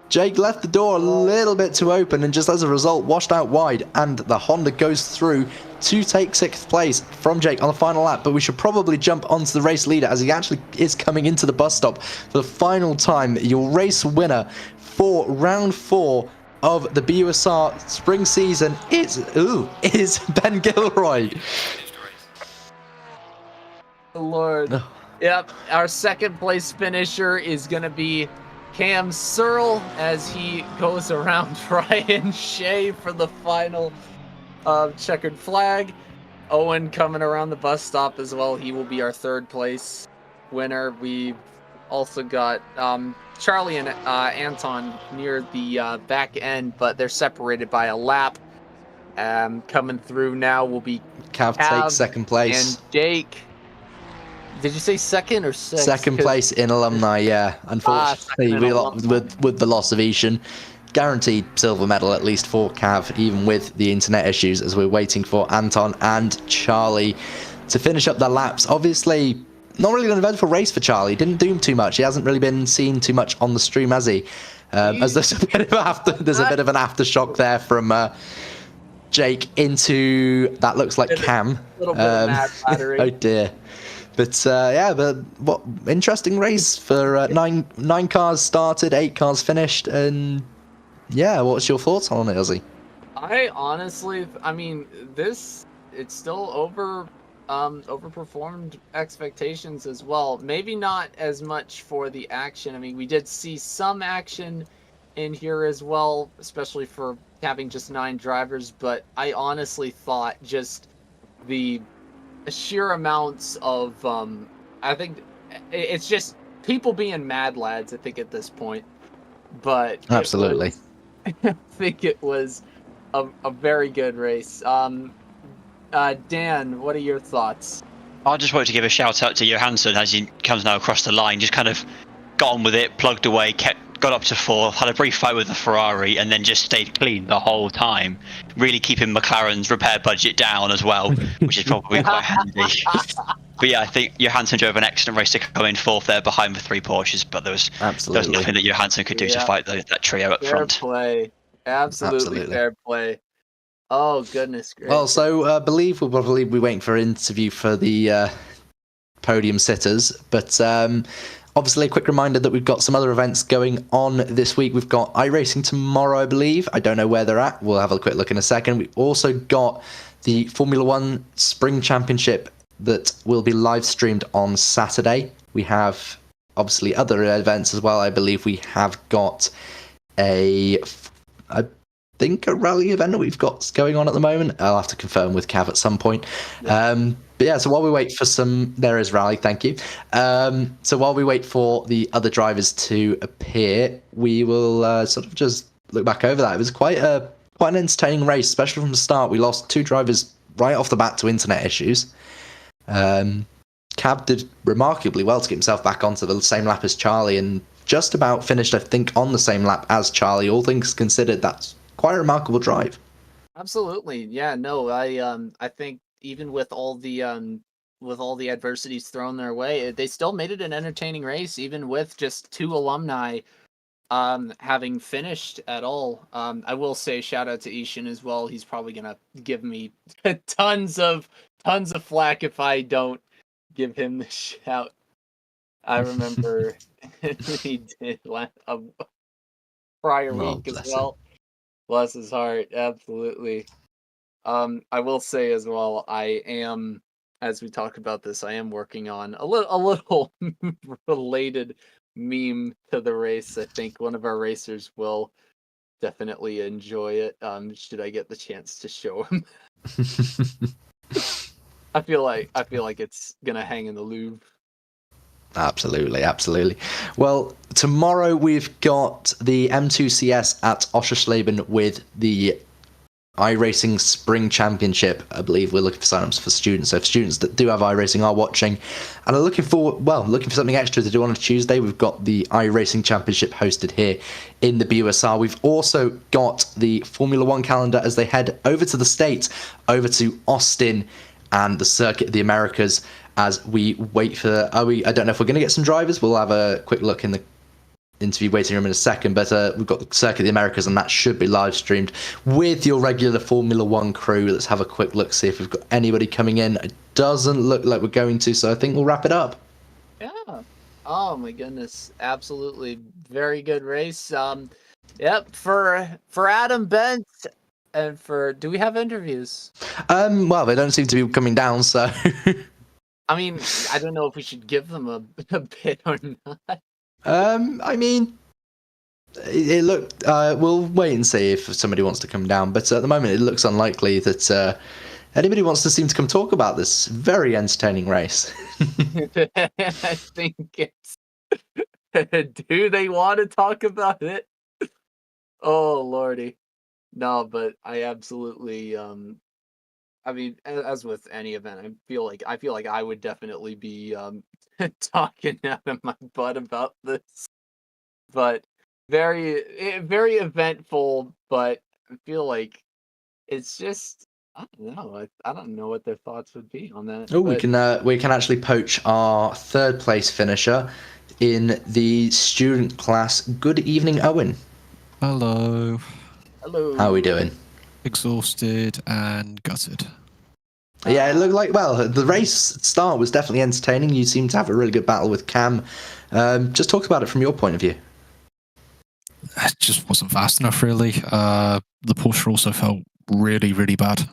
[SPEAKER 2] Jake left the door a little bit too open and just as a result washed out wide, and the Honda goes through to take 6th place from Jake on the final lap. But we should probably jump onto the race leader as he actually is coming into the bus stop for the final time. Your race winner for round 4 of the BUSR spring season is Ben Gilroy.
[SPEAKER 1] Lord. Yep, our 2nd place finisher is going to be Cam Searle as he goes around Ryan Shea for the final checkered flag. Owen coming around the bus stop as well. He will be our 3rd place winner. We've also got Charlie and Anton near the back end, but they're separated by a lap. Coming through now will be
[SPEAKER 2] Cav takes 2nd place.
[SPEAKER 1] And Jake. Did you say 2nd or 6th?
[SPEAKER 2] 2nd place in alumni, yeah. Unfortunately, with the loss of Ishan, guaranteed silver medal at least for Cav, even with the internet issues, as we're waiting for Anton and Charlie to finish up their laps. Obviously, not really an eventful race for Charlie. Didn't do too much. He hasn't really been seen too much on the stream, has he? As there's a bit of an aftershock there from Jake into that looks like Cam.
[SPEAKER 1] A little bit of mad battery.
[SPEAKER 2] Oh dear. But yeah, but what interesting race for 9 cars started, 8 cars finished, and yeah, what's your thoughts on it, Ozzy?
[SPEAKER 1] I mean, it's still overperformed expectations as well. Maybe not as much for the action. I mean, we did see some action in here as well, especially for having just 9 drivers, but I honestly thought just the sheer amounts of I think it's just people being mad lads, I think, at this point. But
[SPEAKER 2] absolutely,
[SPEAKER 1] I think it was a very good race. Dan, what are your thoughts?
[SPEAKER 3] I just wanted to give a shout out to Johansson as he comes now across the line. Just kind of got on with it, plugged away, got up to 4th, had a brief fight with the Ferrari, and then just stayed clean the whole time. Really keeping McLaren's repair budget down as well, which is probably quite handy. But yeah, I think Johansson drove an excellent race to come in 4th there behind the 3 Porsches, but there was nothing that Johansson could do to fight that trio up front.
[SPEAKER 1] Fair play. Absolutely fair play. Oh, goodness gracious.
[SPEAKER 2] Well, so I believe we'll probably be waiting for an interview for the podium sitters, but obviously a quick reminder that we've got some other events going on this week. We've got iRacing tomorrow, I believe. I don't know where they're at. We'll have a quick look in a second. We've also got the Formula 1 Spring Championship that will be live streamed on Saturday. We have obviously other events as well. I believe we have got I think a rally event that we've got going on at the moment. I'll have to confirm with Cav at some point. But yeah, so while we wait for there is rally, thank you. So while we wait for the other drivers to appear, we will sort of just look back over that. It was quite an entertaining race, especially from the start. We lost 2 drivers right off the bat to internet issues. Cav did remarkably well to get himself back onto the same lap as Charlie, and just about finished, I think, on the same lap as Charlie. All things considered, that's quite a remarkable drive.
[SPEAKER 1] Absolutely, yeah. No, I think even with all the adversities thrown their way, they still made it an entertaining race, even with just 2 alumni having finished at all. I will say shout out to Ishan as well. He's probably gonna give me tons of flack if I don't give him the shout. I remember he did a prior week as well. Bless his heart, absolutely. I will say as well, I am, as we talk about this, I am working on a little related meme to the race. I think one of our racers will definitely enjoy it. Should I get the chance to show him? I feel like it's gonna hang in the Louvre.
[SPEAKER 2] Absolutely. Well, tomorrow we've got the M2CS at Oschersleben with the iRacing Spring Championship. I believe we're looking for signups for students. So if students that do have iRacing are watching and are looking for something extra to do on a Tuesday, we've got the iRacing Championship hosted here in the BUSR. We've also got the Formula One calendar as they head over to the States, over to Austin and the Circuit of the Americas, as we wait for I don't know if we're going to get some drivers. We'll have a quick look in the interview waiting room in a second, but we've got the Circuit of the Americas, and that should be live streamed with your regular Formula One crew. Let's have a quick look, see if we've got anybody coming in. It doesn't look like we're going to, so I think we'll wrap it up.
[SPEAKER 1] Yeah. Oh my goodness, absolutely very good race. Yep, for Adam Bent and do we have interviews?
[SPEAKER 2] Well, they don't seem to be coming down, so
[SPEAKER 1] I mean, I don't know if we should give them a bit or not.
[SPEAKER 2] I mean, it looked. We'll wait and see if somebody wants to come down. But at the moment, it looks unlikely that anybody wants to seem to come talk about this very entertaining race.
[SPEAKER 1] I think it's. Do they want to talk about it? Oh lordy, no. But I absolutely. I mean, as with any event, I feel like I would definitely be talking out of my butt about this. But very eventful. But I feel like it's just I don't know. I don't know what their thoughts would be on that.
[SPEAKER 2] Oh,
[SPEAKER 1] but...
[SPEAKER 2] we can actually poach our third place finisher in the student class. Good evening, Owen.
[SPEAKER 4] Hello.
[SPEAKER 1] Hello.
[SPEAKER 2] How are we doing?
[SPEAKER 4] Exhausted and gutted.
[SPEAKER 2] Yeah, it looked like, well, the race start was definitely entertaining. You seem to have a really good battle with Cam. Just talk about it from your point of view.
[SPEAKER 4] It just wasn't fast enough, really. The Porsche also felt really, really bad.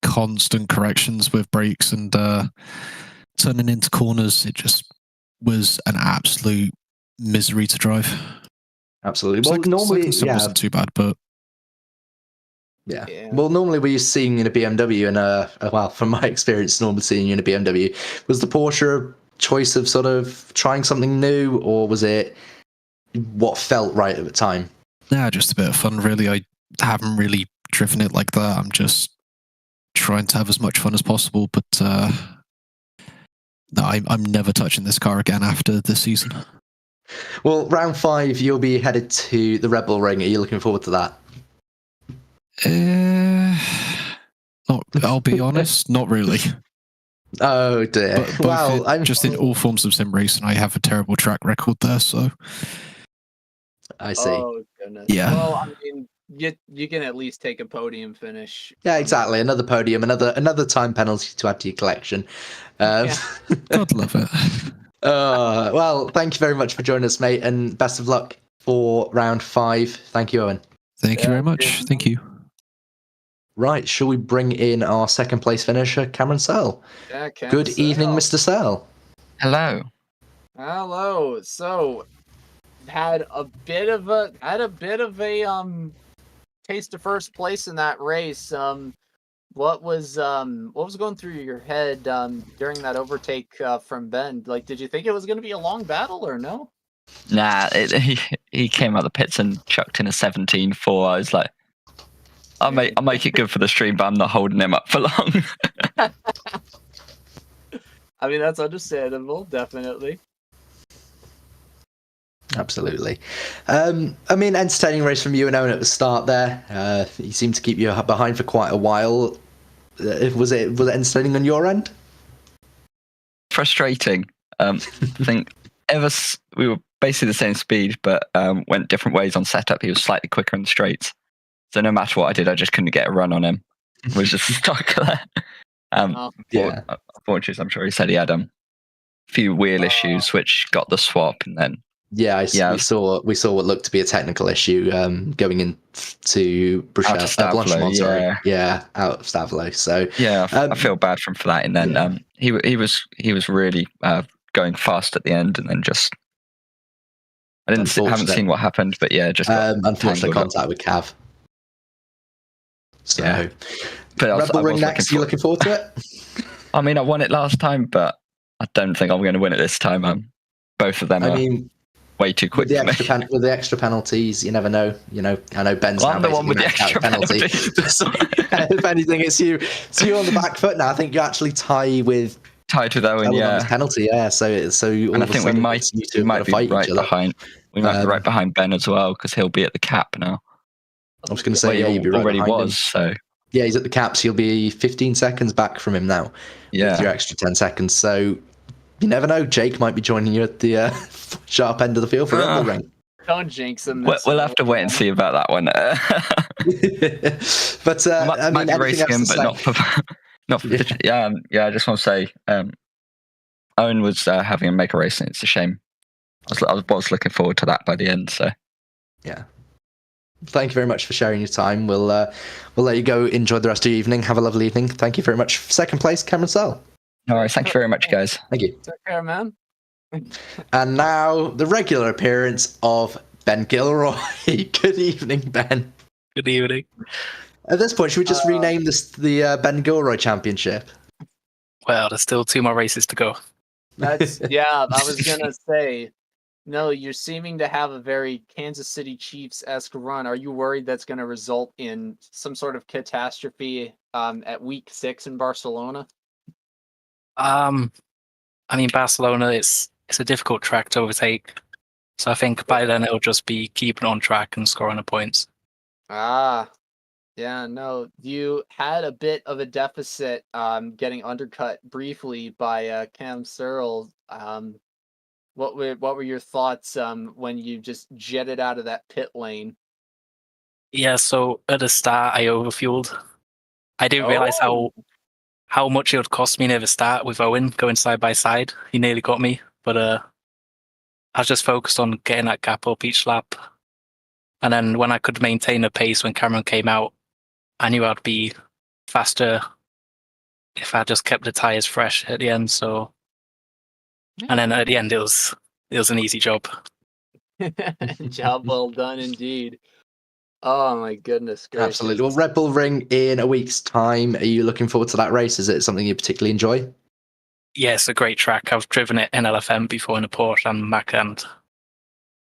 [SPEAKER 4] Constant corrections with brakes and turning into corners. It just was an absolute misery to drive.
[SPEAKER 2] Absolutely. Well, normally,
[SPEAKER 4] it wasn't too bad, but
[SPEAKER 2] yeah. Well, normally we're seeing you in a BMW, and well, from my experience, normally seeing you in a BMW, was the Porsche a choice of sort of trying something new, or was it what felt right at the time?
[SPEAKER 4] Yeah, just a bit of fun, really. I haven't really driven it like that. I'm just trying to have as much fun as possible, but no, I'm never touching this car again after this season.
[SPEAKER 2] Well, round 5, you'll be headed to the Red Bull Ring. Are you looking forward to that?
[SPEAKER 4] I'll be honest, not really.
[SPEAKER 2] Oh dear.
[SPEAKER 4] Well, I'm just in all forms of sim racing. I have a terrible track record there, so
[SPEAKER 2] I see.
[SPEAKER 1] Oh goodness.
[SPEAKER 4] Yeah.
[SPEAKER 1] Well, I mean, you can at least take a podium finish.
[SPEAKER 2] Yeah, exactly. Another podium, another time penalty to add to your collection.
[SPEAKER 4] God love it.
[SPEAKER 2] Well, thank you very much for joining us, mate, and best of luck for round 5. Thank you, Owen.
[SPEAKER 4] Thank you very much. Thank you.
[SPEAKER 2] Right, shall we bring in our second place finisher, Cameron Searle?
[SPEAKER 1] Yeah,
[SPEAKER 2] Good evening, Mr. Searle.
[SPEAKER 5] Hello.
[SPEAKER 1] Hello. So had a bit of a taste of first place in that race. What was going through your head during that overtake from Ben? Like, did you think it was going to be a long battle or no?
[SPEAKER 5] Nah, he came out the pits and chucked in a 17.4. I was like, I'll make it good for the stream, but I'm not holding him up for long.
[SPEAKER 1] I mean, that's understandable, definitely.
[SPEAKER 2] Absolutely. I mean, entertaining race from you and Owen at the start there. He seemed to keep you behind for quite a while. Was it entertaining on your end?
[SPEAKER 5] Frustrating. I think we were basically the same speed, but went different ways on setup. He was slightly quicker in the straights. So no matter what I did, I just couldn't get a run on him. Was just stuck there.
[SPEAKER 2] Yeah.
[SPEAKER 5] Unfortunately, I'm sure he said he had a few wheel issues, which got the swap, and then
[SPEAKER 2] we saw what looked to be a technical issue going into Blanchimont, sorry. Yeah, out of Stavelot. So
[SPEAKER 5] yeah, I feel bad for him for that. And then he was really going fast at the end, and then just haven't seen what happened, but yeah, just
[SPEAKER 2] unfortunate contact with Cav. So, yeah.
[SPEAKER 5] But
[SPEAKER 2] Red Bull Ring next. You looking forward to it?
[SPEAKER 5] I mean, I won it last time, but I don't think I'm going to win it this time. Both of them are way too quick.
[SPEAKER 2] With the extra penalties, you never know. You know, I know Ben's now
[SPEAKER 5] I'm the one with the extra penalty.
[SPEAKER 2] So, if anything, it's you on the back foot now. I think you actually tied with Owen. Yeah, on his penalty. Yeah, so
[SPEAKER 5] and I think we might be right behind. We might be right behind Ben as well because he'll be at the cap now.
[SPEAKER 2] I was going to say, you'd be right
[SPEAKER 5] already
[SPEAKER 2] behind
[SPEAKER 5] him. So
[SPEAKER 2] yeah, he's at the caps. He'll be 15 seconds back from him now. Yeah, with your extra 10 seconds. So you never know. Jake might be joining you at the sharp end of the field for Red Bull Ring.
[SPEAKER 1] Don't jinx him.
[SPEAKER 5] We'll have to wait and see about that one.
[SPEAKER 2] But I mean,
[SPEAKER 5] might be racing him, but not for yeah. I just want to say, Owen was having a mega race, and it's a shame. I was looking forward to that by the end. So
[SPEAKER 2] yeah. Thank you very much for sharing your time. We'll let you go. Enjoy the rest of your evening. Have a lovely evening. Thank you very much. Second place, Cameron Sell.
[SPEAKER 5] All right. Thank you very much, guys.
[SPEAKER 2] Thank you.
[SPEAKER 1] Take care, man.
[SPEAKER 2] And now the regular appearance of Ben Gilroy. Good evening, Ben.
[SPEAKER 6] Good evening.
[SPEAKER 2] At this point, should we just rename this the Ben Gilroy Championship?
[SPEAKER 6] Well, there's still 2 more races to go.
[SPEAKER 1] I was gonna say. No, you're seeming to have a very Kansas City Chiefs-esque run. Are you worried that's going to result in some sort of catastrophe at week 6 in Barcelona?
[SPEAKER 6] I mean, Barcelona, it's a difficult track to overtake. So I think by then it'll just be keeping on track and scoring the points.
[SPEAKER 1] Yeah, no. You had a bit of a deficit getting undercut briefly by Cam Searle. What were your thoughts when you just jetted out of that pit lane?
[SPEAKER 6] Yeah, so at the start I overfueled. I didn't realize how much it would cost me near the start with Owen going side by side. He nearly got me, but I was just focused on getting that gap up each lap. And then when I could maintain the pace when Cameron came out, I knew I'd be faster if I just kept the tires fresh at the end. So. And then at the end, it was an easy job.
[SPEAKER 1] Job well done, indeed. Oh my goodness gracious!
[SPEAKER 2] Absolutely. Well, Red Bull Ring in a week's time. Are you looking forward to that race? Is it something you particularly enjoy?
[SPEAKER 6] Yeah, it's a great track. I've driven it in LFM before in a Porsche and Mac, and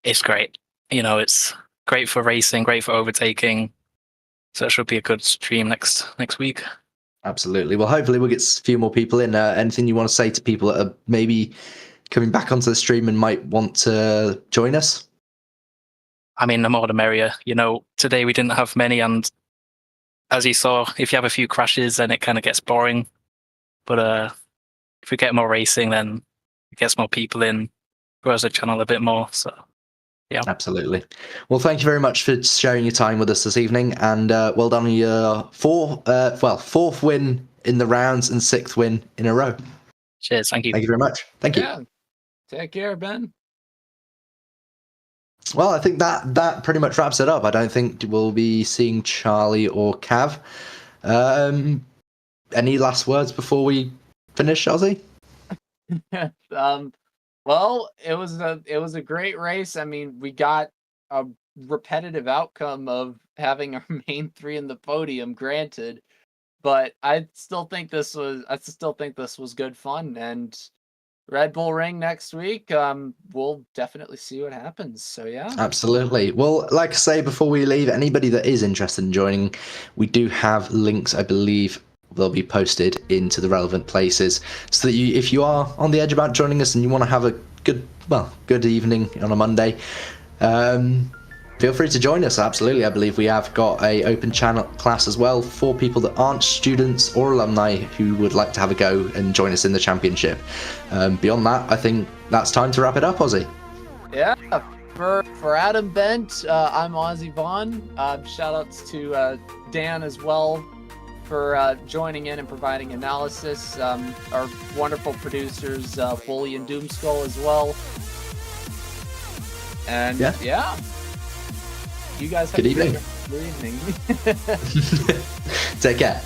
[SPEAKER 6] it's great. You know, it's great for racing, great for overtaking. So it should be a good stream next week.
[SPEAKER 2] Absolutely. Well, hopefully we'll get a few more people in. Anything you want to say to people that are maybe coming back onto the stream and might want to join us?
[SPEAKER 6] I mean, the more the merrier. You know, today we didn't have many, and as you saw, if you have a few crashes, then it kind of gets boring. But if we get more racing, then it gets more people in, grows the channel a bit more. So, yeah.
[SPEAKER 2] Absolutely. Well, thank you very much for sharing your time with us this evening, and well done on your fourth win in the rounds and 6th win in a row.
[SPEAKER 6] Cheers. Thank you.
[SPEAKER 2] Thank you very much. Thank you.
[SPEAKER 1] Take care, Ben.
[SPEAKER 2] Well, I think that pretty much wraps it up. I don't think we'll be seeing Charlie or Cav. Any last words before we finish, Ozzy?
[SPEAKER 1] Well, it was a great race. I mean, we got a repetitive outcome of having our main three in the podium, granted, but I still think this was good fun. And Red Bull Ring next week, we'll definitely see what happens. So yeah.
[SPEAKER 2] Absolutely. Well, like I say, before we leave, anybody that is interested in joining, we do have links, I believe they'll be posted into the relevant places, so that if you are on the edge about joining us and you want to have a good evening on a Monday, feel free to join us. Absolutely. I believe we have got a open channel class as well for people that aren't students or alumni who would like to have a go and join us in the championship. Beyond that, I think that's time to wrap it up, Ozzy.
[SPEAKER 1] Yeah. For Adam Bent, I'm Ozzy Vaughn. Shout outs to Dan as well for joining in and providing analysis. Our wonderful producers, Bully and Doomskull as well. And yeah. You guys have
[SPEAKER 2] good evening.
[SPEAKER 1] Good evening.
[SPEAKER 2] Take care.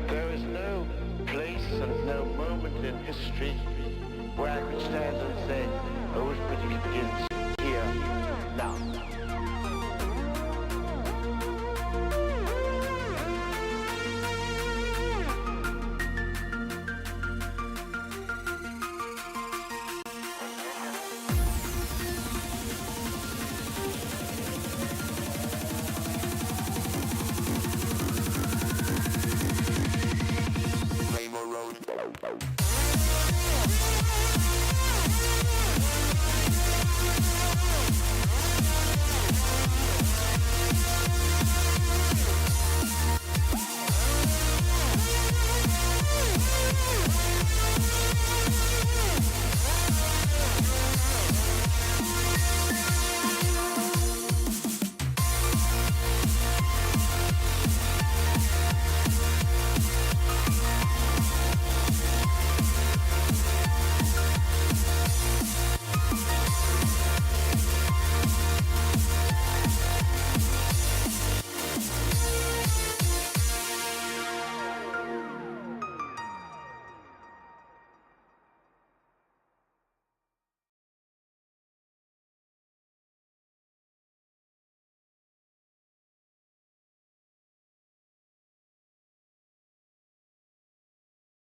[SPEAKER 7] There is no place and no moment in history where I could stand and say, "Oh, British begins